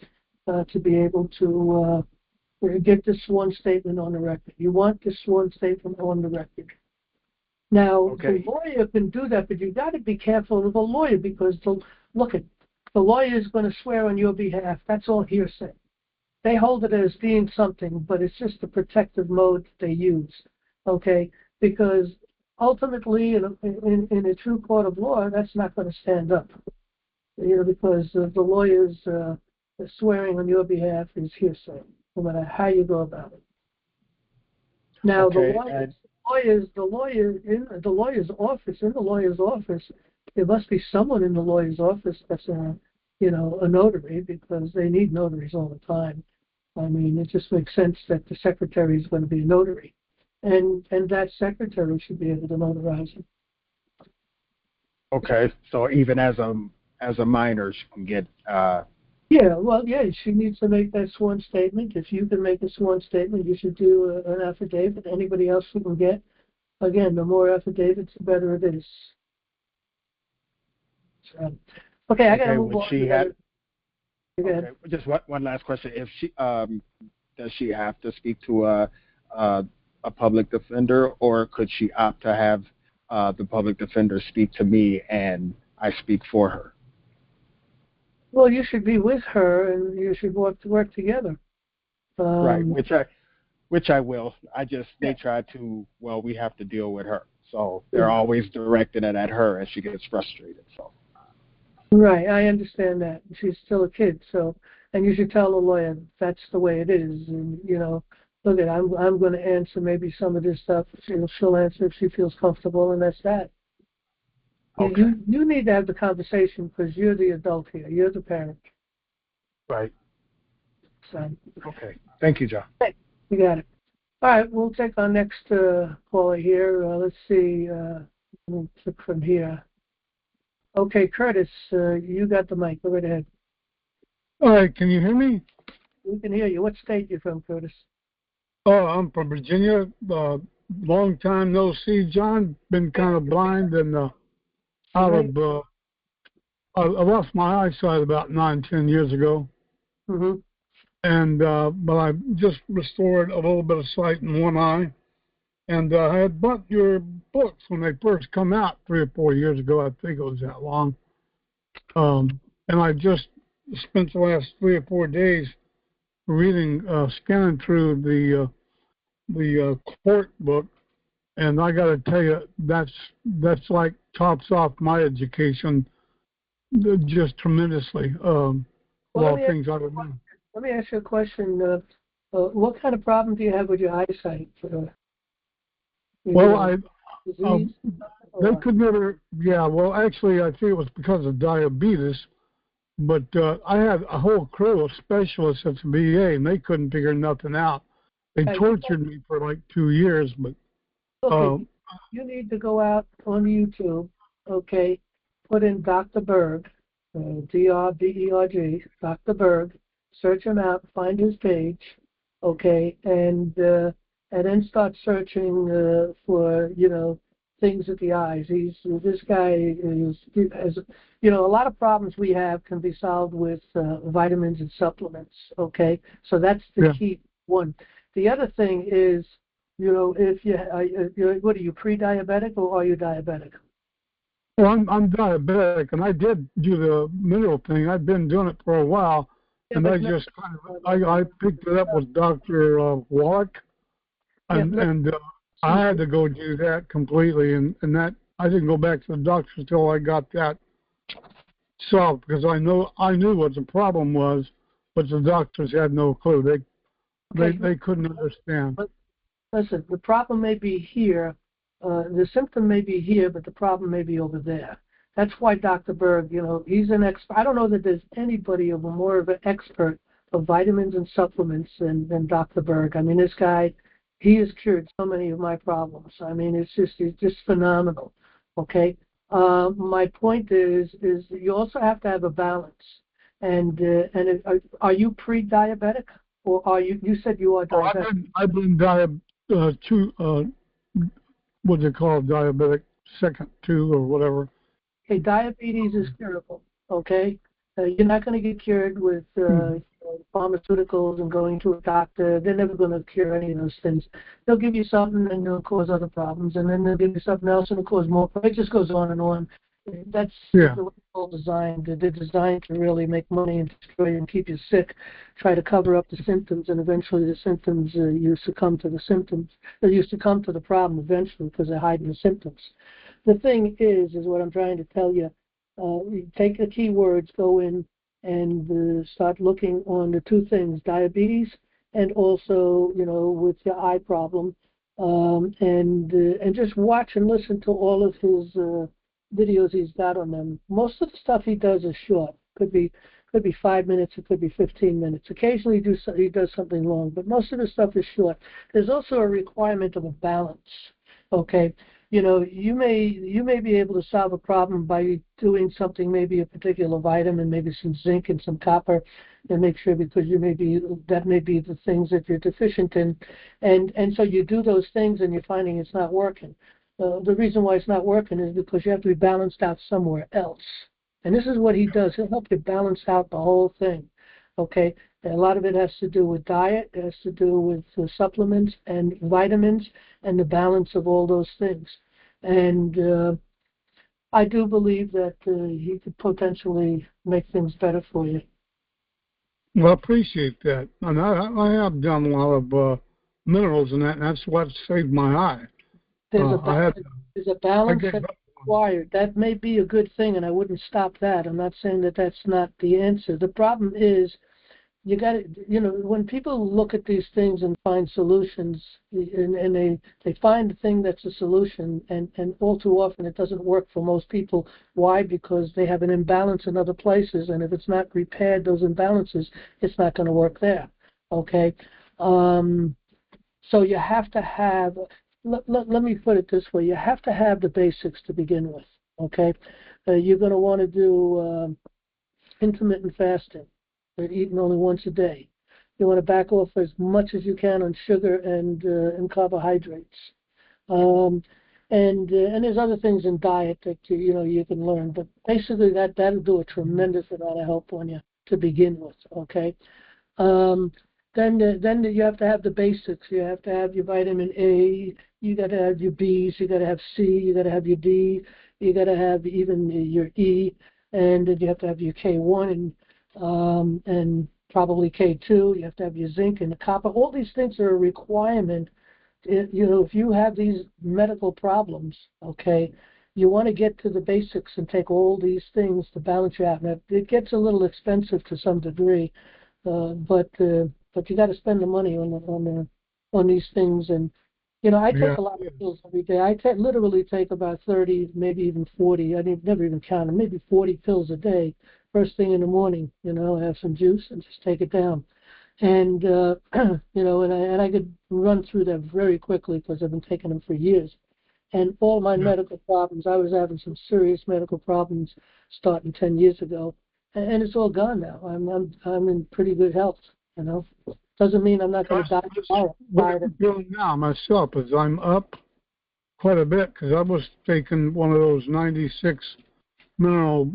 to be able to get this sworn statement on the record. You want this sworn statement on the record. Now, The lawyer can do that, but you've got to be careful of the lawyer because, the lawyer is going to swear on your behalf. That's all hearsay. They hold it as being something, but it's just the protective mode that they use, okay? Because ultimately, in a true court of law, that's not going to stand up, because the lawyer's swearing on your behalf is hearsay, no matter how you go about it. Now, the lawyer's office, there must be someone in the lawyer's office that's a notary, because they need notaries all the time. I mean, it just makes sense that the secretary is going to be a notary, and that secretary should be able to notarize it. Okay, so even as a minor, she can get. She needs to make that sworn statement. If you can make a sworn statement, you should do an affidavit. Anybody else who can get, again, the more affidavits, the better it is. So, I got to move on. Okay, just one last question. If she does she have to speak to a public defender, or could she opt to have the public defender speak to me and I speak for her? Well, you should be with her, and you should work together. Right, which I will. They try to. Well, we have to deal with her, so they're always directing it at her, and she gets frustrated. So. Right, I understand that. She's still a kid, and you should tell the lawyer that's the way it is. And I'm going to answer maybe some of this stuff. She'll answer if she feels comfortable, and that's that. Okay. You need to have the conversation because you're the adult here. You're the parent. Right. So. Okay. Thank you, John. You got it. All right, we'll take our next caller here. Let's see. We'll click from here. Okay, Curtis, you got the mic. Go right ahead. All right, can you hear me? We can hear you. What state you from, Curtis? Oh, I'm from Virginia. Long time no see, John. Been kind of blind and I lost my eyesight about 9-10 years ago. Mm-hmm. And but I just restored a little bit of sight in one eye. And I had bought your books when they first come out 3 or 4 years ago. I think it was that long. And I just spent the last 3 or 4 days reading, scanning through the court book, and I got to tell you, that's like tops off my education just tremendously. Of all things I would know. Let me ask you a question. What kind of problem do you have with your eyesight? Well, they could never. Yeah, well, actually, I think it was because of diabetes. But I had a whole crew of specialists at the VA, and they couldn't figure nothing out. They tortured me for like 2 years, but. Okay, you need to go out on YouTube, okay, put in Dr. Berg, D-R-B-E-R-G, Dr. Berg, search him out, find his page, okay, and then start searching for, things at the eyes. This guy has, a lot of problems we have can be solved with vitamins and supplements, okay? So that's the key one. The other thing is, if what are you, pre-diabetic or are you diabetic? Well, I'm diabetic, and I did do the mineral thing. I've been doing it for a while, and I just I picked it up with Dr. Wallach, and I had to go do that completely, and that I didn't go back to the doctor until I got that solved, because I knew what the problem was, but the doctors had no clue. They couldn't understand. But listen, the problem may be here, the symptom may be here, but the problem may be over there. That's why Dr. Berg, he's an expert. I don't know that there's anybody more of an expert of vitamins and supplements than Dr. Berg. I mean, this guy, he has cured so many of my problems. I mean, it's just phenomenal. Okay. My point is you also have to have a balance. And are you pre-diabetic, or are you? You said you are diabetic. I've been what they call diabetic second 2 or whatever. Okay, diabetes is curable. Okay, you're not going to get cured with pharmaceuticals and going to a doctor. They're never going to cure any of those things. They'll give you something and it'll cause other problems, and then they'll give you something else and it'll cause more. It just goes on and on. That's the way it's all designed. They're designed to really make money and destroy you and keep you sick, try to cover up the symptoms, and eventually the symptoms, you succumb to the symptoms. You succumb to the problem eventually because they're hiding the symptoms. The thing is what I'm trying to tell you, take the keywords, go in and start looking on the two things, diabetes and also, with your eye problem, and just watch and listen to all of his videos he's got on them. Most of the stuff he does is short. Could be 5 minutes, it could be 15 minutes. Occasionally he does something long, but most of the stuff is short. There's also a requirement of a balance. Okay, you may be able to solve a problem by doing something, maybe a particular vitamin, maybe some zinc and some copper, and make sure, because that may be the things that you're deficient in, and so you do those things and you're finding it's not working. The reason why it's not working is because you have to be balanced out somewhere else. And this is what he does. He'll help you balance out the whole thing. Okay? And a lot of it has to do with diet. It has to do with supplements and vitamins and the balance of all those things. And I do believe that he could potentially make things better for you. Well, I appreciate that. And I have done a lot of minerals and that, and that's what saved my eye. There's a balance that's required. That may be a good thing, and I wouldn't stop that. I'm not saying that that's not the answer. The problem is, you got to, when people look at these things and find solutions, and they find the thing that's a solution, and all too often it doesn't work for most people. Why? Because they have an imbalance in other places, and if it's not repaired, those imbalances, it's not going to work there. Okay? So you have to have, let me put it this way, you have to have the basics to begin with. Okay? You're going to want to do intermittent fasting. Eating only once a day. You want to back off as much as you can on sugar and carbohydrates. And there's other things in diet that you can learn, but basically that'll do a tremendous amount of help on you to begin with. Okay. Then you have to have the basics. You have to have your vitamin A. You got to have your B's. You got to have C. You got to have your D. You got to have even your E, and then you have to have your K1 and probably K2. You have to have your zinc and the copper. All these things are a requirement. If you have these medical problems, okay, you want to get to the basics and take all these things to balance you out. Now, it gets a little expensive to some degree, but you got to spend the money on these things. And I take a lot of pills every day. I literally take about 30, maybe even 40. I never even counted. Maybe 40 pills a day. First thing in the morning, have some juice and just take it down. And and I could run through them very quickly because I've been taking them for years. And all my medical problems, I was having some serious medical problems starting 10 years ago, and it's all gone now. I'm in pretty good health. Doesn't mean I'm not going to die tomorrow. What I'm doing now myself is I'm up quite a bit because I was taking one of those 96 minerals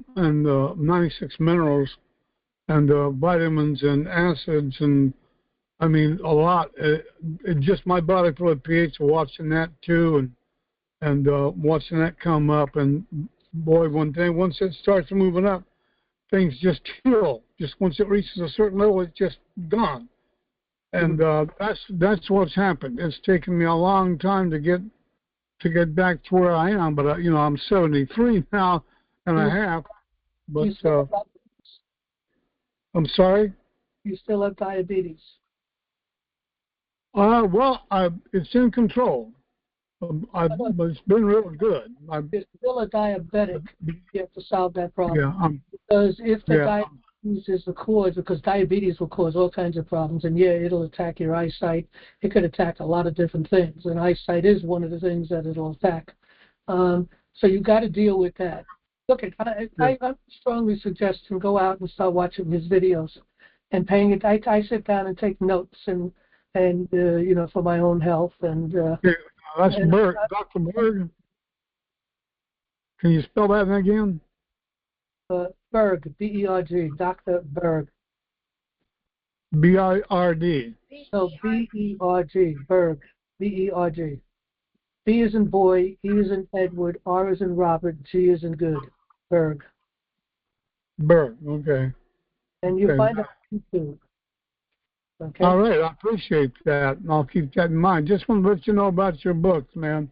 and vitamins and acids, and I mean a lot. It just my body fluid pH, watching that too, and watching that come up. And boy, once it starts moving up, things just kill. Just once it reaches a certain level, it's just gone. And that's what's happened. It's taken me a long time to get back to where I am, but I'm 73 now and a half. But I'm sorry? You still have diabetes? Well, it's in control. It's been really good. You're still a diabetic. You have to solve that problem. Yeah. Because if the diabetes is the cause, because diabetes will cause all kinds of problems, and it'll attack your eyesight. It could attack a lot of different things, and eyesight is one of the things that it'll attack. So you got to deal with that. Look, I'm strongly suggesting go out and start watching his videos and paying it. I sit down and take notes and for my own health and. That's Berg, Dr. Berg. Can you spell that again? Berg, B-E-R-G, Dr. Berg. B-I-R-D. So B-E-R-G, Berg, B-E-R-G. B is in boy, E is in Edward, R is in Robert, G is in good. Berg. Berg, okay. And you find it on YouTube. Okay. All right, I appreciate that, and I'll keep that in mind. Just want to let you know about your books, man.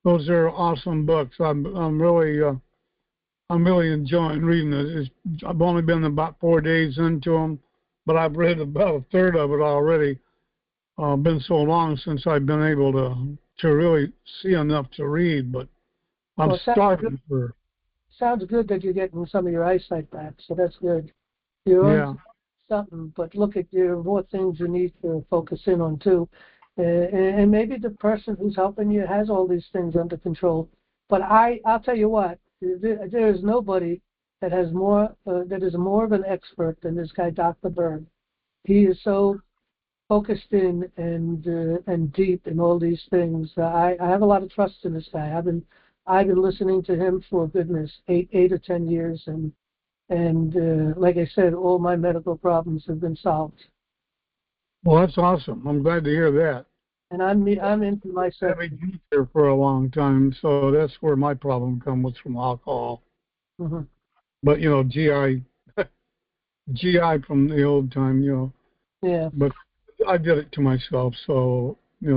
Those are awesome books. I'm really enjoying reading it. I've only been about 4 days into them, but I've read about a third of it already. Been so long since I've been able to really see enough to read, but I'm starting for. Sounds good that you're getting some of your eyesight back, so that's good. You're something, but look at there are more things you need to focus in on too, and maybe the person who's helping you has all these things under control. But I'll tell you what, there is nobody that has more that is more of an expert than this guy, Dr. Berg. He is so focused in and deep in all these things. I have a lot of trust in this guy. I've been listening to him for goodness 8 or 10 years, and like I said, all my medical problems have been solved. Well, that's awesome. I'm glad to hear that. And I'm into myself. I've been here for a long time, so that's where my problem comes from alcohol. Mm-hmm. But GI from the old time, Yeah. But I did it to myself, so it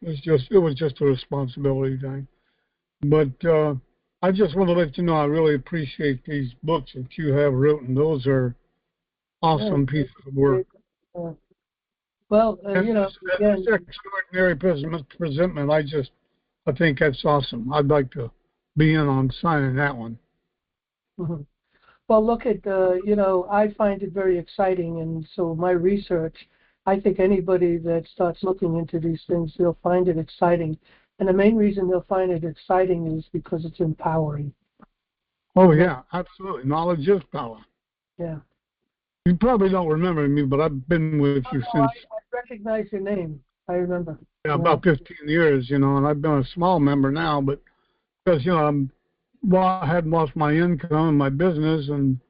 was just a responsibility thing. But I just want to let you know I really appreciate these books that you have written. Those are awesome pieces of work. Well, this extraordinary presentment, I think that's awesome. I'd like to be in on signing that one. Mm-hmm. Well, look at I find it very exciting, and so my research, I think anybody that starts looking into these things, they'll find it exciting. And the main reason they'll find it exciting is because it's empowering. Oh, yeah, absolutely. Knowledge is power. Yeah. You probably don't remember me, but I've been with you since... I recognize your name. I remember. Yeah, about 15 years, and I've been a small member now, but because, I hadn't lost my income and my business, and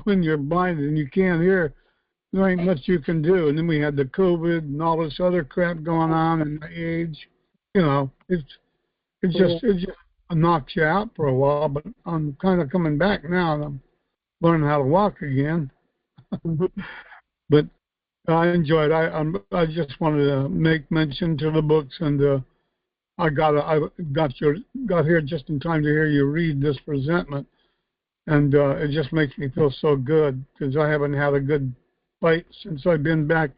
when you're blind and you can't hear, there ain't much you can do. And then we had the COVID and all this other crap going on, and my age, it just knocks you out for a while. But I'm kind of coming back now, and I'm learning how to walk again. But I enjoyed. I just wanted to make mention to the books, and I got here just in time to hear you read this presentment, and it just makes me feel so good because I haven't had a good fight since I've been back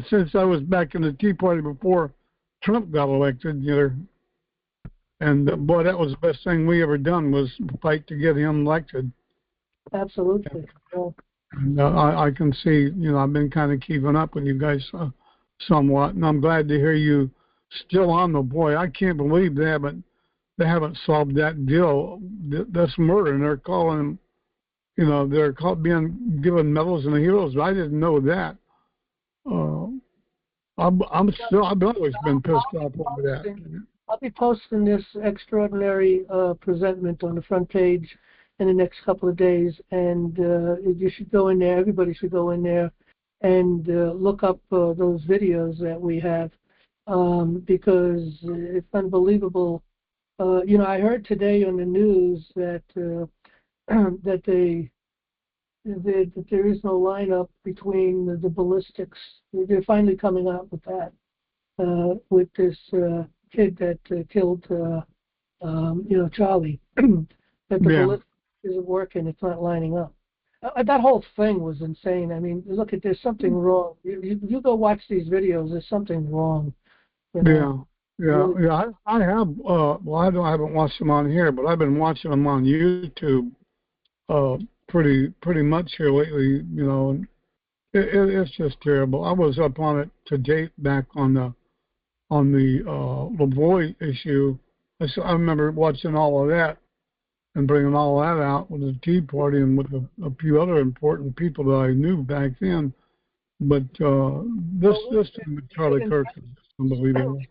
since I was back in the Tea Party before Trump got elected. And boy, that was the best thing we ever done was fight to get him elected. Absolutely. Yeah. And I can see, I've been kind of keeping up with you guys somewhat, and I'm glad to hear you still on the boy. I can't believe they haven't solved that deal. That's murder, and they're calling him, they're being given medals and heroes. I didn't know that. I've always been pissed off over that. I'll be posting this extraordinary presentment on the front page in the next couple of days, and you should go in there. Everybody should go in there and look up those videos that we have because it's unbelievable. I heard today on the news that that there is no lineup between the ballistics. They're finally coming out with that with this kid that killed Charlie. That the ballistics isn't working, it's not lining up. That whole thing was insane. I mean, look, there's something wrong. You go watch these videos. There's something wrong. Yeah. I have. I haven't watched them on here, but I've been watching them on YouTube pretty much here lately. And it's just terrible. I was up on it to date back on the Lavoie issue. I remember watching all of that and bringing all that out with the Tea Party and with a few other important people that I knew back then. But this thing with Charlie Kirk is unbelievable.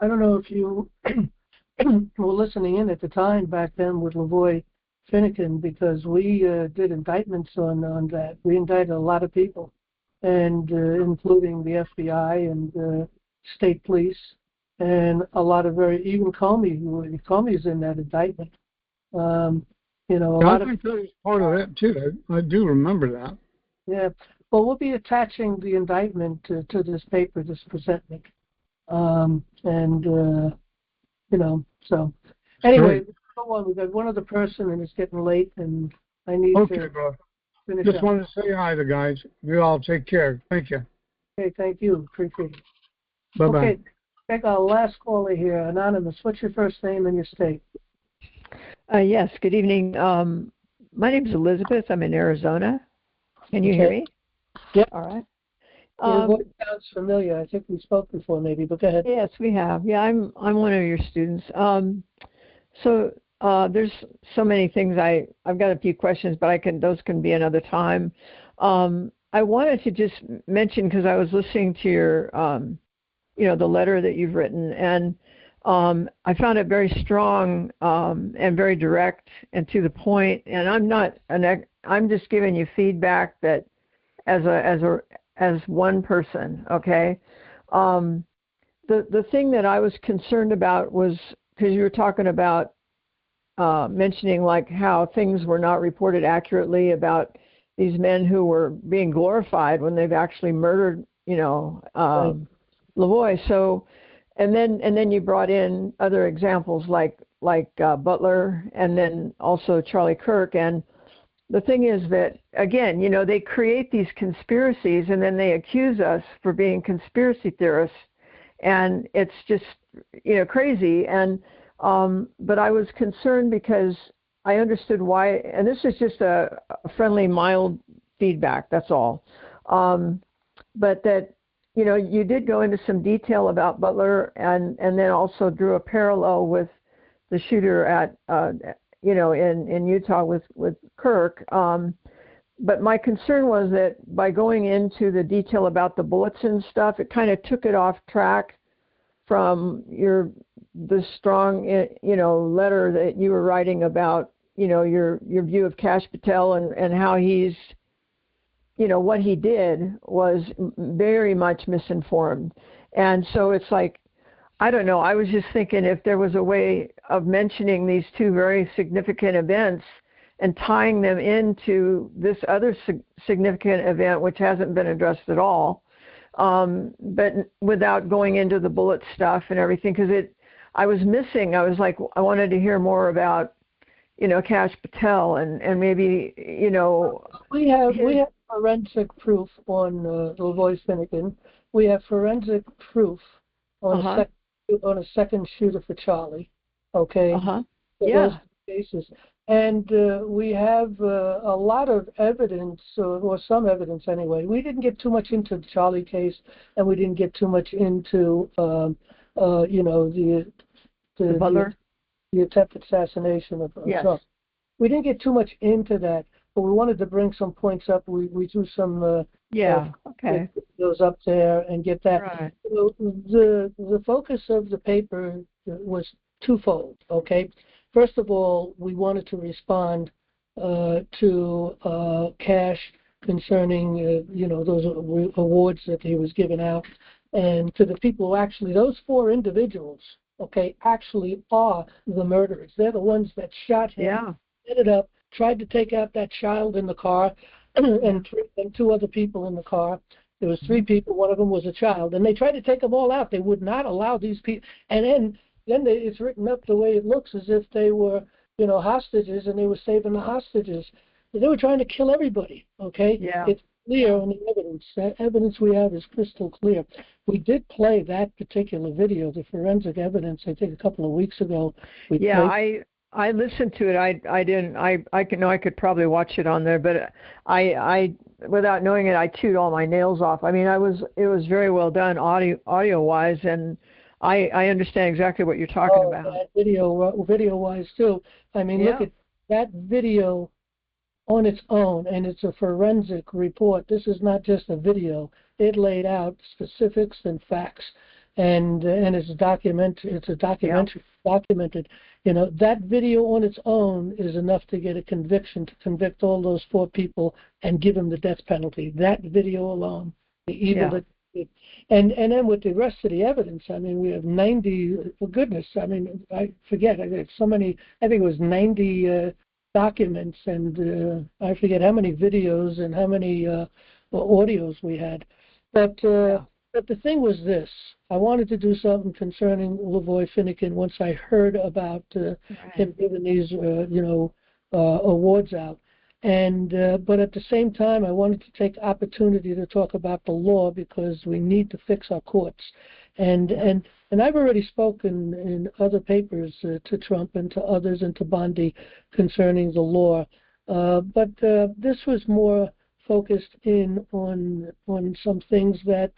I don't know if you were listening in at the time back then with Lavoie Finnegan, because we did indictments on that. We indicted a lot of people, and including the FBI and state police, and a lot of even Comey's in that indictment. I think that was part of that too. I do remember that. Yeah. Well, we'll be attaching the indictment to this paper, this presentment. So anyway, we've got one other person, and it's getting late, and I need to finish Just up. wanted to say hi to guys. You all take care. Thank you. Okay, thank you. Appreciate it. Bye-bye. Okay, take our last caller here. Anonymous, what's your first name and your state? Yes, good evening. My name is Elizabeth. I'm in Arizona. Can you hear me? Yep. All right. Your voice sounds familiar. I think we spoke before, maybe, but go ahead. Yes, we have. Yeah, I'm one of your students. So there's so many things. I've got a few questions, but those can be another time. I wanted to just mention, because I was listening to your, the letter that you've written, and I found it very strong and very direct and to the point. And I'm just giving you feedback that as one person, okay? The thing that I was concerned about was, because you were talking about mentioning like how things were not reported accurately about these men who were being glorified when they've actually murdered, Lavoie. So, and then you brought in other examples like Butler, and then also Charlie Kirk. And the thing is that, again, they create these conspiracies, and then they accuse us for being conspiracy theorists, and it's just crazy. And but I was concerned because I understood why, and this is just a friendly, mild feedback, that's all. But that, you did go into some detail about Butler, and then also drew a parallel with the shooter at, in Utah with Kirk. But my concern was that by going into the detail about the bullets and stuff, it kind of took it off track from the strong, letter that you were writing about, your view of Kash Patel and how he's, what he did was very much misinformed. And so it's like, I don't know, I was just thinking if there was a way of mentioning these two very significant events and tying them into this other significant event, which hasn't been addressed at all, but without going into the bullet stuff and everything, because I was missing. I was like, I wanted to hear more about, Cash Patel and maybe, We have forensic proof on Lavoy Finnegan. We have forensic proof on a second shooter for Charlie. Okay. For those cases, and we have a lot of evidence, or some evidence anyway. We didn't get too much into the Charlie case, and we didn't get too much into the Butler. The attempted assassination of Trump. We didn't get too much into that, but we wanted to bring some points up. We threw some get those up there and get that. Right. So the focus of the paper was twofold. Okay, first of all, we wanted to respond to Cash concerning those awards that he was giving out, and to the people who actually, those four individuals, actually are the murderers. They're the ones that shot him, set it up, tried to take out that child in the car, and two other people in the car. There was three people. One of them was a child, and they tried to take them all out. They would not allow these people. And then it's written up the way it looks, as if they were, hostages, and they were saving the hostages. They were trying to kill everybody. It's clear on the evidence. That evidence we have is crystal clear. We did play that particular video, the forensic evidence, I think a couple of weeks ago. I listened to it. I could probably watch it on there, but I without knowing it, I chewed all my nails off. I mean, it was very well done audio wise, and I understand exactly what you're talking about. That video wise too. I mean, look at that video on its own, and it's a forensic report. This is not just a video. It laid out specifics and facts, and it's documented. It's a documentary documented. That video on its own is enough to get a conviction, to convict all those four people and give them the death penalty. That video alone, the evil that. And then with the rest of the evidence, I mean, we have 90. For goodness, I mean, I forget. I have so many. I think it was 90. Documents, and I forget how many videos and how many audios we had. But the thing was this: I wanted to do something concerning Lavoy Finnegan once I heard about him giving these awards out, and but at the same time, I wanted to take opportunity to talk about the law, because we need to fix our courts. And I've already spoken in other papers to Trump and to others and to Bondi concerning the law, but this was more focused in on some things that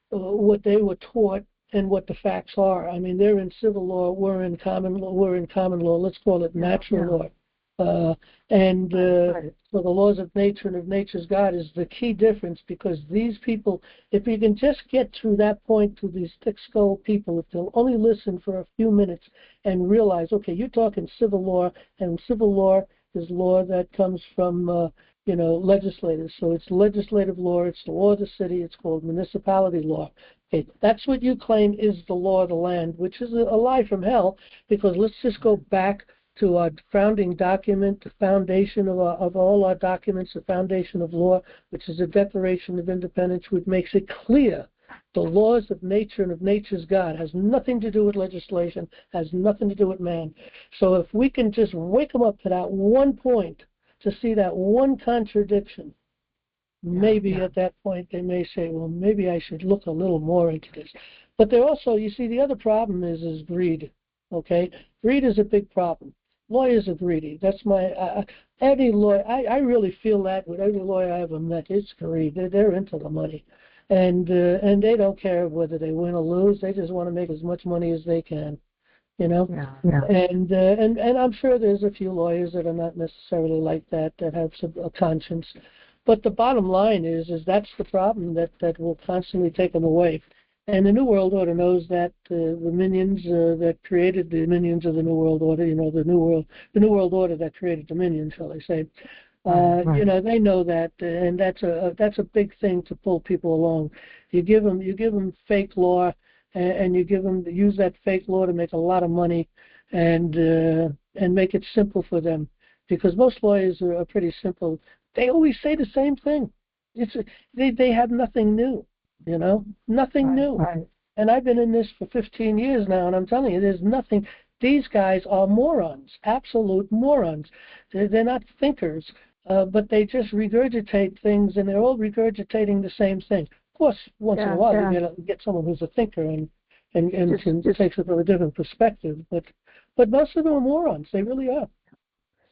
what they were taught and what the facts are. I mean, they're in civil law, we're in common law. We're in common law. Let's call it natural law. So the laws of nature and of nature's God is the key difference, because these people, if you can just get through that point to these thick-skulled people, if they'll only listen for a few minutes and realize, okay, you're talking civil law, and civil law is law that comes from, legislators. So it's legislative law, it's the law of the city, it's called municipality law. Okay, that's what you claim is the law of the land, which is a lie from hell, because let's just go back to our founding document, the foundation of all our documents, the foundation of law, which is the Declaration of Independence, which makes it clear the laws of nature and of nature's God has nothing to do with legislation, has nothing to do with man. So if we can just wake them up to that one point, to see that one contradiction, maybe at that point they may say, well, maybe I should look a little more into this. But they're also, you see, the other problem is greed. Okay, greed is a big problem. Lawyers are greedy. That's any lawyer. I really feel that with every lawyer I ever met. It's greed. They're into the money, and they don't care whether they win or lose. They just want to make as much money as they can, And I'm sure there's a few lawyers that are not necessarily like that have a conscience. But the bottom line is that's the problem that will constantly take them away. And the New World Order knows that the minions that created the minions of the New World Order, the New World Order that created Dominion, shall I say? They know that, and that's a big thing to pull people along. You give them fake law, and you use that fake law to make a lot of money, and make it simple for them. because most lawyers are pretty simple. They always say the same thing. They have nothing new, nothing new. Right. And I've been in this for 15 years now, and I'm telling you, there's nothing. These guys are morons, absolute morons. They're not thinkers, but they just regurgitate things, and they're all regurgitating the same thing. Of course, once in a while you get someone who's a thinker and takes it from a different perspective. But most of them are morons. They really are.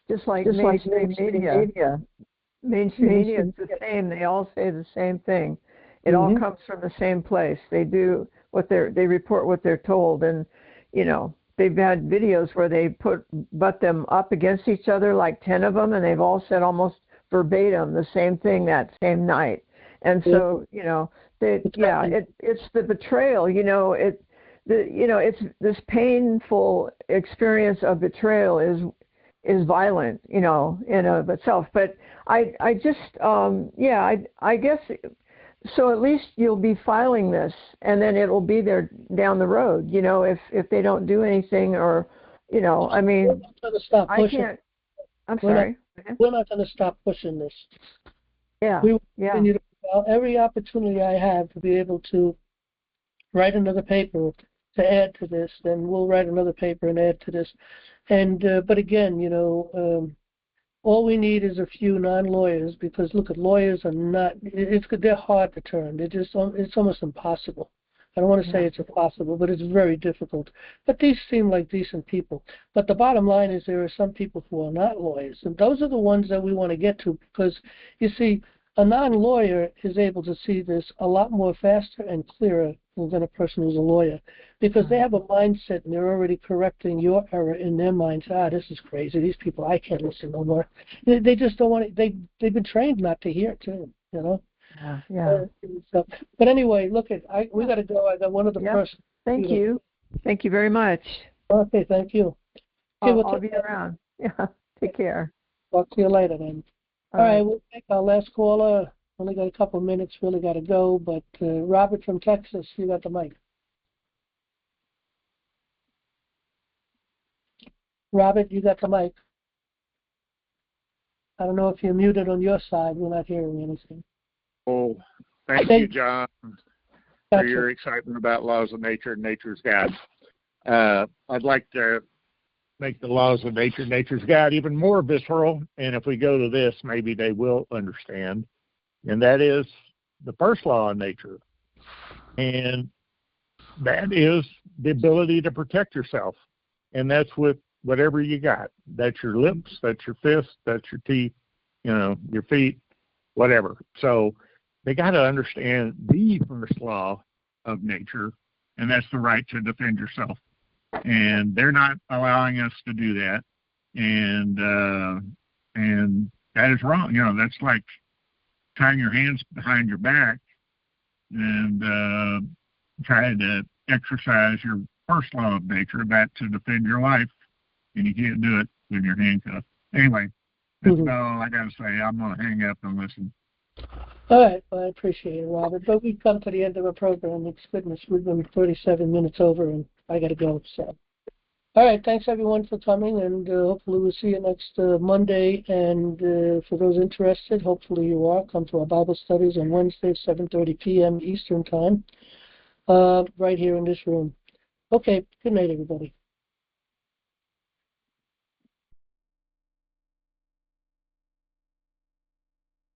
Just like mainstream media. Mainstream media is the same. They all say the same thing. It all comes from the same place. They do they report what they're told, and they've had videos where they butt them up against each other, like 10 of them, and they've all said almost verbatim the same thing that same night. And so it's the betrayal. It's this painful experience of betrayal is violent, in of itself. But I guess. So at least you'll be filing this, and then it will be there down the road. If they don't do anything, or I mean, we're not going to stop pushing. I can't. I'm sorry. We're not going to stop pushing this. Yeah. We will continue to every opportunity I have to be able to write another paper to add to this, then we'll write another paper and add to this. And but again, all we need is a few non-lawyers, because look, lawyers are not. They're hard to turn. It's almost impossible. I don't want to say it's impossible, but it's very difficult. But these seem like decent people. But the bottom line is there are some people who are not lawyers, and those are the ones that we want to get to, because you see, a non-lawyer is able to see this a lot more faster and clearer than a person who's a lawyer, because they have a mindset and they're already correcting your error in their minds. This is crazy. These people, I can't listen no more. They just don't want it. They've been trained not to hear it too, Yeah. But anyway, look, we got to go. I got one of the person. Thank you. Thank you very much. Okay, thank you. I'll be around. Yeah. Take care. Talk to you later then. All right, we'll take our last caller. Only got a couple of minutes, really got to go. But Robert from Texas, you got the mic. Robert, you got the mic. I don't know if you're muted on your side. We're not hearing anything. Oh, thank you, John, for your excitement about laws of nature and nature's guide. I'd like to make the laws of nature and nature's guide even more visceral, and if we go to this, maybe they will understand, and that is the first law of nature, and that is the ability to protect yourself, and that's with whatever you got. That's your lips, that's your fists, that's your teeth, your feet, whatever. So they got to understand the first law of nature, and that's the right to defend yourself. And they're not allowing us to do that, and that is wrong. That's like tying your hands behind your back and trying to exercise your first law of nature, that to defend your life, and you can't do it when you're handcuffed. Anyway, that's about all I got to say. I'm going to hang up and listen. All right, well, I appreciate it, Robert. But we've come to the end of our program. It's goodness, we've been 37 minutes over, and I got to go. So, all right, thanks everyone for coming, and hopefully we'll see you next Monday. And for those interested, hopefully you are, come to our Bible studies on Wednesday, 7:30 p.m. Eastern Time, right here in this room. Okay, good night, everybody.